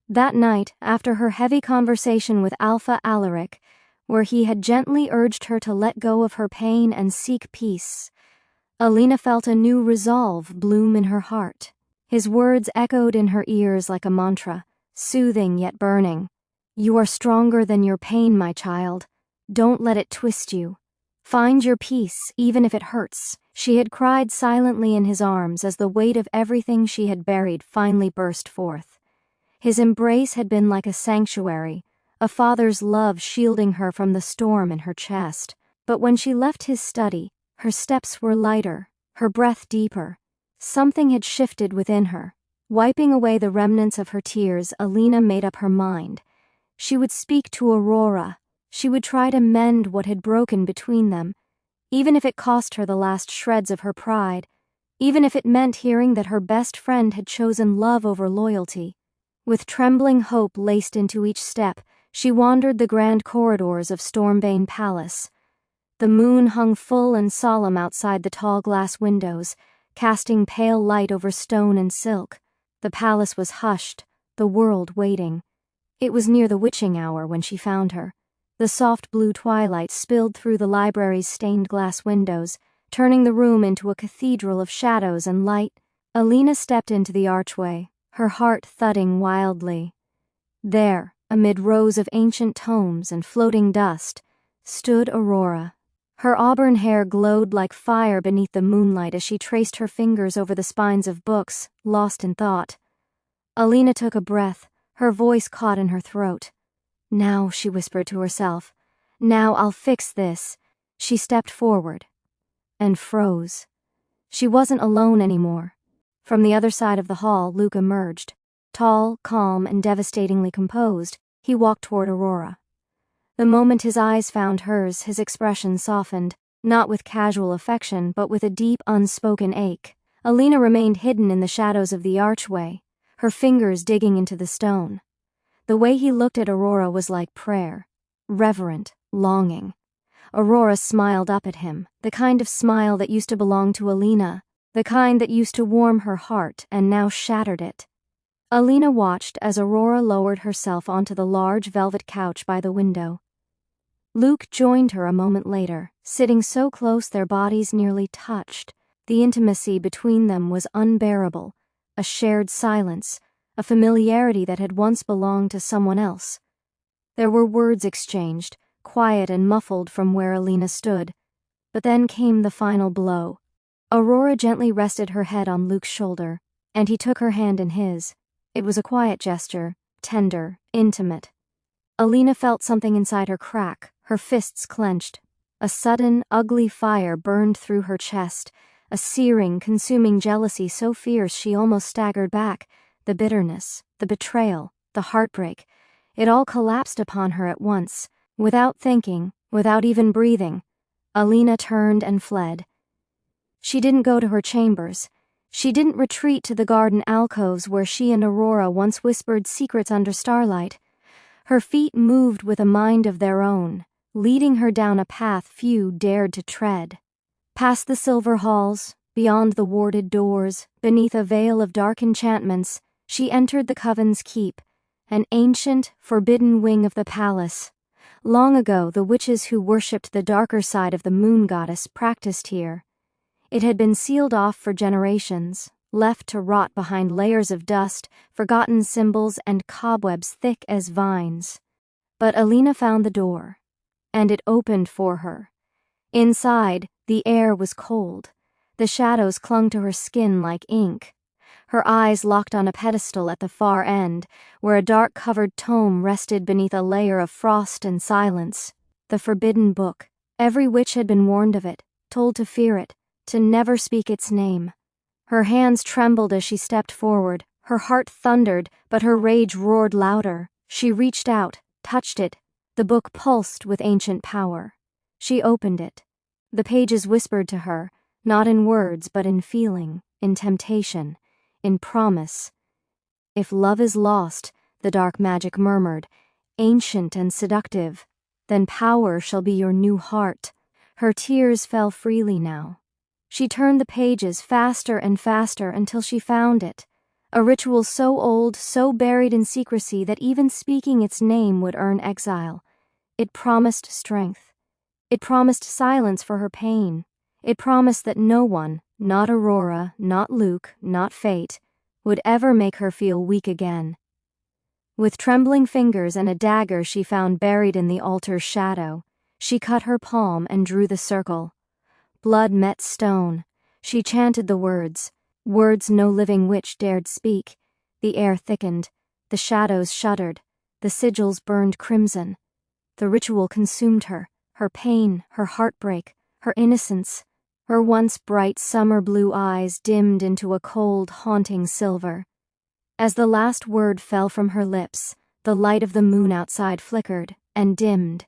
That night, after her heavy conversation with Alpha Alaric, where he had gently urged her to let go of her pain and seek peace, Alina felt a new resolve bloom in her heart. His words echoed in her ears like a mantra, soothing yet burning. "You are stronger than your pain, my child. Don't let it twist you. Find your peace, even if it hurts." She had cried silently in his arms as the weight of everything she had buried finally burst forth. His embrace had been like a sanctuary, a father's love shielding her from the storm in her chest. But when she left his study, her steps were lighter, her breath deeper. Something had shifted within her. Wiping away the remnants of her tears, Alina made up her mind. She would speak to Aurora. She would try to mend what had broken between them, even if it cost her the last shreds of her pride, even if it meant hearing that her best friend had chosen love over loyalty. With trembling hope laced into each step, she wandered the grand corridors of Stormbane Palace. The moon hung full and solemn outside the tall glass windows, casting pale light over stone and silk. The palace was hushed, the world waiting. It was near the witching hour when she found her. The soft blue twilight spilled through the library's stained glass windows, turning the room into a cathedral of shadows and light. Alina stepped into the archway, her heart thudding wildly. There, amid rows of ancient tomes and floating dust, stood Aurora. Her auburn hair glowed like fire beneath the moonlight as she traced her fingers over the spines of books, lost in thought. Alina took a breath, her voice caught in her throat. "Now," she whispered to herself, "now I'll fix this." She stepped forward and froze. She wasn't alone anymore. From the other side of the hall, Luke emerged. Tall, calm, and devastatingly composed, he walked toward Aurora. The moment his eyes found hers, his expression softened, not with casual affection, but with a deep, unspoken ache. Alina remained hidden in the shadows of the archway, her fingers digging into the stone. The way he looked at Aurora was like prayer, reverent, longing. Aurora smiled up at him, the kind of smile that used to belong to Alina, the kind that used to warm her heart and now shattered it. Alina watched as Aurora lowered herself onto the large velvet couch by the window. Luke joined her a moment later, sitting so close their bodies nearly touched. The intimacy between them was unbearable, a shared silence, a familiarity that had once belonged to someone else. There were words exchanged, quiet and muffled from where Alina stood. But then came the final blow. Aurora gently rested her head on Luke's shoulder, and he took her hand in his. It was a quiet gesture, tender, intimate. Alina felt something inside her crack, her fists clenched. A sudden, ugly fire burned through her chest, a searing, consuming jealousy so fierce she almost staggered back. The bitterness, the betrayal, the heartbreak, it all collapsed upon her at once. Without thinking, without even breathing, Alina turned and fled. She didn't go to her chambers. She didn't retreat to the garden alcoves where she and Aurora once whispered secrets under starlight. Her feet moved with a mind of their own, leading her down a path few dared to tread. Past the silver halls, beyond the warded doors, beneath a veil of dark enchantments, she entered the Coven's keep, an ancient, forbidden wing of the palace. Long ago, the witches who worshipped the darker side of the moon goddess practiced here. It had been sealed off for generations, left to rot behind layers of dust, forgotten symbols, and cobwebs thick as vines. But Alina found the door, and it opened for her. Inside, the air was cold. The shadows clung to her skin like ink. Her eyes locked on a pedestal at the far end, where a dark-covered tome rested beneath a layer of frost and silence. The forbidden book. Every witch had been warned of it, told to fear it, to never speak its name. Her hands trembled as she stepped forward. Her heart thundered, but her rage roared louder. She reached out, touched it. The book pulsed with ancient power. She opened it. The pages whispered to her, not in words but in feeling, in temptation, in promise. "If love is lost," the dark magic murmured, "ancient and seductive, then power shall be your new heart." Her tears fell freely now. She turned the pages faster and faster until she found it. A ritual so old, so buried in secrecy that even speaking its name would earn exile. It promised strength. It promised silence for her pain. It promised that no one, not Aurora, not Luke, not fate, would ever make her feel weak again. With trembling fingers and a dagger she found buried in the altar's shadow, she cut her palm and drew the circle. Blood met stone. She chanted the words no living witch dared speak. The air thickened, the shadows shuddered, the sigils burned crimson. The ritual consumed her pain, her heartbreak, her innocence. Her once bright summer blue eyes dimmed into a cold, haunting silver. As the last word fell from her lips, the light of the moon outside flickered and dimmed,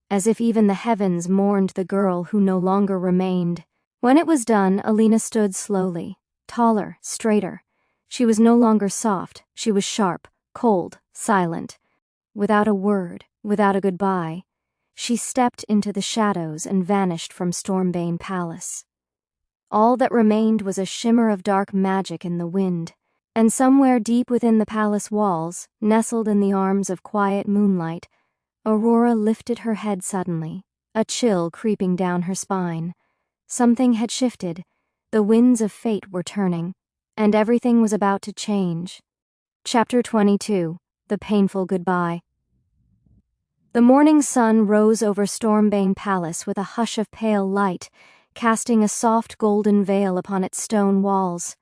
as if even the heavens mourned the girl who no longer remained. When it was done, Alina stood slowly, taller, straighter. She was no longer soft, she was sharp, cold, silent. Without a word, without a goodbye, she stepped into the shadows and vanished from Stormbane Palace. All that remained was a shimmer of dark magic in the wind. And somewhere deep within the palace walls, nestled in the arms of quiet moonlight, Aurora lifted her head suddenly, a chill creeping down her spine. Something had shifted, the winds of fate were turning, and everything was about to change. Chapter 22. The Painful Goodbye. The morning sun rose over Stormbane Palace with a hush of pale light, casting a soft golden veil upon its stone walls.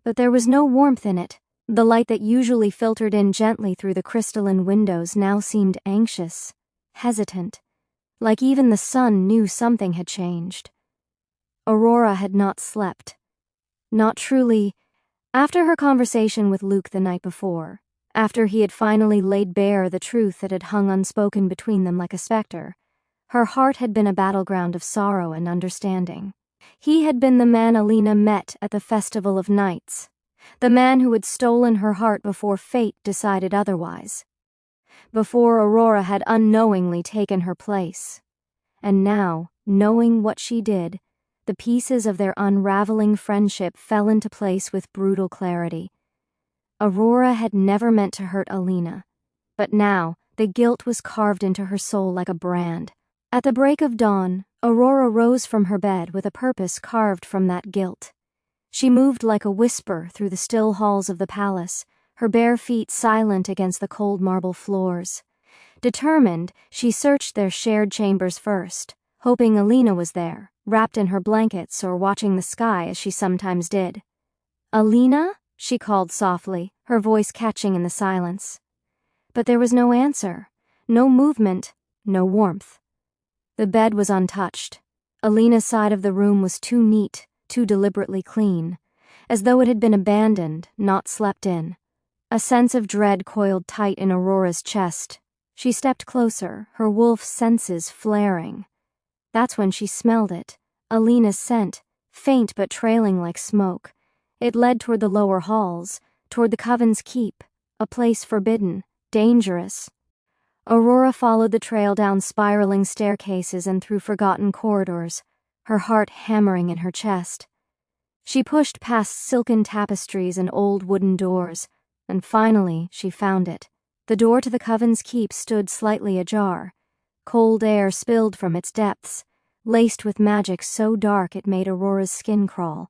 But there was no warmth in it. The light that usually filtered in gently through the crystalline windows now seemed anxious, hesitant, like even the sun knew something had changed. Aurora had not slept. Not truly. After her conversation with Luke the night before, after he had finally laid bare the truth that had hung unspoken between them like a specter, her heart had been a battleground of sorrow and understanding. He had been the man Alina met at the Festival of Nights, the man who had stolen her heart before fate decided otherwise, before Aurora had unknowingly taken her place. And now, knowing what she did, the pieces of their unraveling friendship fell into place with brutal clarity. Aurora had never meant to hurt Alina, but now the guilt was carved into her soul like a brand. At the break of dawn, Aurora rose from her bed with a purpose carved from that guilt. She moved like a whisper through the still halls of the palace, her bare feet silent against the cold marble floors. Determined, she searched their shared chambers first, hoping Alina was there, wrapped in her blankets or watching the sky as she sometimes did. "Alina?" she called softly, her voice catching in the silence. But there was no answer, no movement, no warmth. The bed was untouched. Alina's side of the room was too neat, too deliberately clean, as though it had been abandoned, not slept in. A sense of dread coiled tight in Aurora's chest. She stepped closer, her wolf senses flaring. That's when she smelled it, Alina's scent, faint but trailing like smoke. It led toward the lower halls, toward the Coven's keep, a place forbidden, dangerous. Aurora followed the trail down spiraling staircases and through forgotten corridors, her heart hammering in her chest. She pushed past silken tapestries and old wooden doors, and finally she found it. The door to the Coven's keep stood slightly ajar. Cold air spilled from its depths, laced with magic so dark it made Aurora's skin crawl.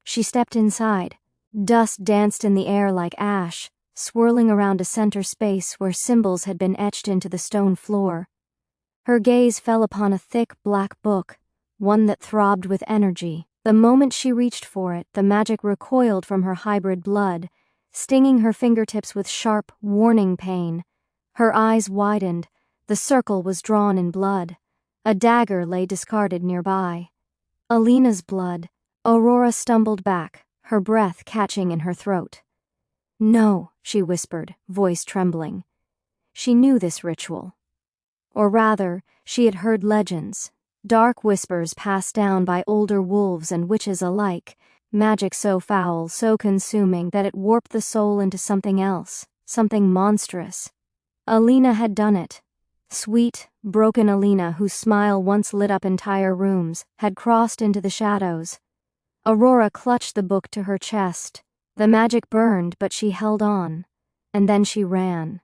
She stepped inside. Dust danced in the air like ash, swirling around a center space where symbols had been etched into the stone floor. Her gaze fell upon a thick black book, one that throbbed with energy. The moment she reached for it, the magic recoiled from her hybrid blood, stinging her fingertips with sharp, warning pain. Her eyes widened. The circle was drawn in blood. A dagger lay discarded nearby. Alina's blood. Aurora stumbled back, her breath catching in her throat. "No," she whispered, voice trembling. She knew this ritual. Or rather, she had heard legends, dark whispers passed down by older wolves and witches alike, magic so foul, so consuming that it warped the soul into something else, something monstrous. Alina had done it. Sweet, broken Alina, whose smile once lit up entire rooms, had crossed into the shadows. Aurora clutched the book to her chest. The magic burned, but she held on. And then she ran.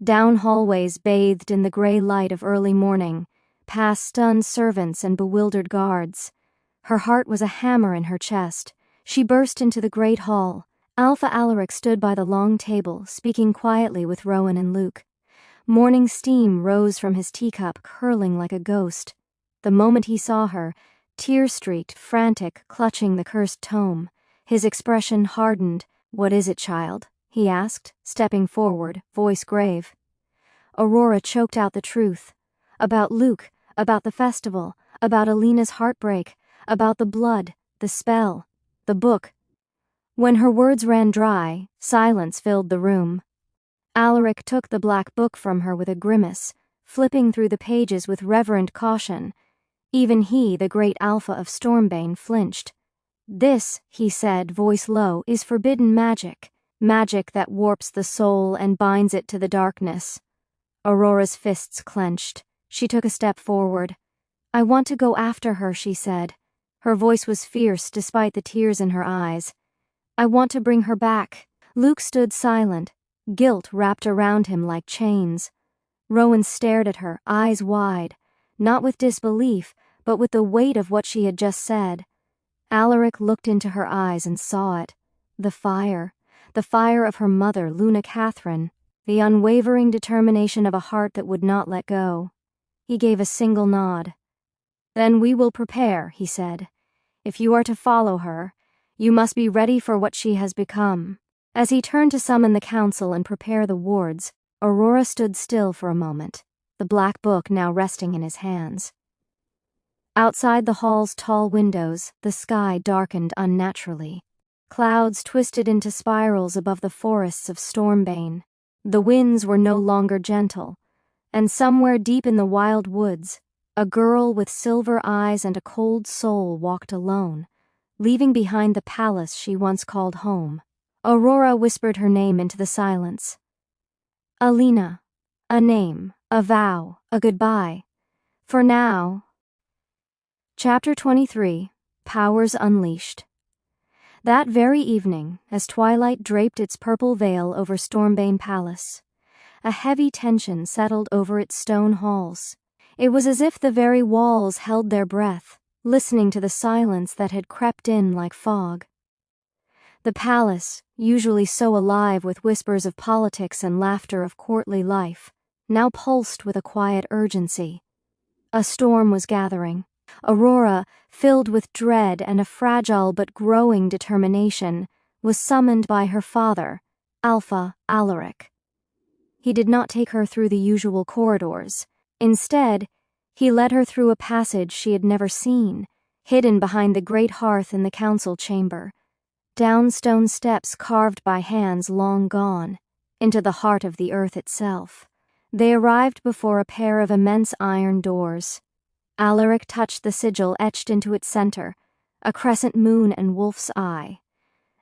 Down hallways bathed in the gray light of early morning, past stunned servants and bewildered guards. Her heart was a hammer in her chest. She burst into the great hall. Alpha Alaric stood by the long table, speaking quietly with Rowan and Luke. Morning steam rose from his teacup, curling like a ghost. The moment he saw her, tear-streaked, frantic, clutching the cursed tome, his expression hardened. "What is it, child?" he asked, stepping forward, voice grave. Aurora choked out the truth. About Luke, about the festival, about Alina's heartbreak, about the blood, the spell, the book. When her words ran dry, silence filled the room. Alaric took the black book from her with a grimace, flipping through the pages with reverent caution. Even he, the great Alpha of Stormbane, flinched. "This," he said, voice low, "is forbidden magic. Magic that warps the soul and binds it to the darkness." Aurora's fists clenched. She took a step forward. "I want to go after her," she said. Her voice was fierce despite the tears in her eyes. "I want to bring her back." Luke stood silent, guilt wrapped around him like chains. Rowan stared at her, eyes wide, not with disbelief, but with the weight of what she had just said. Alaric looked into her eyes and saw it. The fire of her mother, Luna Catherine, the unwavering determination of a heart that would not let go. He gave a single nod. "Then we will prepare," he said. "If you are to follow her, you must be ready for what she has become." As he turned to summon the council and prepare the wards, Aurora stood still for a moment, the black book now resting in his hands. Outside the hall's tall windows, the sky darkened unnaturally. Clouds twisted into spirals above the forests of Stormbane. The winds were no longer gentle, and somewhere deep in the wild woods, a girl with silver eyes and a cold soul walked alone, leaving behind the palace she once called home. Aurora whispered her name into the silence. Alina. A name, a vow, a goodbye. For now. Chapter 23. Powers Unleashed. That very evening, as twilight draped its purple veil over Stormbane Palace, a heavy tension settled over its stone halls. It was as if the very walls held their breath, listening to the silence that had crept in like fog. The palace, usually so alive with whispers of politics and laughter of courtly life, now pulsed with a quiet urgency. A storm was gathering. Aurora, filled with dread and a fragile but growing determination, was summoned by her father, Alpha Alaric. He did not take her through the usual corridors. Instead, he led her through a passage she had never seen, hidden behind the great hearth in the council chamber, down stone steps carved by hands long gone, into the heart of the earth itself. They arrived before a pair of immense iron doors. Alaric touched the sigil etched into its center, a crescent moon and wolf's eye,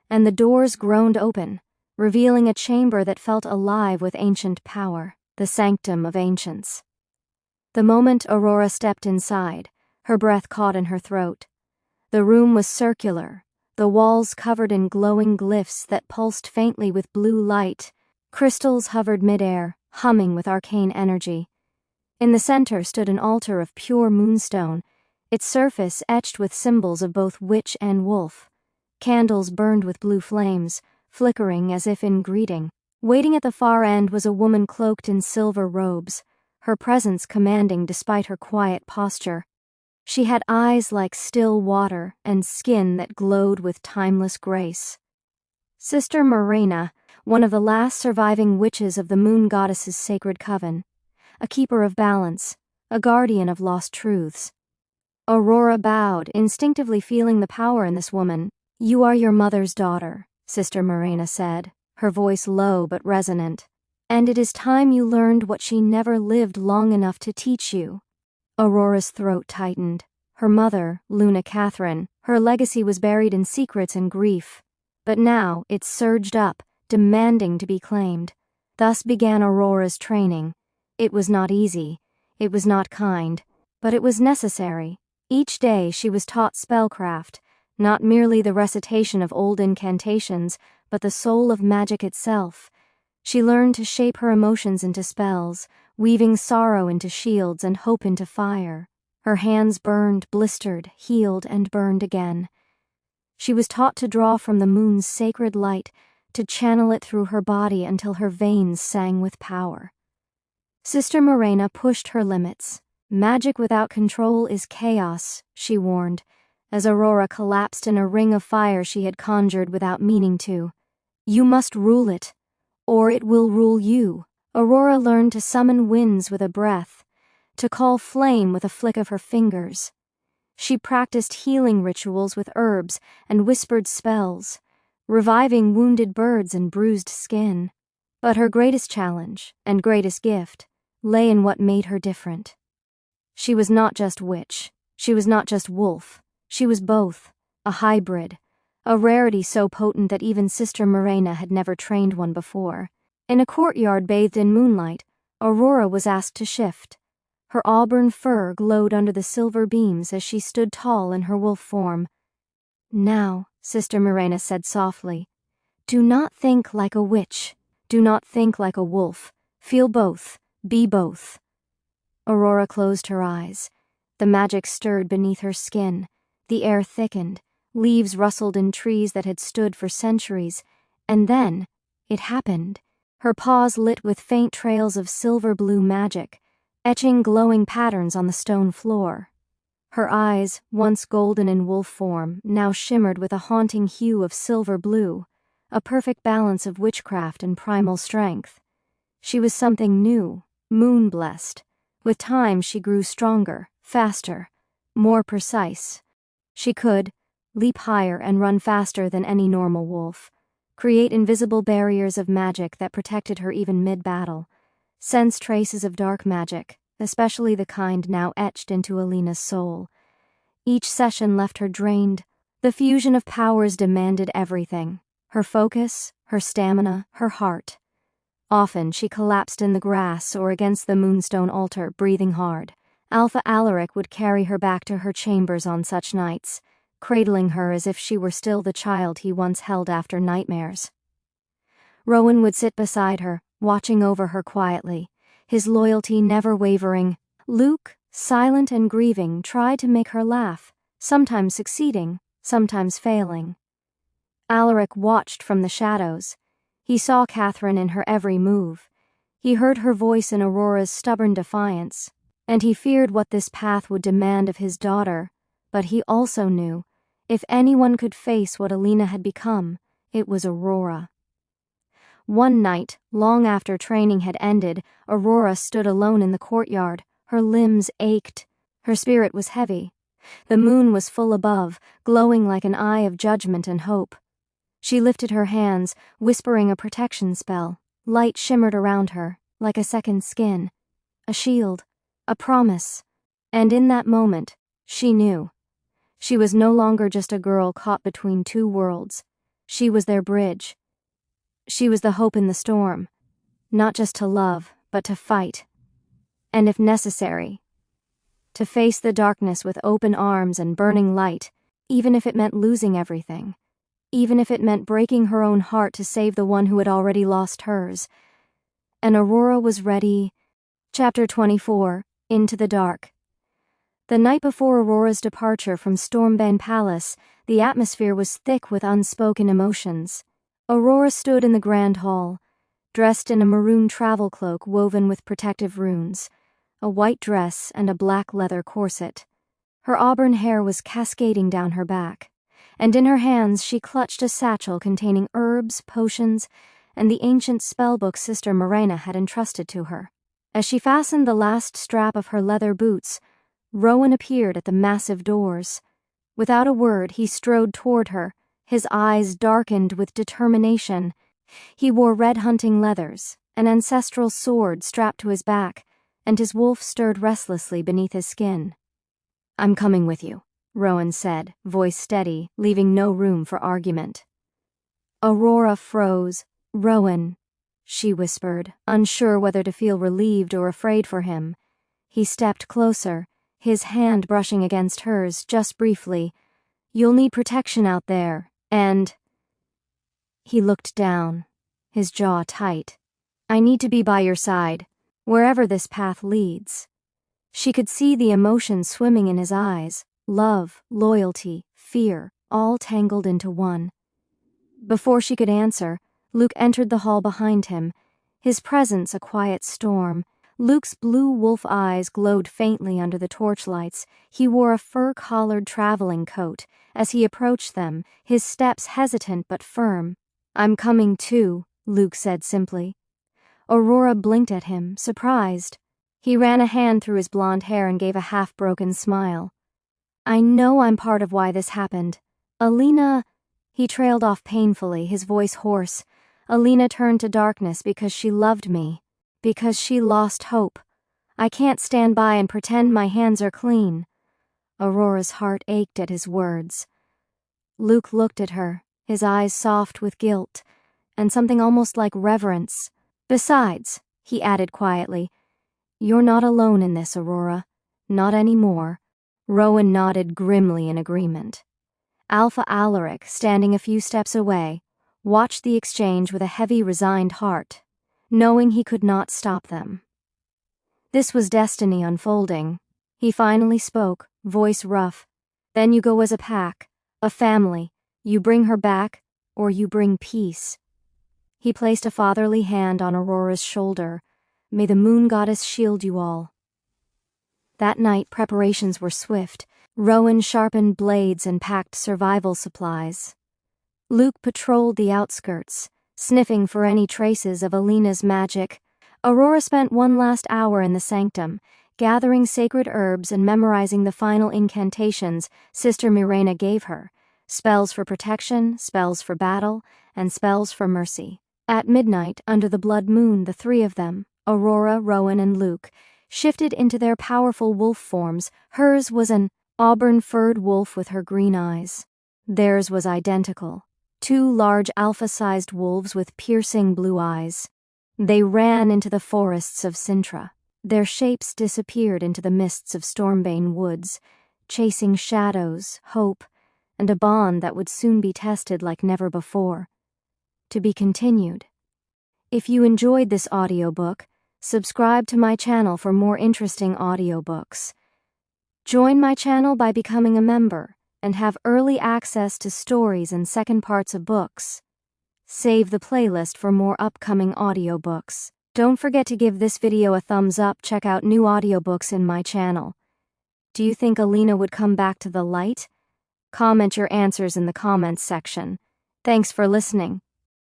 and the doors groaned open, revealing a chamber that felt alive with ancient power, the sanctum of ancients. The moment Aurora stepped inside, her breath caught in her throat. The room was circular, the walls covered in glowing glyphs that pulsed faintly with blue light. Crystals hovered midair, humming with arcane energy. In the center stood an altar of pure moonstone, its surface etched with symbols of both witch and wolf. Candles burned with blue flames, flickering as if in greeting. Waiting at the far end was a woman cloaked in silver robes, her presence commanding despite her quiet posture. She had eyes like still water and skin that glowed with timeless grace. Sister Morena, one of the last surviving witches of the moon goddess's sacred coven, a keeper of balance, a guardian of lost truths. Aurora bowed, instinctively feeling the power in this woman. "You are your mother's daughter," Sister Morena said, her voice low but resonant. "And it is time you learned what she never lived long enough to teach you." Aurora's throat tightened. Her mother, Luna Catherine, her legacy was buried in secrets and grief. But now it surged up, demanding to be claimed. Thus began Aurora's training. It was not easy, it was not kind, but it was necessary. Each day she was taught spellcraft, not merely the recitation of old incantations, but the soul of magic itself. She learned to shape her emotions into spells, weaving sorrow into shields and hope into fire. Her hands burned, blistered, healed, and burned again. She was taught to draw from the moon's sacred light, to channel it through her body until her veins sang with power. Sister Morena pushed her limits. Magic without control is chaos, she warned, as Aurora collapsed in a ring of fire she had conjured without meaning to. You must rule it, or it will rule you. Aurora learned to summon winds with a breath, to call flame with a flick of her fingers. She practiced healing rituals with herbs and whispered spells, reviving wounded birds and bruised skin. But her greatest challenge, and greatest gift, lay in what made her different. She was not just witch, she was not just wolf, she was both, a hybrid, a rarity so potent that even Sister Morena had never trained one before. In a courtyard bathed in moonlight, Aurora was asked to shift. Her auburn fur glowed under the silver beams as she stood tall in her wolf form. Now, Sister Morena said softly, do not think like a witch, do not think like a wolf, feel both, be both. Aurora closed her eyes. The magic stirred beneath her skin, the air thickened, leaves rustled in trees that had stood for centuries, and then, it happened. Her paws lit with faint trails of silver-blue magic, etching glowing patterns on the stone floor. Her eyes, once golden in wolf form, now shimmered with a haunting hue of silver-blue, a perfect balance of witchcraft and primal strength. She was something new, moon-blessed. With time she grew stronger, faster, more precise. She could leap higher and run faster than any normal wolf, create invisible barriers of magic that protected her even mid-battle, sense traces of dark magic, especially the kind now etched into Alina's soul. Each session left her drained. The fusion of powers demanded everything, her focus, her stamina, her heart. Often she collapsed in the grass or against the moonstone altar, breathing hard. Alpha Alaric would carry her back to her chambers on such nights, cradling her as if she were still the child he once held after nightmares. Rowan would sit beside her, watching over her quietly, his loyalty never wavering. Luke, silent and grieving, tried to make her laugh, sometimes succeeding, sometimes failing. Alaric watched from the shadows. He saw Catherine in her every move. He heard her voice in Aurora's stubborn defiance, and he feared what this path would demand of his daughter, but he also knew, if anyone could face what Alina had become, it was Aurora. One night, long after training had ended, Aurora stood alone in the courtyard. Her limbs ached. Her spirit was heavy. The moon was full above, glowing like an eye of judgment and hope. She lifted her hands, whispering a protection spell. Light shimmered around her, like a second skin. A shield. A promise. And in that moment, she knew. She was no longer just a girl caught between two worlds. She was their bridge. She was the hope in the storm. Not just to love, but to fight. And if necessary, to face the darkness with open arms and burning light, even if it meant losing everything. Even if it meant breaking her own heart to save the one who had already lost hers. And Aurora was ready. Chapter 24, Into the Dark. The night before Aurora's departure from Stormbane Palace, the atmosphere was thick with unspoken emotions. Aurora stood in the grand hall, dressed in a maroon travel cloak woven with protective runes, a white dress and a black leather corset. Her auburn hair was cascading down her back, and in her hands she clutched a satchel containing herbs, potions, and the ancient spellbook Sister Morena had entrusted to her. As she fastened the last strap of her leather boots, Rowan appeared at the massive doors. Without a word, he strode toward her, his eyes darkened with determination. He wore red hunting leathers, an ancestral sword strapped to his back, and his wolf stirred restlessly beneath his skin. "I'm coming with you," Rowan said, voice steady, leaving no room for argument. Aurora froze. "Rowan," she whispered, unsure whether to feel relieved or afraid for him. He stepped closer, his hand brushing against hers just briefly. "You'll need protection out there, and..." He looked down, his jaw tight. "I need to be by your side, wherever this path leads." She could see the emotions swimming in his eyes, love, loyalty, fear, all tangled into one. Before she could answer, Luke entered the hall behind him, his presence a quiet storm. Luke's blue wolf eyes glowed faintly under the torchlights. He wore a fur-collared traveling coat. As he approached them, his steps hesitant but firm. "I'm coming too," Luke said simply. Aurora blinked at him, surprised. He ran a hand through his blonde hair and gave a half-broken smile. "I know I'm part of why this happened. Alina..." He trailed off painfully, his voice hoarse. "Alina turned to darkness because she loved me. Because she lost hope. I can't stand by and pretend my hands are clean." Aurora's heart ached at his words. Luke looked at her, his eyes soft with guilt, and something almost like reverence. "Besides," he added quietly, "you're not alone in this, Aurora. Not anymore." Rowan nodded grimly in agreement. Alpha Alaric, standing a few steps away, watched the exchange with a heavy, resigned heart, knowing he could not stop them. This was destiny unfolding. He finally spoke, voice rough. "Then you go as a pack, a family. You bring her back, or you bring peace." He placed a fatherly hand on Aurora's shoulder. "May the moon goddess shield you all." That night preparations were swift. Rowan sharpened blades and packed survival supplies. Luke patrolled the outskirts, sniffing for any traces of Alina's magic. Aurora spent one last hour in the sanctum, gathering sacred herbs and memorizing the final incantations Sister Mirena gave her, spells for protection, spells for battle, and spells for mercy. At midnight, under the blood moon, the three of them, Aurora, Rowan, and Luke, shifted into their powerful wolf forms. Hers was an auburn-furred wolf with her green eyes. Theirs was identical. Two large alpha-sized wolves with piercing blue eyes. They ran into the forests of Cintra. Their shapes disappeared into the mists of Stormbane woods, chasing shadows, hope, and a bond that would soon be tested like never before. To be continued. If you enjoyed this audiobook, subscribe to my channel for more interesting audiobooks. Join my channel by becoming a member and have early access to stories and second parts of books. Save the playlist for more upcoming audiobooks. Don't forget to give this video a thumbs up. Check out new audiobooks in my channel. Do you think Alina would come back to the light? Comment your answers in the comments section. Thanks for listening.